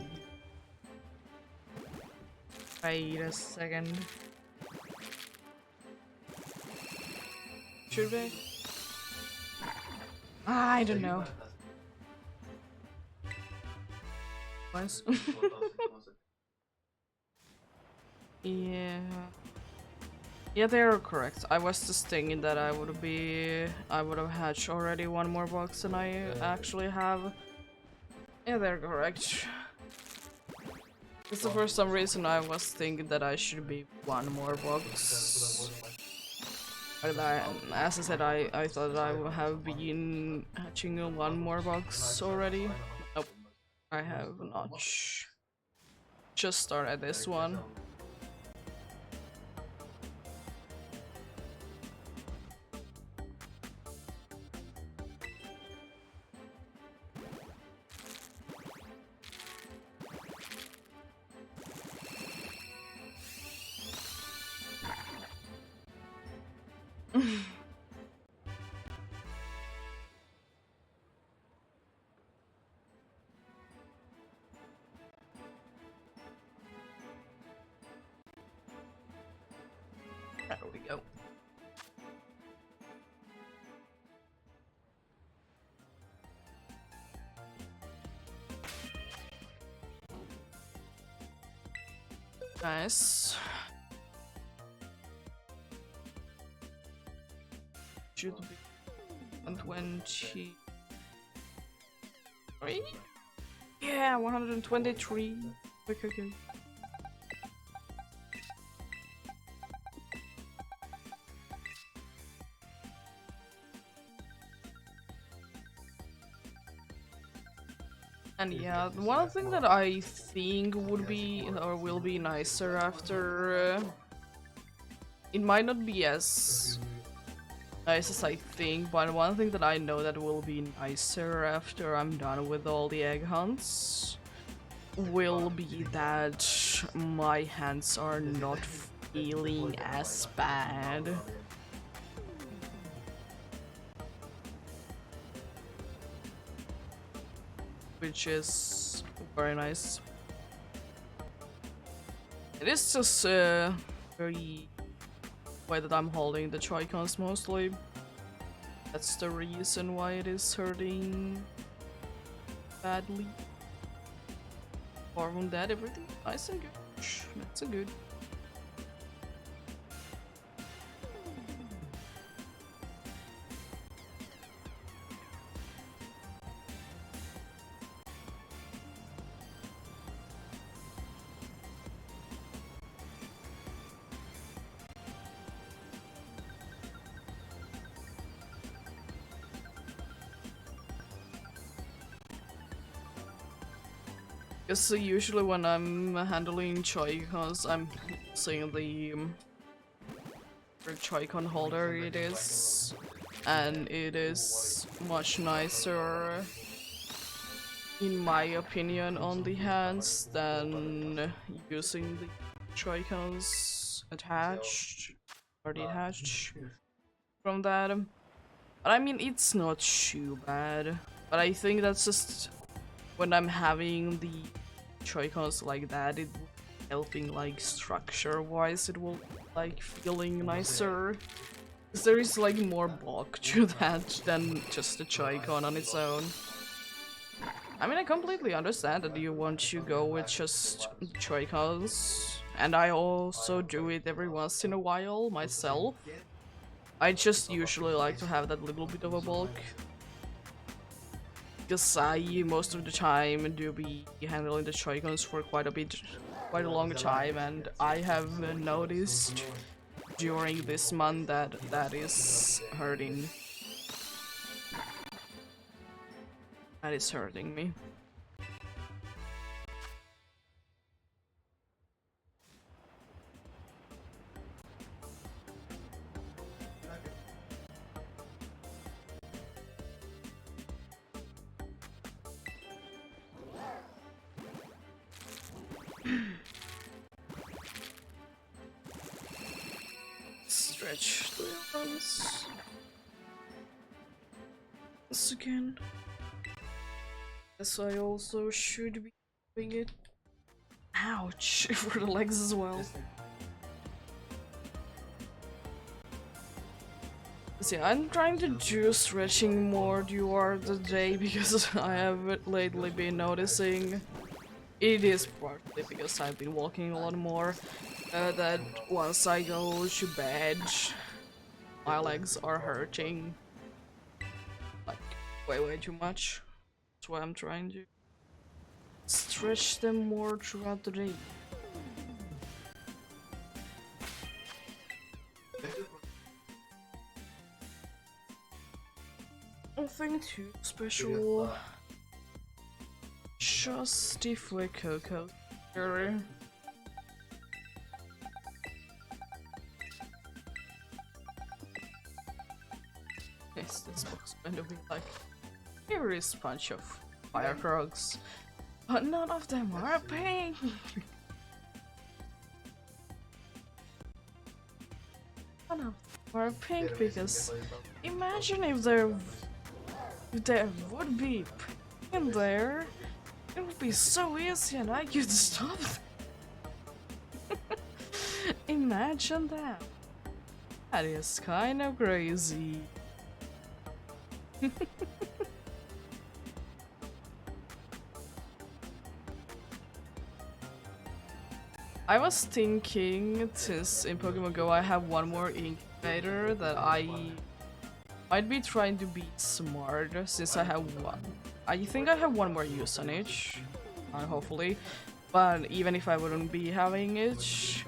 Wait a second. Should they? I don't know. Nice. Yeah. Yeah, they're correct. I was just thinking that I would have hatched already one more box than I actually have. Yeah, they're correct. Just for some reason I was thinking that I should be one more box. But as I said, I thought I would have been hatching one more box already. Nope, I have not. Just started this one. There we go. Nice. Should be 123. Yeah, 123. Okay. And yeah, one thing that I think would be or will be nicer after it might not be as nice as I think, but one thing that I know that will be nicer after I'm done with all the egg hunts will be that my hands are not feeling as bad. Which is very nice. It is just very way that I'm holding the Joy-Cons mostly. That's the reason why it is hurting badly. Apart from that, everything nice and good. That's a good. Because usually when I'm handling Joy-Cons, I'm using the Joy-Con holder it is, and it is much nicer in my opinion on the hands than using the Joy-Cons attached or detached from that. But I mean, it's not too bad, but I think that's just when I'm having the Joy-Cons like that, it will be helping like structure-wise, it will like feeling nicer. Because there is like more bulk to that than just the Joy-Con on its own. I mean, I completely understand that you want to go with just Joy-Cons, and I also do it every once in a while myself. I just usually like to have that little bit of a bulk. Because I, most of the time, do be handling the Joy-Cons for quite a long time, and I have noticed during this month that that is hurting. That is hurting me. Stretch the arms. Once again. Yes, I also should be doing it. Ouch, for the legs as well. See, I'm trying to do stretching more during the day because I have lately been noticing it is partly because I've been walking a lot more that once I go to bed my legs are hurting like way too much. That's why I'm trying to stretch them more throughout the day. Nothing too special. Just stiff with cocoa. Sure. Yes, this box going to be like, here is a bunch of fire frogs, but none of them are pink. None of them are pink because imagine if there would be pink in there. It would be so easy and I could stop them. Imagine that. That is kind of crazy. I was thinking, since in Pokemon Go I have one more incubator, that I might be trying to be smart since I have one. I think I have one more use on each, hopefully. But even if I wouldn't be having it,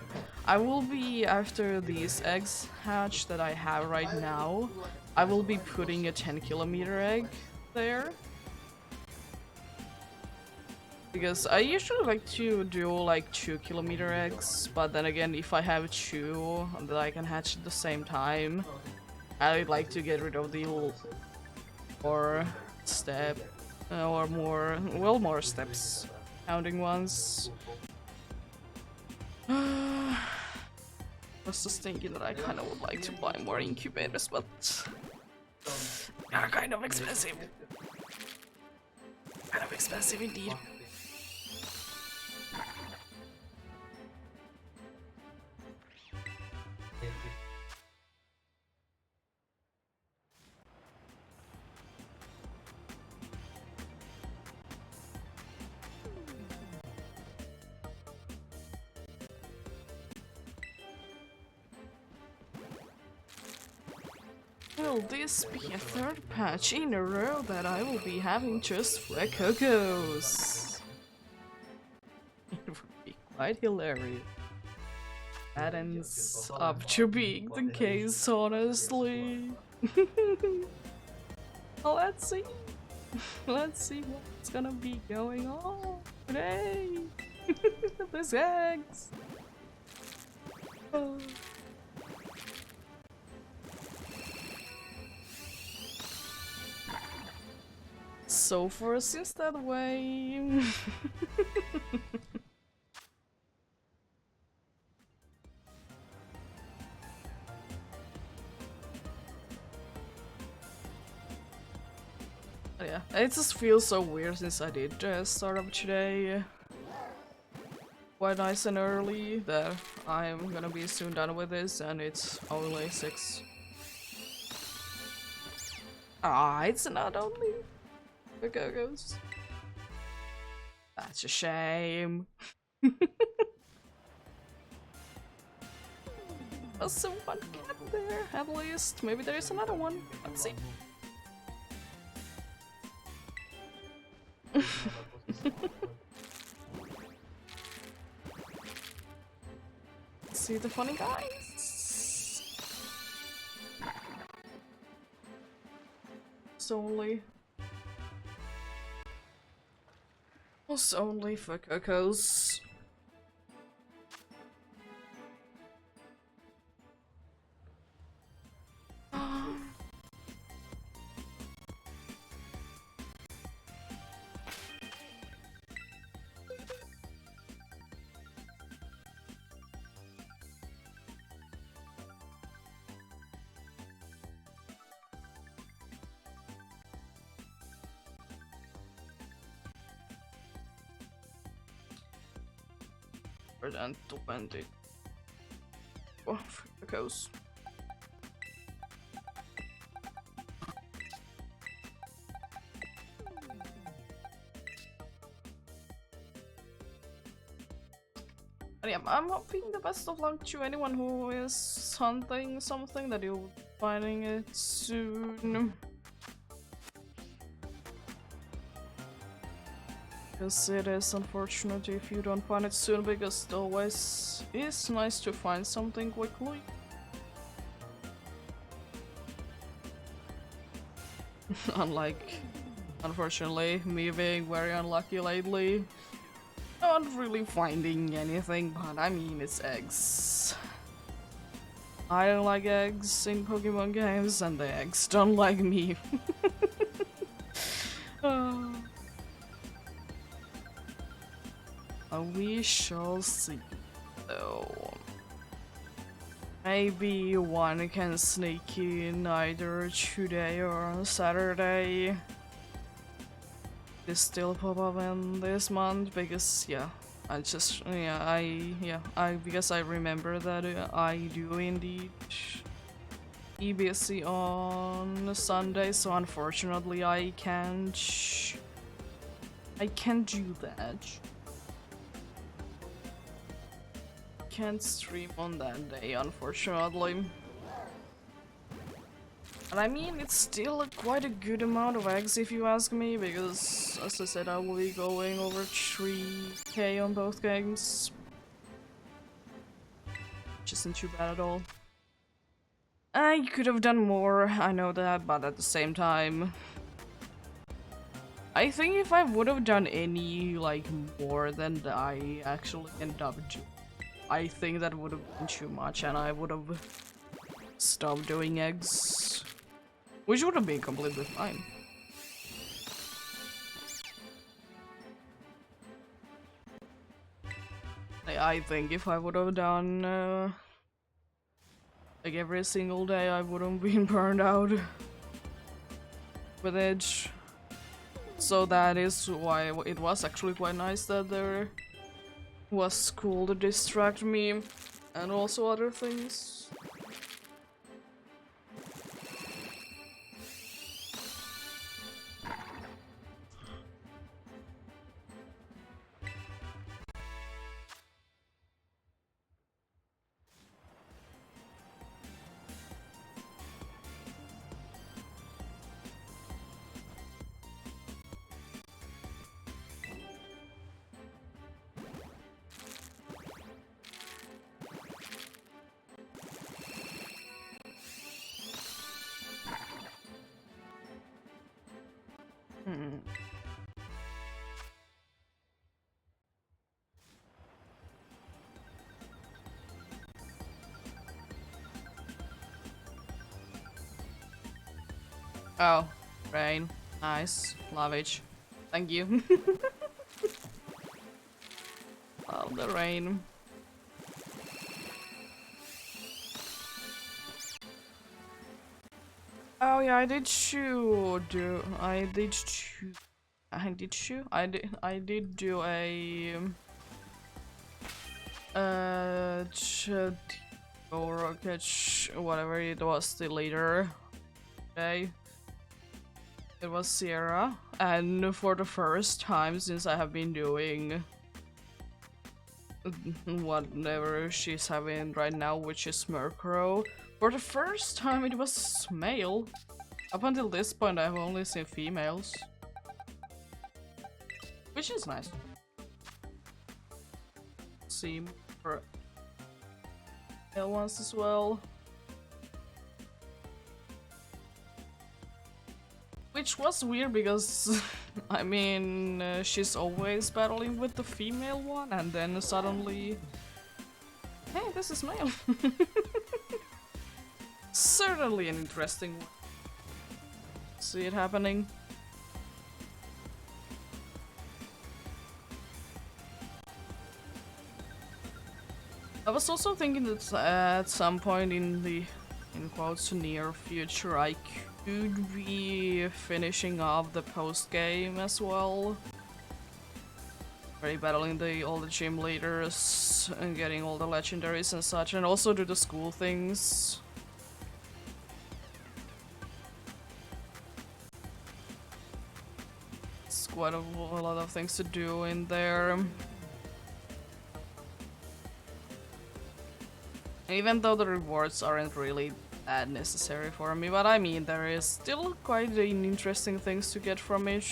I will be, after these eggs hatch that I have right now, I will be putting a 10-kilometer egg there. Because I usually like to do like 2-kilometer eggs, but then again, if I have two that I can hatch at the same time, I'd like to get rid of the more step or more steps counting ones. I was just thinking that I kind of would like to buy more incubators, but they're kind of expensive. Kind of expensive indeed. Will this be a third patch in a row that I will be having just for Cocos? It would be quite hilarious. That ends up to being the case, honestly. Well, let's see. Let's see what's gonna be going on today. These eggs. Oh. So far, since that way. Yeah, it just feels so weird since I did start up today quite nice and early that I'm gonna be soon done with this and it's only 6. Ah, it's not only the Go-Go's. That's a shame. There's one cat there, at least. Maybe there is another one. Let's see. See the funny guys. It's only for Cocos. than 20. Oh, the coast. But yeah, I'm hoping the best of luck to anyone who is hunting something, that you'll be finding it soon. Because it is unfortunate if you don't find it soon, because it always is nice to find something quickly. Unlike, unfortunately, me being very unlucky lately. Not really finding anything, but I mean, it's eggs. I don't like eggs in Pokemon games, and the eggs don't like me. We shall see, though. Maybe one can sneak in either today or on Saturday. This still pop up in this month, because yeah, because I remember that I do indeed EBSC on Sunday, so unfortunately I can't do that. Can't stream on that day, unfortunately. And I mean, it's still quite a good amount of eggs if you ask me, because as I said, I will be going over 3k on both games. Which isn't too bad at all. I could have done more, I know that, but at the same time, I think if I would have done any, like, more than I actually ended up doing, I think that would have been too much, and I would have stopped doing eggs. Which would have been completely fine. I think if I would have done like every single day, I wouldn't been burned out with it. So that is why it was actually quite nice that there was school to distract me, and also other things. Oh, rain. Nice. Love it. Thank you. Love the rain. Oh yeah, I did do a or catch whatever it was the later day. It was Sierra, and for the first time since I have been doing whatever she's having right now, which is Murkrow, for the first time it was male. Up until this point I've only seen females, which is nice. See for male ones as well. Which was weird because, I mean, she's always battling with the female one, and then suddenly, hey, this is male. Certainly an interesting one. See it happening. I was also thinking that at some point in the, in quotes, near future, I could be finishing off the post game as well. Already battling all the gym leaders and getting all the legendaries and such, and also do the school things. It's quite a lot of things to do in there. Even though the rewards aren't really that necessary for me, but I mean, there is still quite an interesting things to get from it.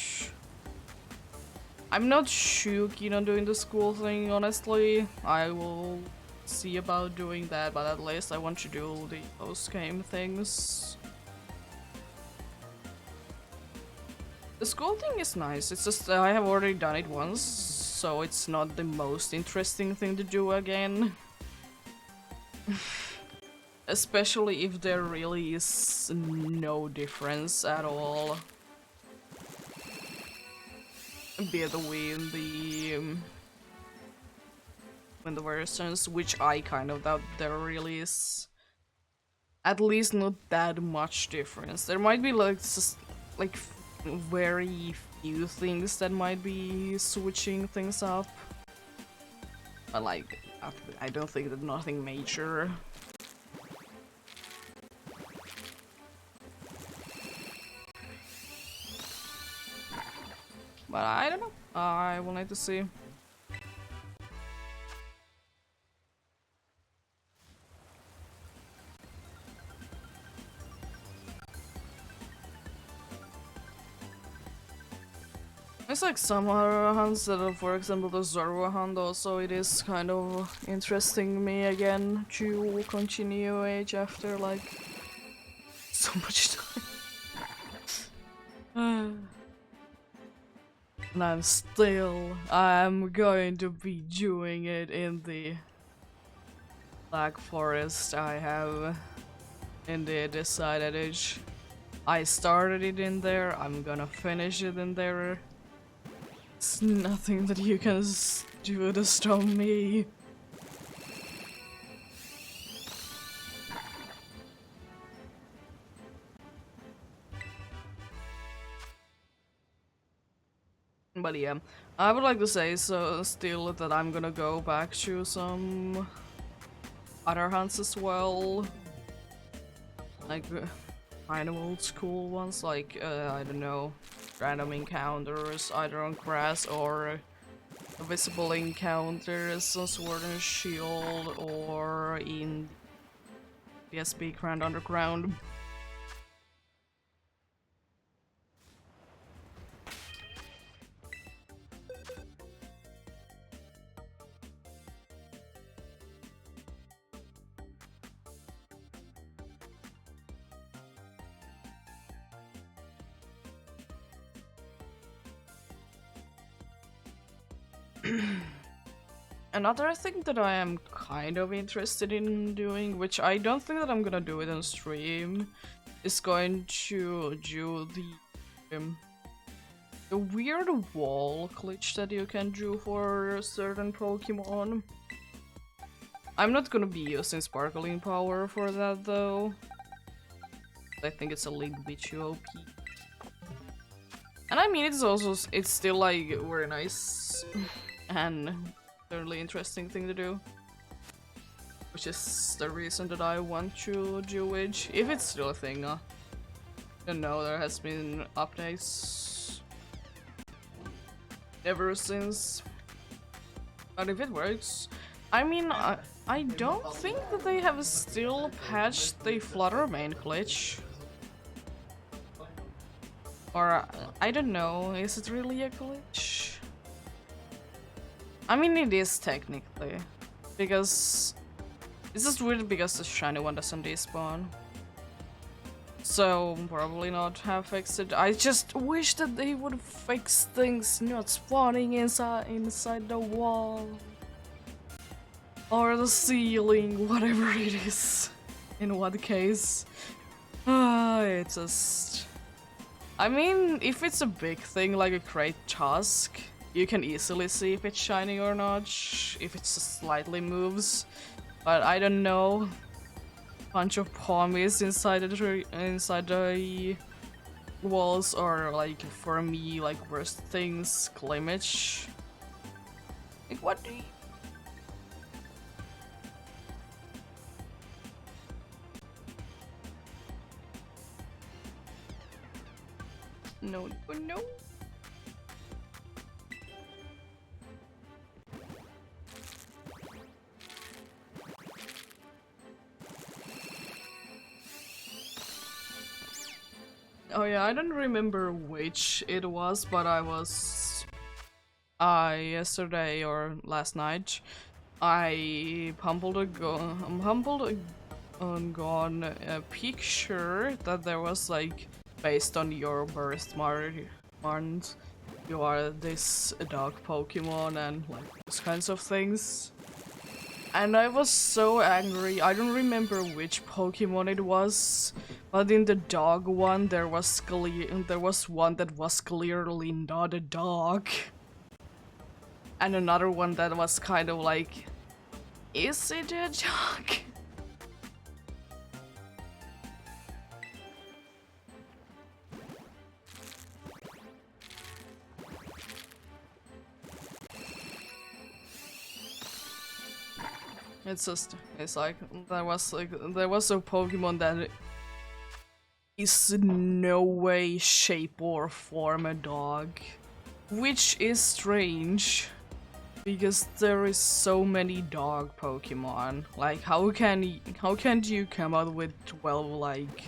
I'm not too keen on doing the school thing, honestly. I will see about doing that, but at least I want to do the post-game things. The school thing is nice, it's just I have already done it once, so it's not the most interesting thing to do again. Especially if there really is no difference at all. Be the way in the versions, which I kind of doubt there really is. At least not that much difference. There might be like just like very few things that might be switching things up, but like I don't think that nothing major. But I don't know. I will need to see. It's like some other hunts that are, for example, the Zorro hunt also, it is kind of interesting me again to continue Age after like so much time. And I'm going to be doing it in the Black Forest. I have indeed decided it. I started it in there, I'm gonna finish it in there. It's nothing that you can do to stop me. But yeah, I would like to say still that I'm gonna go back to some other hunts as well. Like kind of old school ones, like I don't know, random encounters either on grass or visible encounters on Sword and Shield or in PSP Grand Underground. Another thing that I am kind of interested in doing, which I don't think that I'm gonna do it on stream, is going to do the weird wall glitch that you can do for certain Pokemon. I'm not gonna be using Sparkling Power for that though. I think it's a little bit too OP. And I mean, it's still like very nice and really interesting thing to do, which is the reason that I want to do it, if it's still a thing. I don't know, there has been updates ever since, but if it works, I mean, I don't think that they have still patched the Flutter main glitch, or I don't know, is it really a glitch? I mean, it is technically, because it's just weird because the shiny one doesn't despawn. So probably not have fixed it. I just wish that they would fix things not spawning inside the wall or the ceiling, whatever it is. In what case? It's just. I mean, if it's a big thing like a Great Tusk, you can easily see if it's shiny or not, if it just slightly moves. But I don't know. Bunch of pommies inside the walls, or like for me, like worst things, Glimage. Like, what do you... No, no, no. Oh yeah, I don't remember which it was, but I was yesterday or last night I humbled on a picture that there was like based on your month you are this dog Pokemon and like those kinds of things. And I was so angry. I don't remember which Pokemon it was, but in the dog one there was one that was clearly not a dog. And another one that was kind of like, is it a dog? It's like there was a Pokemon that is in no way, shape, or form a dog, which is strange because there is so many dog Pokemon. Like, how can you come out with 12 like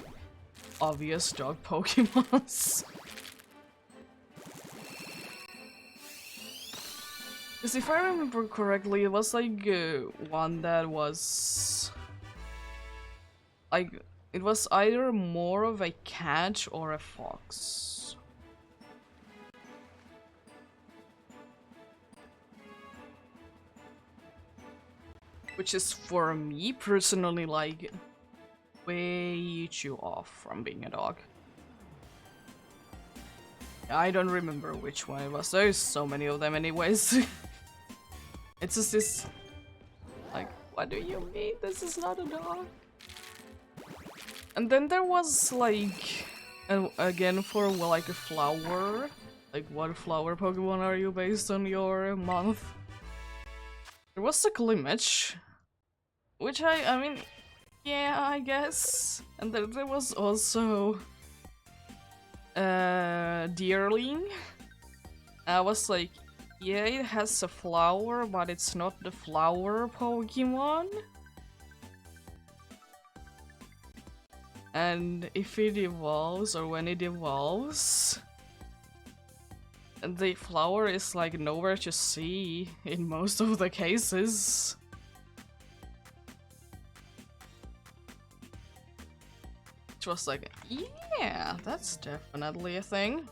obvious dog Pokemons? Because if I remember correctly, it was like one that was like, it was either more of a cat or a fox. Which is for me personally like way too off from being a dog. I don't remember which one it was. There's so many of them anyways. It's just this, like, what do you mean this is not a dog? And then there was like, again for like a flower, like what flower Pokemon are you based on your month? There was a Glimmitch, which I mean, yeah, I guess. And then there was also Deerling. I was like, yeah, it has a flower, but it's not the flower Pokemon. And if it evolves, or when it evolves, the flower is like nowhere to see in most of the cases. Which was like, yeah, that's definitely a thing.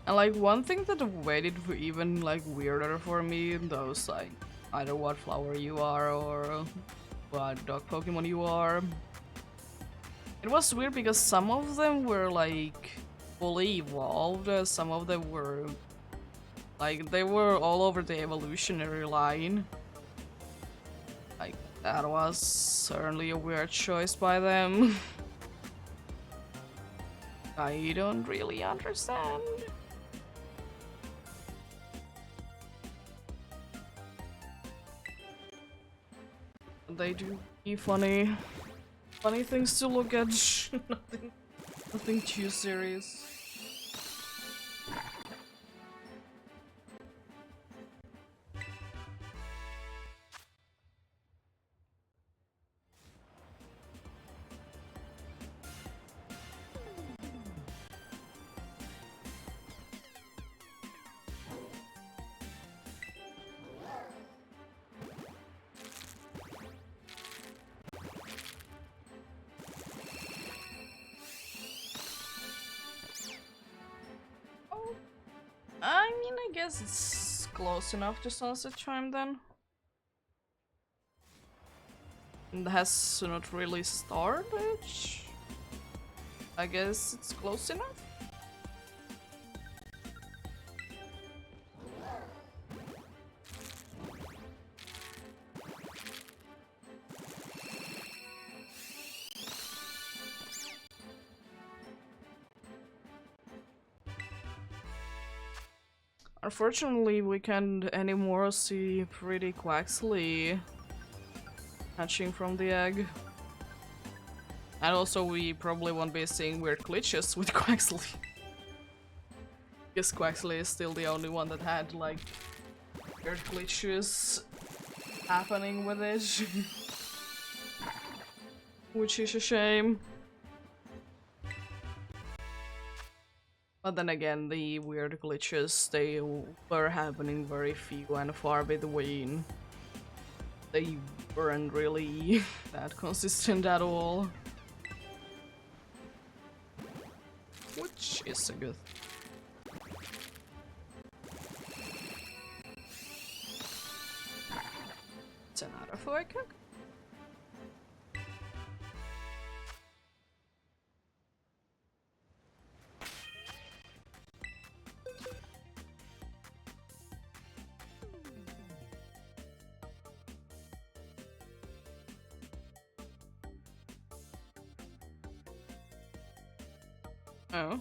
And like one thing that made it even like weirder for me, those like either what flower you are or what dog Pokemon you are. It was weird because some of them were like fully evolved, some of them were like they were all over the evolutionary line. Like that was certainly a weird choice by them. I don't really understand. They do be funny things to look at. nothing too serious. guess it's close enough to sunset chime then. It has not really started. I guess it's close enough. Unfortunately, we can't anymore see pretty Quaxley hatching from the egg. And also we probably won't be seeing weird glitches with Quaxley. Because Quaxley is still the only one that had like weird glitches happening with it. Which is a shame. But then again, the weird glitches, they were happening very few and far between. They weren't really that consistent at all. Which is a good thing. It's another focus. Oh.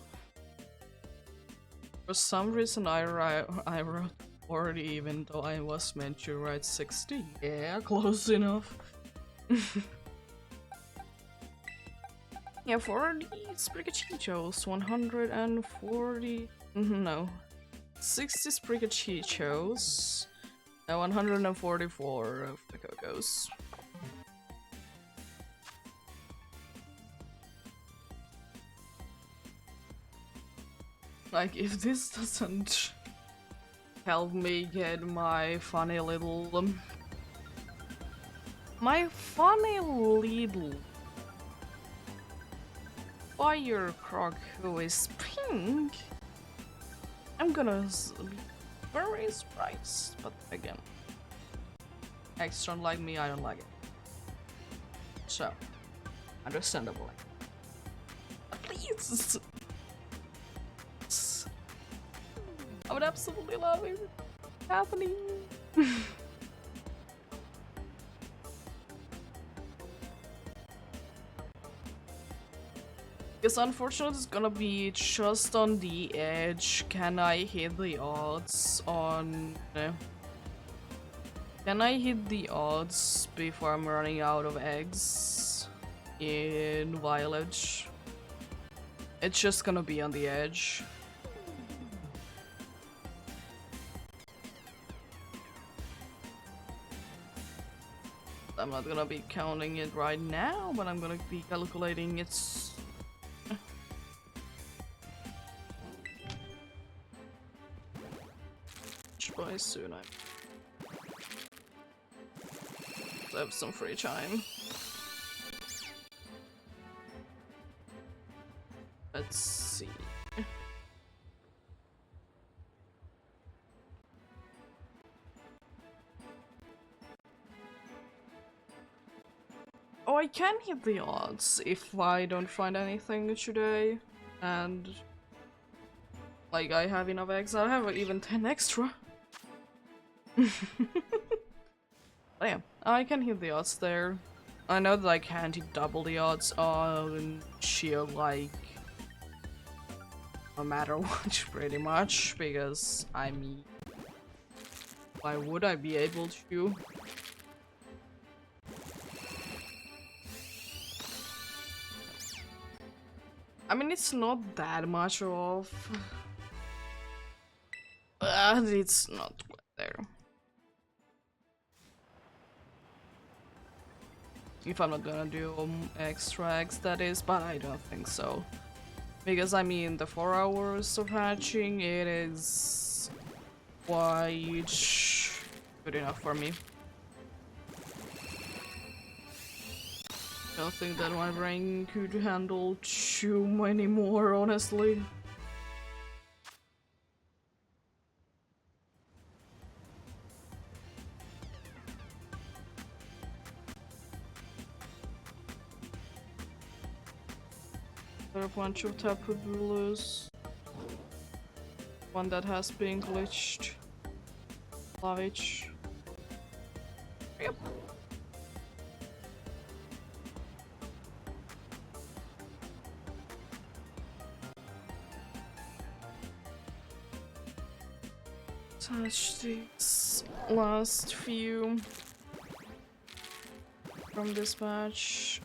For some reason I wrote 40 even though I was meant to write 60. Yeah, close enough. Yeah, 40 Sprigachichos, 140... no. 60 Sprigachichos, and 144 of the Cocos. Like, if this doesn't help me get my funny little... my funny little... fire croc who is pink, I'm gonna be very surprised, but again, eggs don't like me, I don't like it. So, understandable. But please! I would absolutely love it happening. Because unfortunately it's gonna be just on the edge. Can I hit the odds on... Can I hit the odds before I'm running out of eggs in Village? It's just gonna be on the edge. I'm not gonna be counting it right now, but I'm gonna be calculating its... by soon. I have some free time. Let's see. Oh, I can hit the odds if I don't find anything today, and like I have enough eggs. I have even 10 extra. But yeah, I can hit the odds there. I know that I can't hit double the odds on sheer, like, no matter what, pretty much, because I mean, why would I be able to? I mean, it's not that much off, but it's not there. If I'm not gonna do extra eggs, that is, but I don't think so. Because, I mean, the 4 hours of hatching, it is quite good enough for me. I don't think that my brain could handle too many more, honestly. There are a bunch of Tapu Bulus. One that has been glitched. Lavage. Yep. Touch these last few from this match.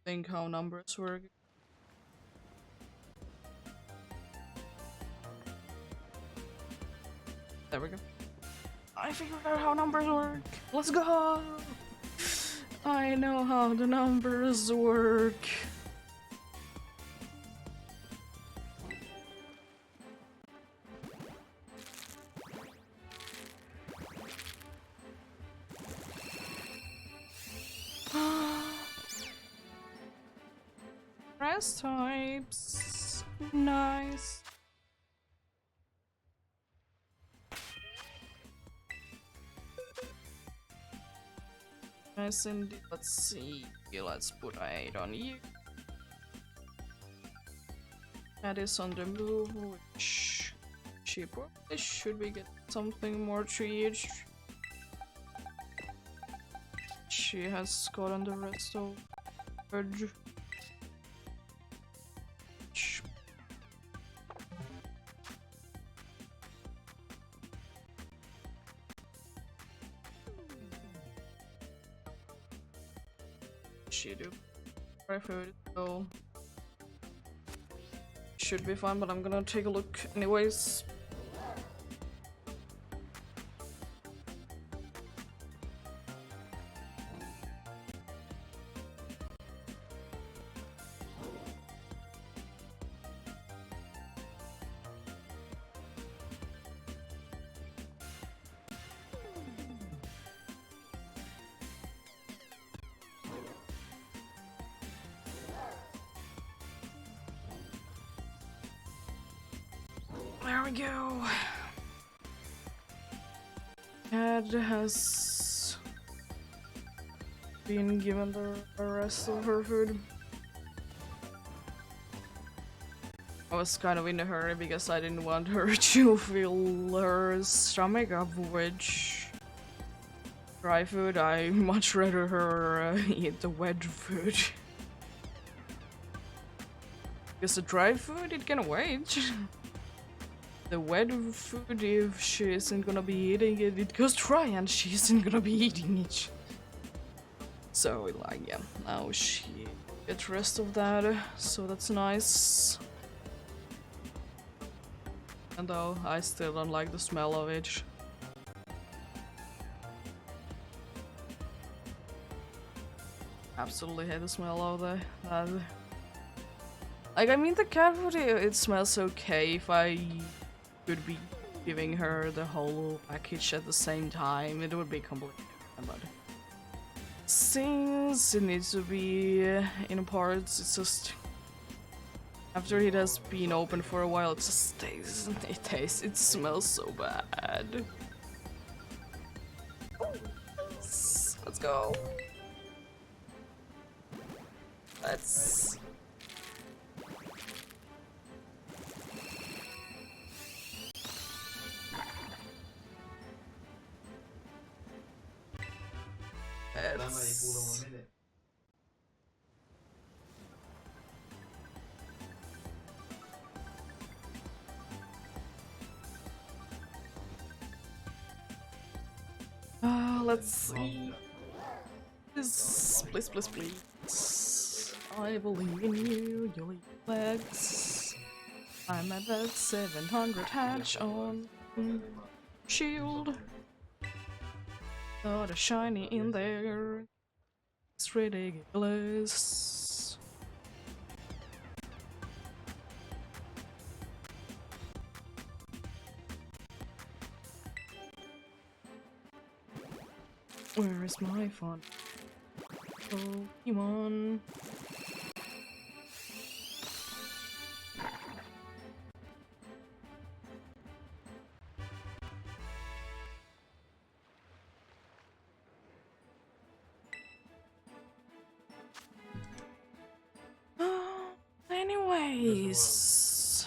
Think how numbers work. There we go. I figured out how numbers work. Let's go! I know how the numbers work. Grass types. Nice. Nice indeed. Let's see. Let's put 8 on you. That is on the move, which she probably should be getting something more to each. She has gotten the rest of Urge. She do dry food, so should be fine, but I'm gonna take a look anyways. There we go. Ed has been given the rest of her food. I was kind of in a hurry because I didn't want her to fill her stomach up with dry food. I much rather her eat the wet food. Because the dry food, it can wait. The wet food, if she isn't gonna be eating it, it goes dry and she isn't gonna be eating it. So, like, yeah, now she gets rest of that, so that's nice. And though I still don't like the smell of it. Absolutely hate the smell of that. Like, I mean, the cat food, it smells okay if I could be giving her the whole package at the same time. It would be completely different, but since it needs to be in parts, it's just after it has been open for a while, it just it smells so bad. Let's go. Let's. Let's see. Please, please, please. I believe in you, your legs. I'm at that 700 hatch on shield. Got a shiny in there. It's ridiculous. Where is my fun? Pokemon. Anyways.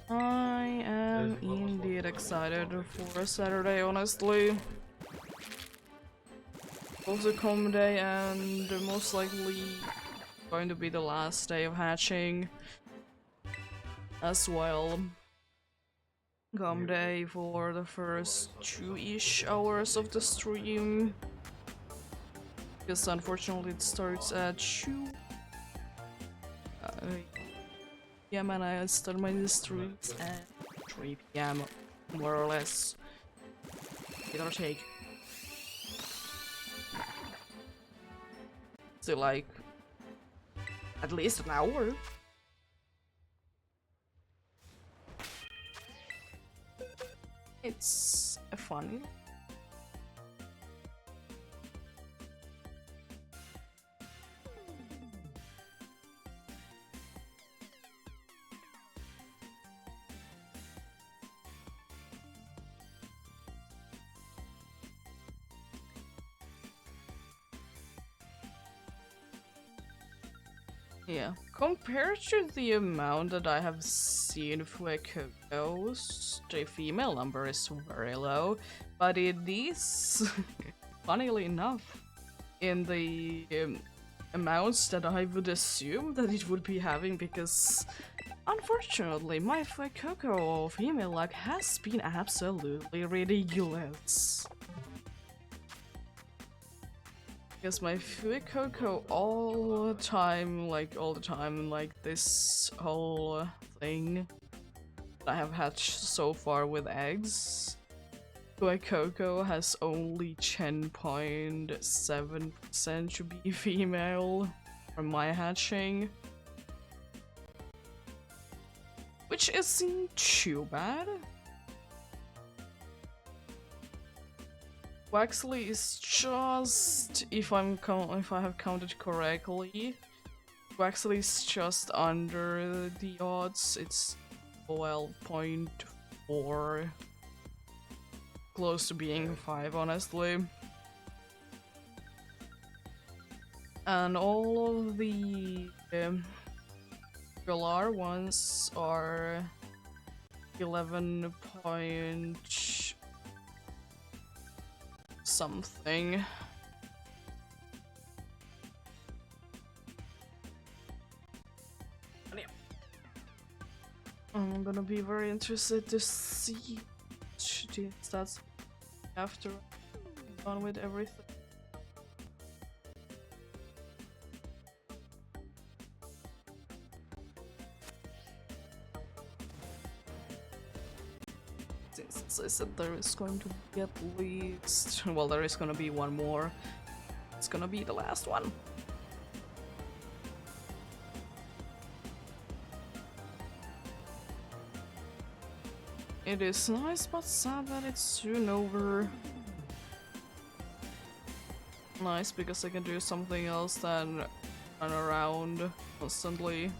I am indeed excited for Saturday, honestly. Also com day and most likely going to be the last day of hatching as well. Com day for the first 2-ish hours of the stream. Because unfortunately it starts at 2. PM and I start my streams at 3 PM, more or less. Give or take. So like, at least an hour. It's funny. Yeah, compared to the amount that I have seen for Coco's, the female number is very low, but it is, funnily enough, in the amounts that I would assume that it would be having, because unfortunately my Coco female luck has been absolutely ridiculous. Because my Fuecoco all the time, like this whole thing that I have hatched so far with eggs, Fuecoco has only 10.7% to be female from my hatching. Which isn't too bad. Waxley is just, if I have counted correctly, Waxley is just under the odds. It's 12.4, close to being 5, honestly. And all of the Galar ones are 11 point something. I'm gonna be very interested to see the stats after I'm done with everything. Since I said there is going to be at least, well, there is gonna be one more. It's gonna be the last one. It is nice, but sad that it's soon over. Nice because I can do something else than run around constantly.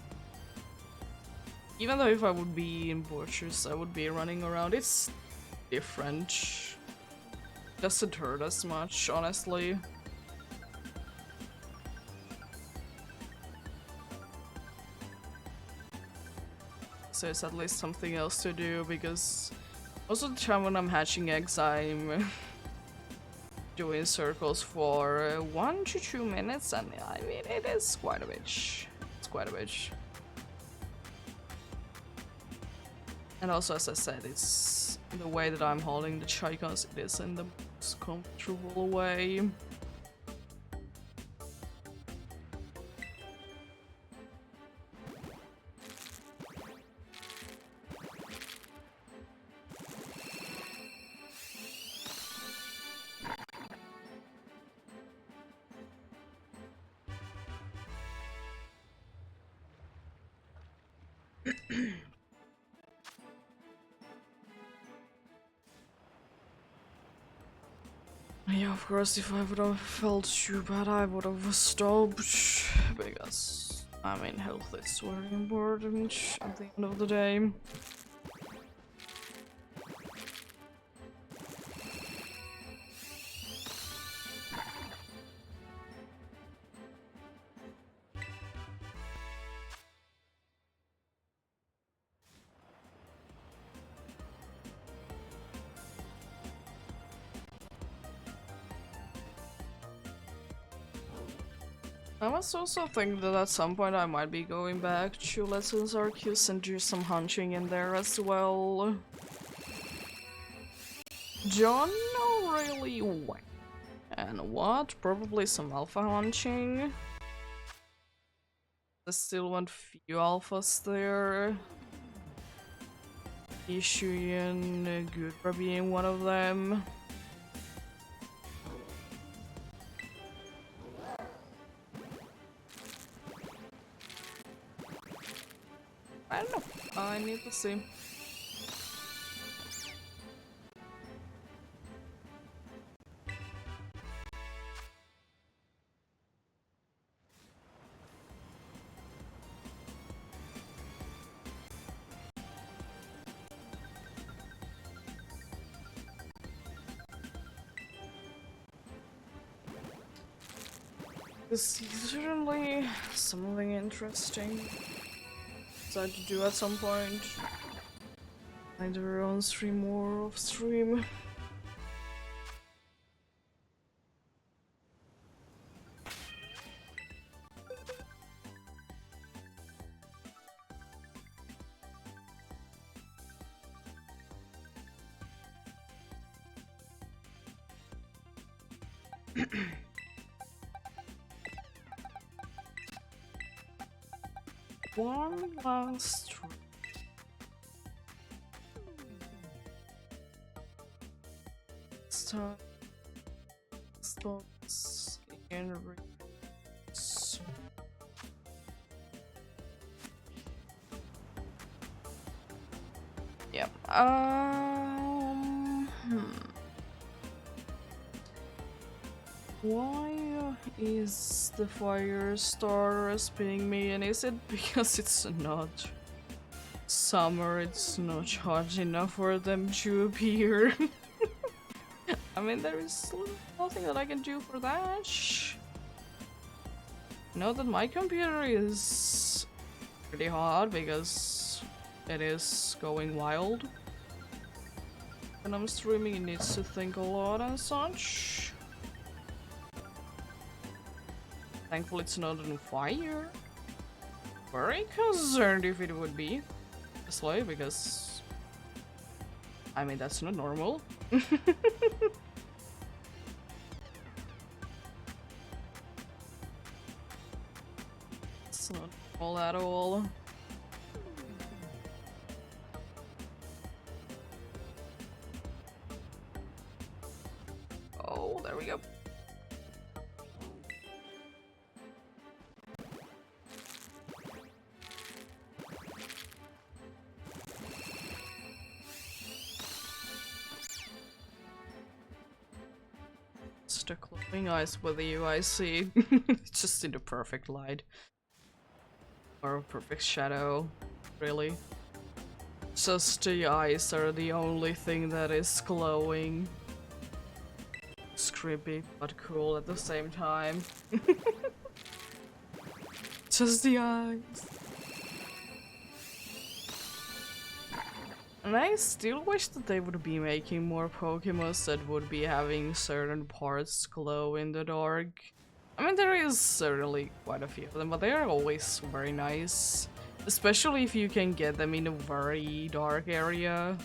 Even though if I would be in Butchers, I would be running around. It's different. Doesn't hurt as much, honestly. So it's at least something else to do, because most of the time when I'm hatching eggs, I'm doing circles for 1 to 2 minutes, and I mean, it is quite a bitch. It's quite a bitch. And also, as I said, it's the way that I'm holding the Chicons, it is in the most comfortable way. Yeah, of course, if I would have felt too bad, I would have stopped, because, I mean, health is very important at the end of the day. I was also thinking that at some point I might be going back to Lessons Arceus and do some hunching in there as well. Don't know really when and what, probably some alpha hunching. I still want few alphas there. Ishuian, Gudra being one of them. I don't know. I need to see. This is certainly something interesting. Decide to do at some point. Either on stream or off stream. One last time slots in reads. Yep. Why is the fire star spinning me, and is it because it's not summer, it's not hot enough for them to appear? I mean, there is nothing that I can do for that. Know that my computer is pretty hot because it is going wild. When I'm streaming, it needs to think a lot and such. Thankfully, it's not on fire. Very concerned if it would be this way, because I mean, that's not normal. It's not all at all. Oh, there we go. The glowing eyes with you, I see. Just in the perfect light. Or a perfect shadow, really. Just the eyes are the only thing that is glowing. It's creepy, but cool at the same time. Just the eyes. And I still wish that they would be making more Pokemons that would be having certain parts glow in the dark. I mean, there is certainly quite a few of them, but they are always very nice. Especially if you can get them in a very dark area.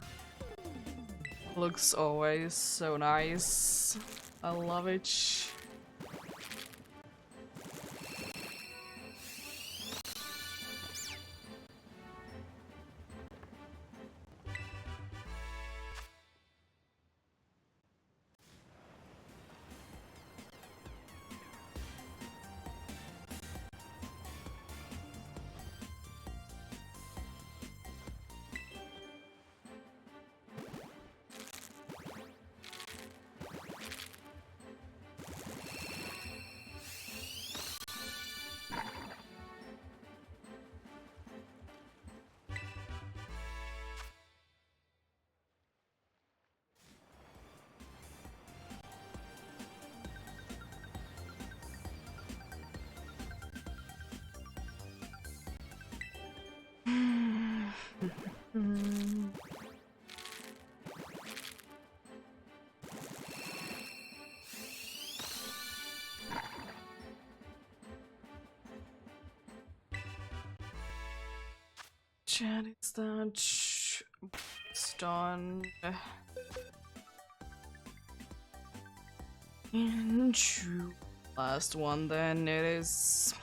Looks always so nice. I love it. chat is that it's done. And last one then it is.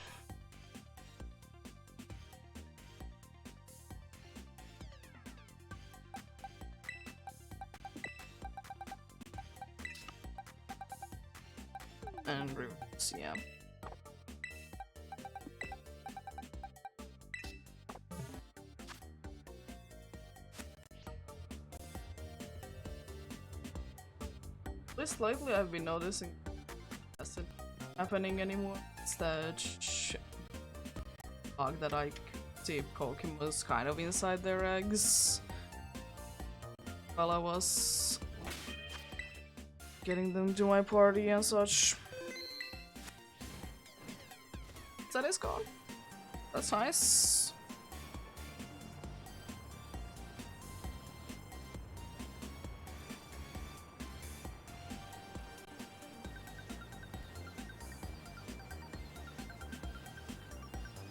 And reverse, yeah. At least lately I've been noticing that's not happening anymore. It's that bug that I see Pokemon kind of inside their eggs while I was getting them to my party and such. That is gone. That's nice.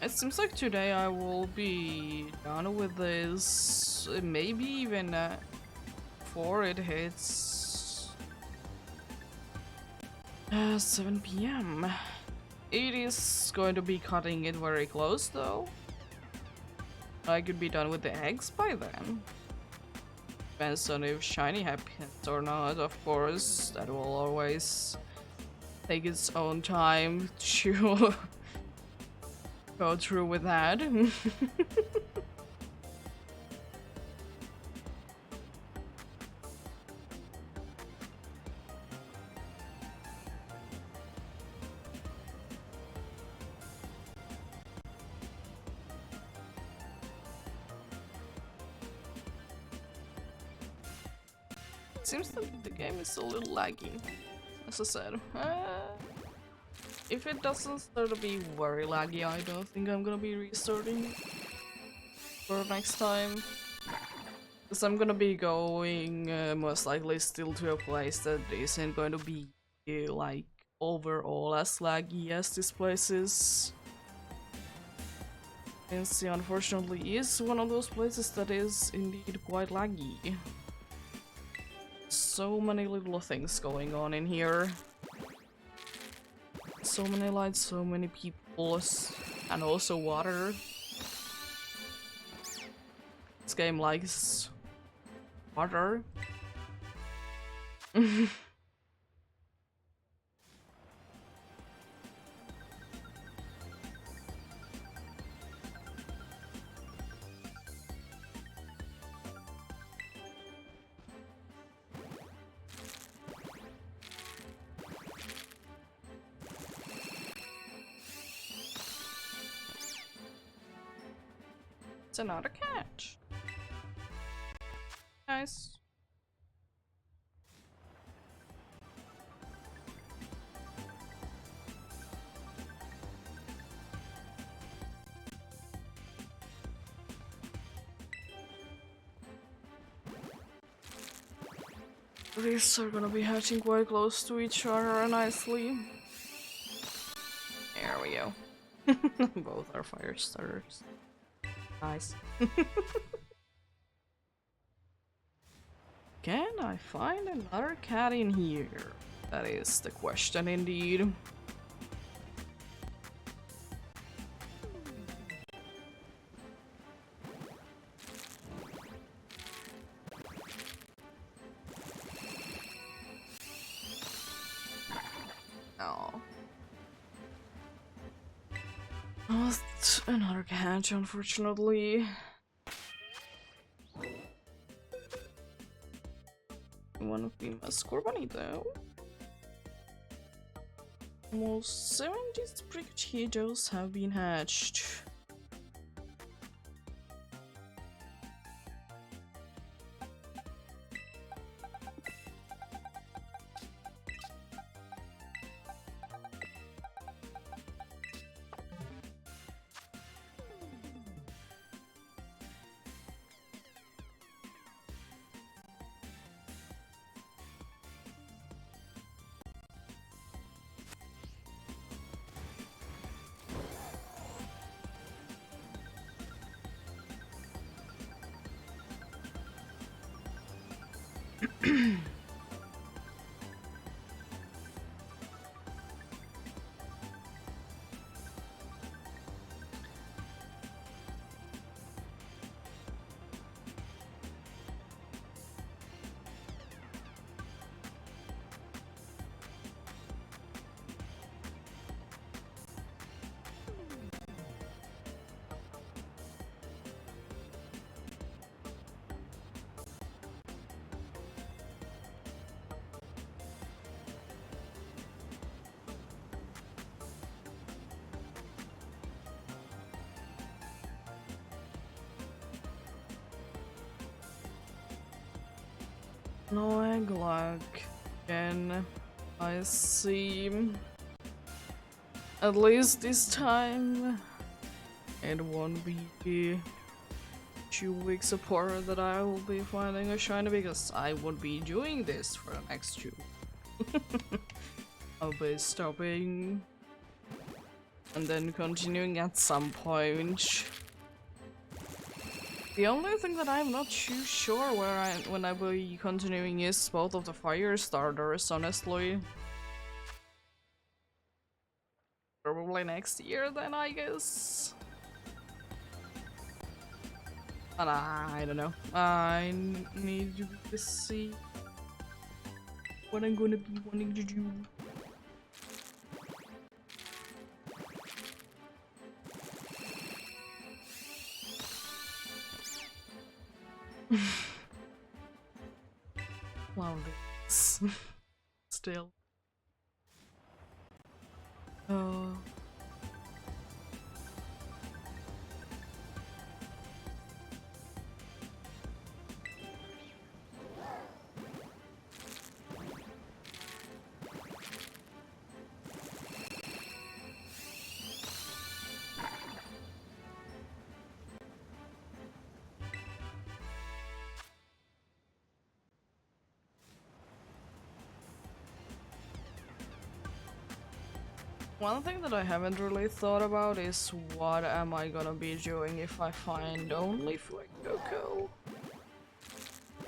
It seems like today I will be done with this, maybe even before it hits 7 PM. It is going to be cutting it very close though. I could be done with the eggs by then. Depends on if shiny happens or not, of course. That will always take its own time to go through with that. Seems that the game is a little laggy, as I said. If it doesn't start to be very laggy, I don't think I'm gonna be restarting for next time. Because I'm gonna be going most likely still to a place that isn't going to be like overall as laggy as this place is. Since it unfortunately is one of those places that is indeed quite laggy. So many little things going on in here. So many lights, so many people, and also water. This game likes water. It's another catch. Nice. These are gonna be hatching quite close to each other nicely. There we go. Both are fire starters. Nice. Can I find another cat in here? That is the question indeed. Oh. Oh, another catch, unfortunately. One of them is Corbani though. Almost 70 Sprigachitos have been hatched. No egg luck. Again, I see. At least this time, it won't be 2 weeks apart that I will be finding a shiny because I won't be doing this for the next 2. I'll be stopping and then continuing at some point. The only thing that I'm not too sure when I will be continuing is both of the fire starters, honestly. Probably next year then, I guess. But I don't know. I need to see what I'm gonna be wanting to do. Love this. Still. Oh. One thing that I haven't really thought about is what am I gonna be doing if I find only Fuecoco.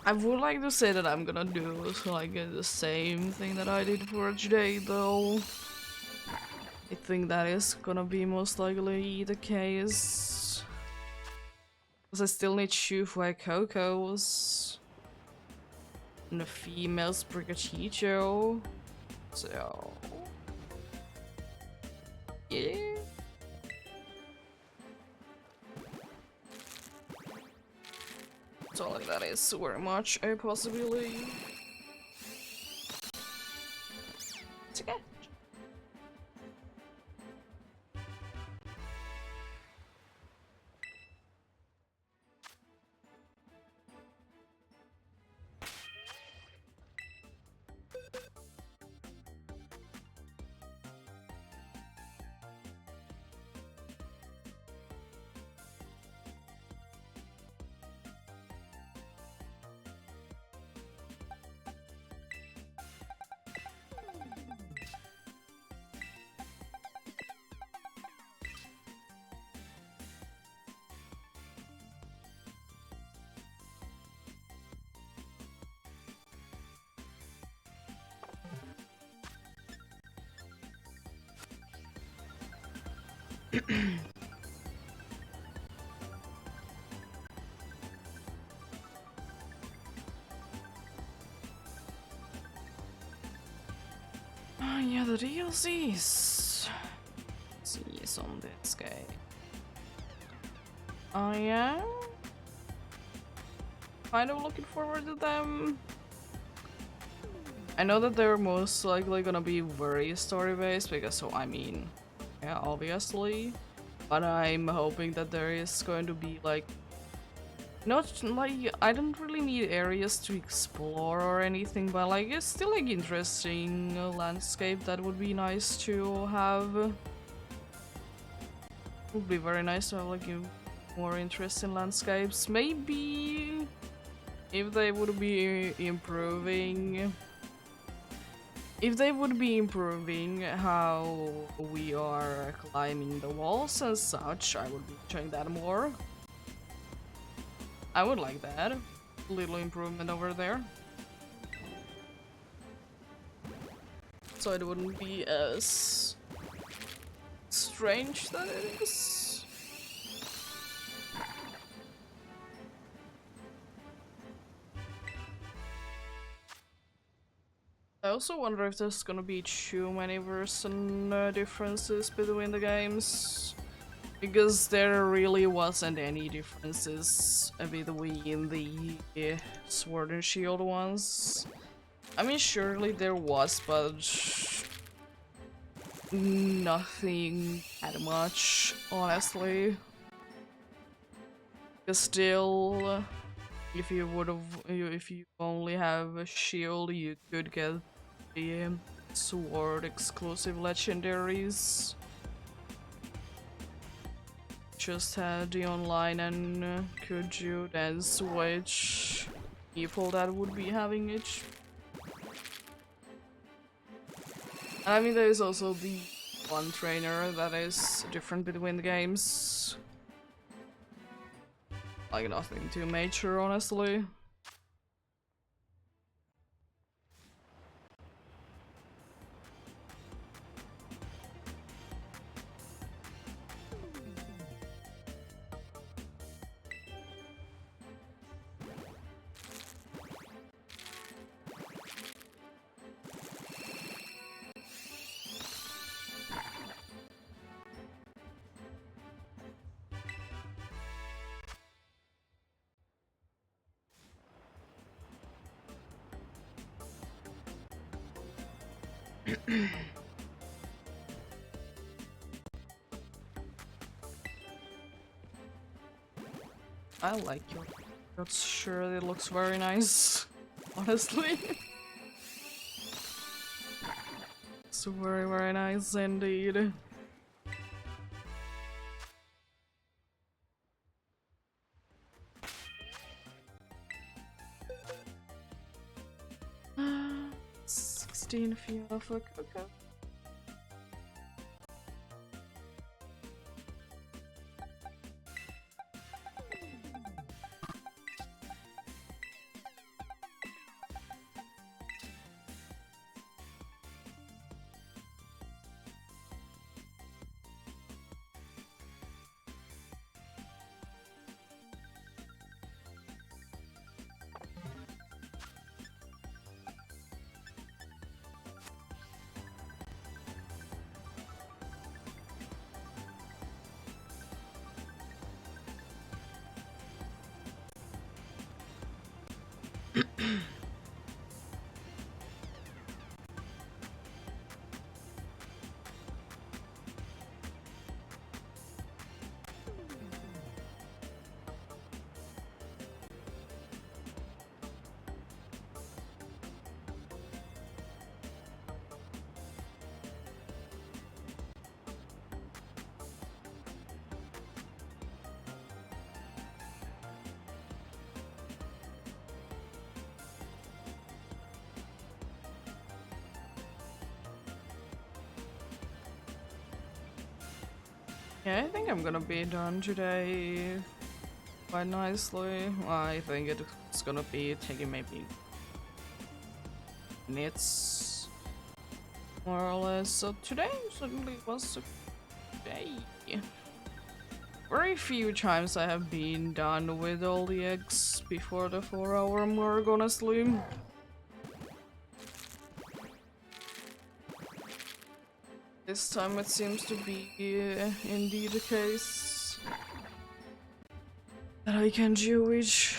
I would like to say that I'm gonna do like the same thing that I did for today, though. I think that is gonna be most likely the case. Because I still need 2 Fuecocos and a female Sprigatito. So yeah. So like that is very much a possibility. It's okay. Oh yeah, the DLCs. See is on this guy. I am kind of looking forward to them. I know that they're most likely gonna be very story based because, so I mean, yeah, obviously. But I'm hoping that there is going to be like, not like, I don't really need areas to explore or anything, but like it's still like interesting landscape that would be nice to have. Would be very nice to have like more interesting landscapes. Maybe if they would be improving. If they would be improving how we are climbing the walls and such, I would be enjoying that more. I would like that. Little improvement over there. so it wouldn't be as strange that it is. I also wonder if there's gonna be too many version differences between the games. Because there really wasn't any differences between the Sword and Shield ones. I mean, surely there was, but nothing that much, honestly. Because still, if you only have a shield, you could get the Sword exclusive legendaries. Just had the online, and could you then switch people that would be having it? And I mean, there is also the one trainer that is different between the games. Like nothing too major, honestly. I like your shirt, it looks very nice, honestly. It's very, very nice indeed. Uh, 16 female for Coco. Yeah, I think I'm gonna be done today quite nicely. I think it's gonna be taking maybe minutes, more or less. So today certainly was a good day. Very few times I have been done with all the eggs before the 4-hour mark, honestly. This time it seems to be indeed the case that I can do it.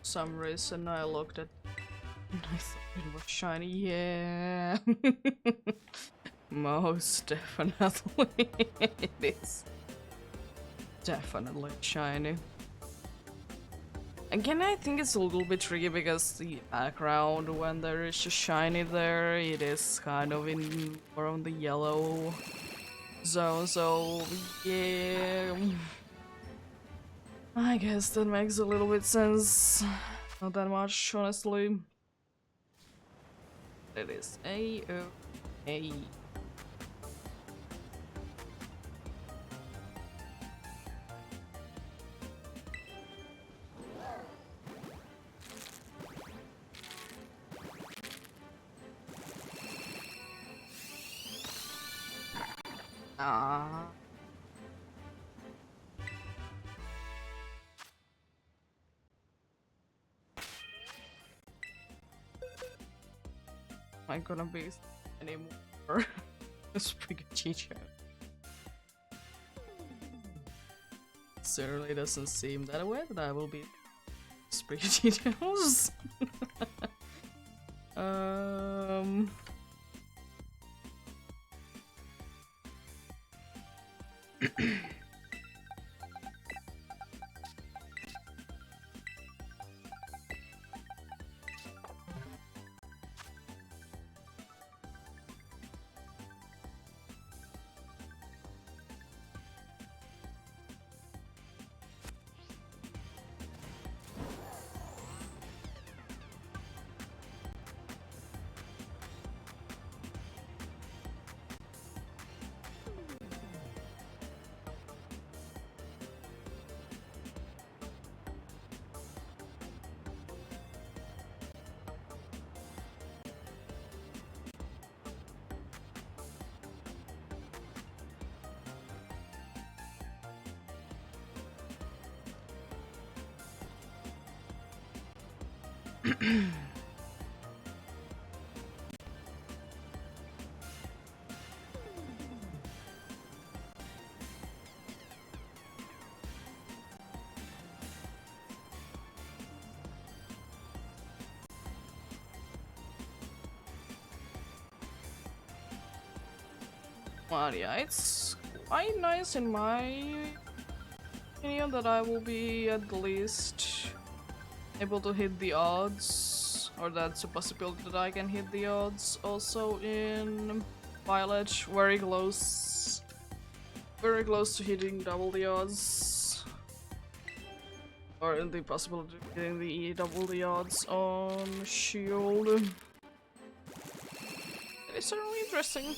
some reason I looked at and I thought it was shiny. Yeah. Most definitely it is. Definitely shiny. Again, I think it's a little bit tricky because the background, when there is a shiny there, it is kind of in more on the yellow zone, so yeah. I guess that makes a little bit sense. Not that much, honestly. It is A-O-A. Ah. Am I gonna be anymore? Sprig teacher. Certainly doesn't seem that way that I will be Sprig details. Well, yeah, it's quite nice in my opinion that I will be at least able to hit the odds, or that's a possibility that I can hit the odds also in Violet. Very close to hitting double the odds, or the possibility of hitting the double the odds on Shield. It is certainly interesting.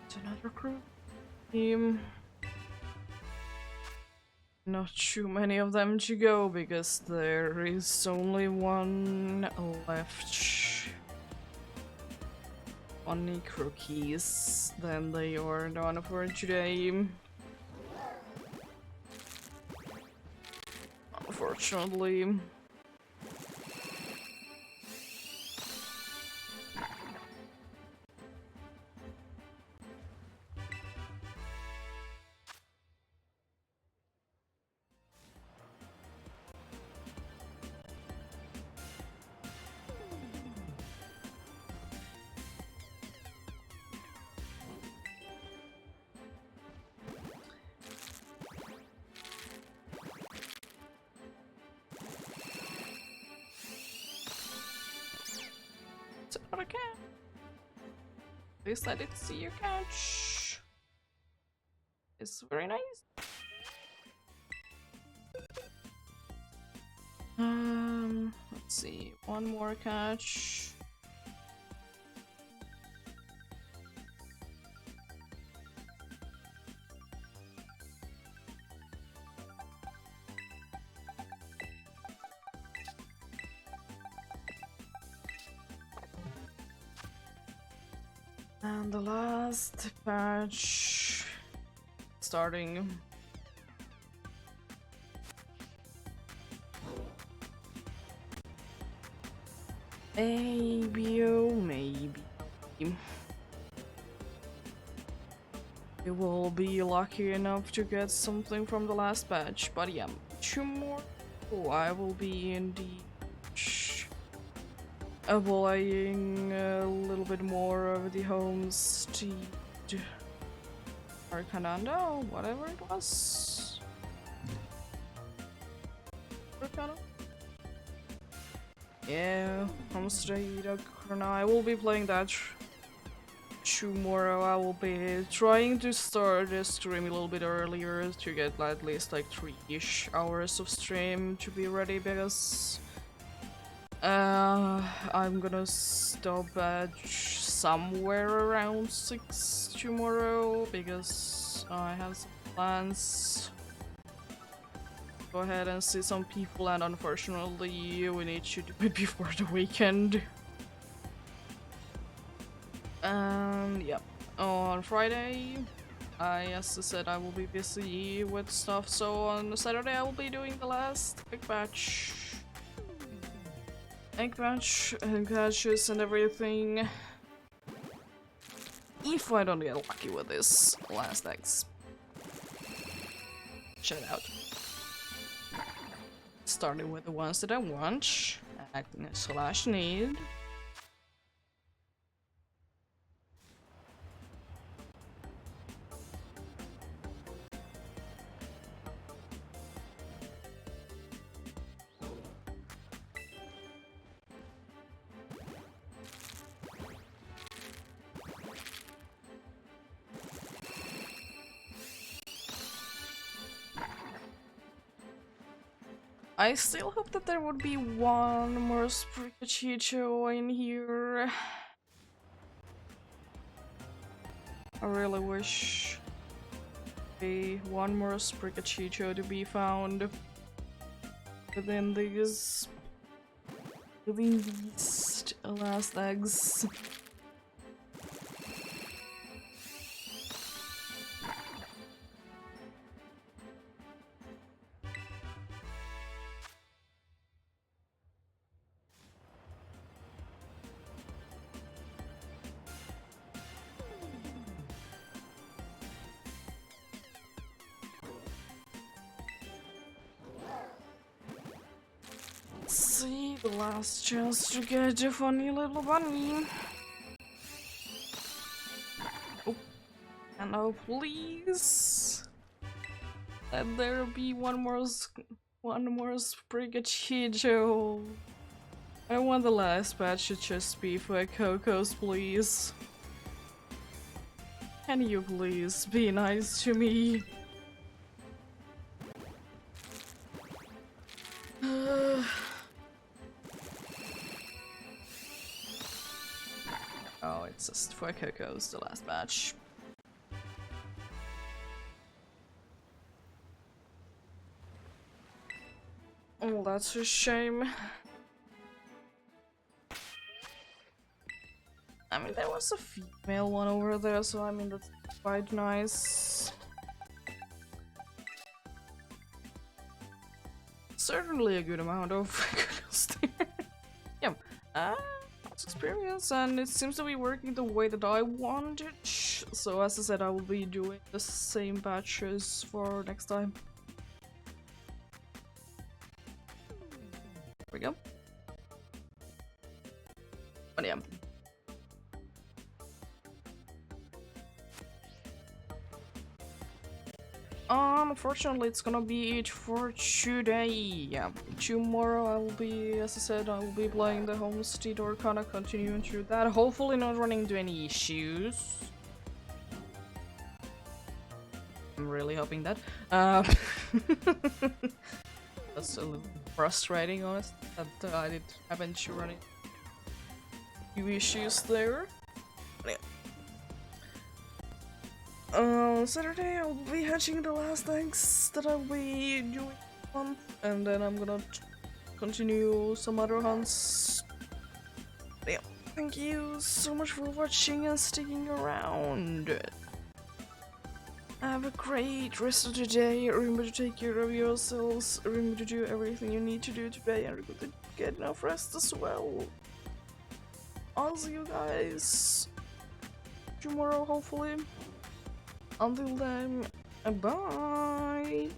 It's another crew team. Not too many of them to go because there is only one left. Only cookies. Then they are done for today. Unfortunately. It's not a cat. least I did see your catch. It's very nice. Let's see, one more catch. And the last patch starting. Maybe, oh maybe. You will be lucky enough to get something from the last patch, but yeah, tomorrow I will be in the applying a little bit more of the homestead Arcanando, whatever it was. Arcana? Yeah, homestead Arcana. I will be playing that tomorrow. I will be trying to start the stream a little bit earlier to get at least like 3-ish hours of stream to be ready, because I'm gonna stop at somewhere around 6 tomorrow because I have some plans. Go ahead and see some people, and unfortunately we need to do it before the weekend. Yeah, on Friday, as I said, I will be busy with stuff, so on Saturday I will be doing the last egg batch. Egg patches and everything. If I don't get lucky with this last eggs. Shout out. Starting with the ones that I want / need. I still hope that there would be one more Sprigachito in here. I really wish one more Sprigachito to be found within these last eggs. See, the last chance to get a funny little bunny. Oh, and oh please, let there be one more Sprigachito. I want the last patch to just be for Cocos, please. Can you please be nice to me? Oh, it's just for Coco's, the last batch. Oh, that's a shame. I mean, there was a female one over there, so I mean, that's quite nice. Certainly a good amount of Cocos there. Yeah. Experience, and it seems to be working the way that I want it. So as I said, I will be doing the same batches for next time. There we go. But yeah. Unfortunately, it's gonna be it for today. Yeah, tomorrow I'll be, as I said, I'll be playing the homestead or kinda continuing through that. Hopefully not running into any issues. I'm really hoping that. That's a little frustrating, honest, that I did happen to run into few issues there. But yeah. Saturday I'll be hatching the last eggs that I'll be doing this month, and then I'm gonna continue some other hunts. But yeah, thank you so much for watching and sticking around. Have a great rest of the day. Remember to take care of yourselves. Remember to do everything you need to do today, and remember to get enough rest as well. I'll see you guys tomorrow, hopefully. Until then, bye!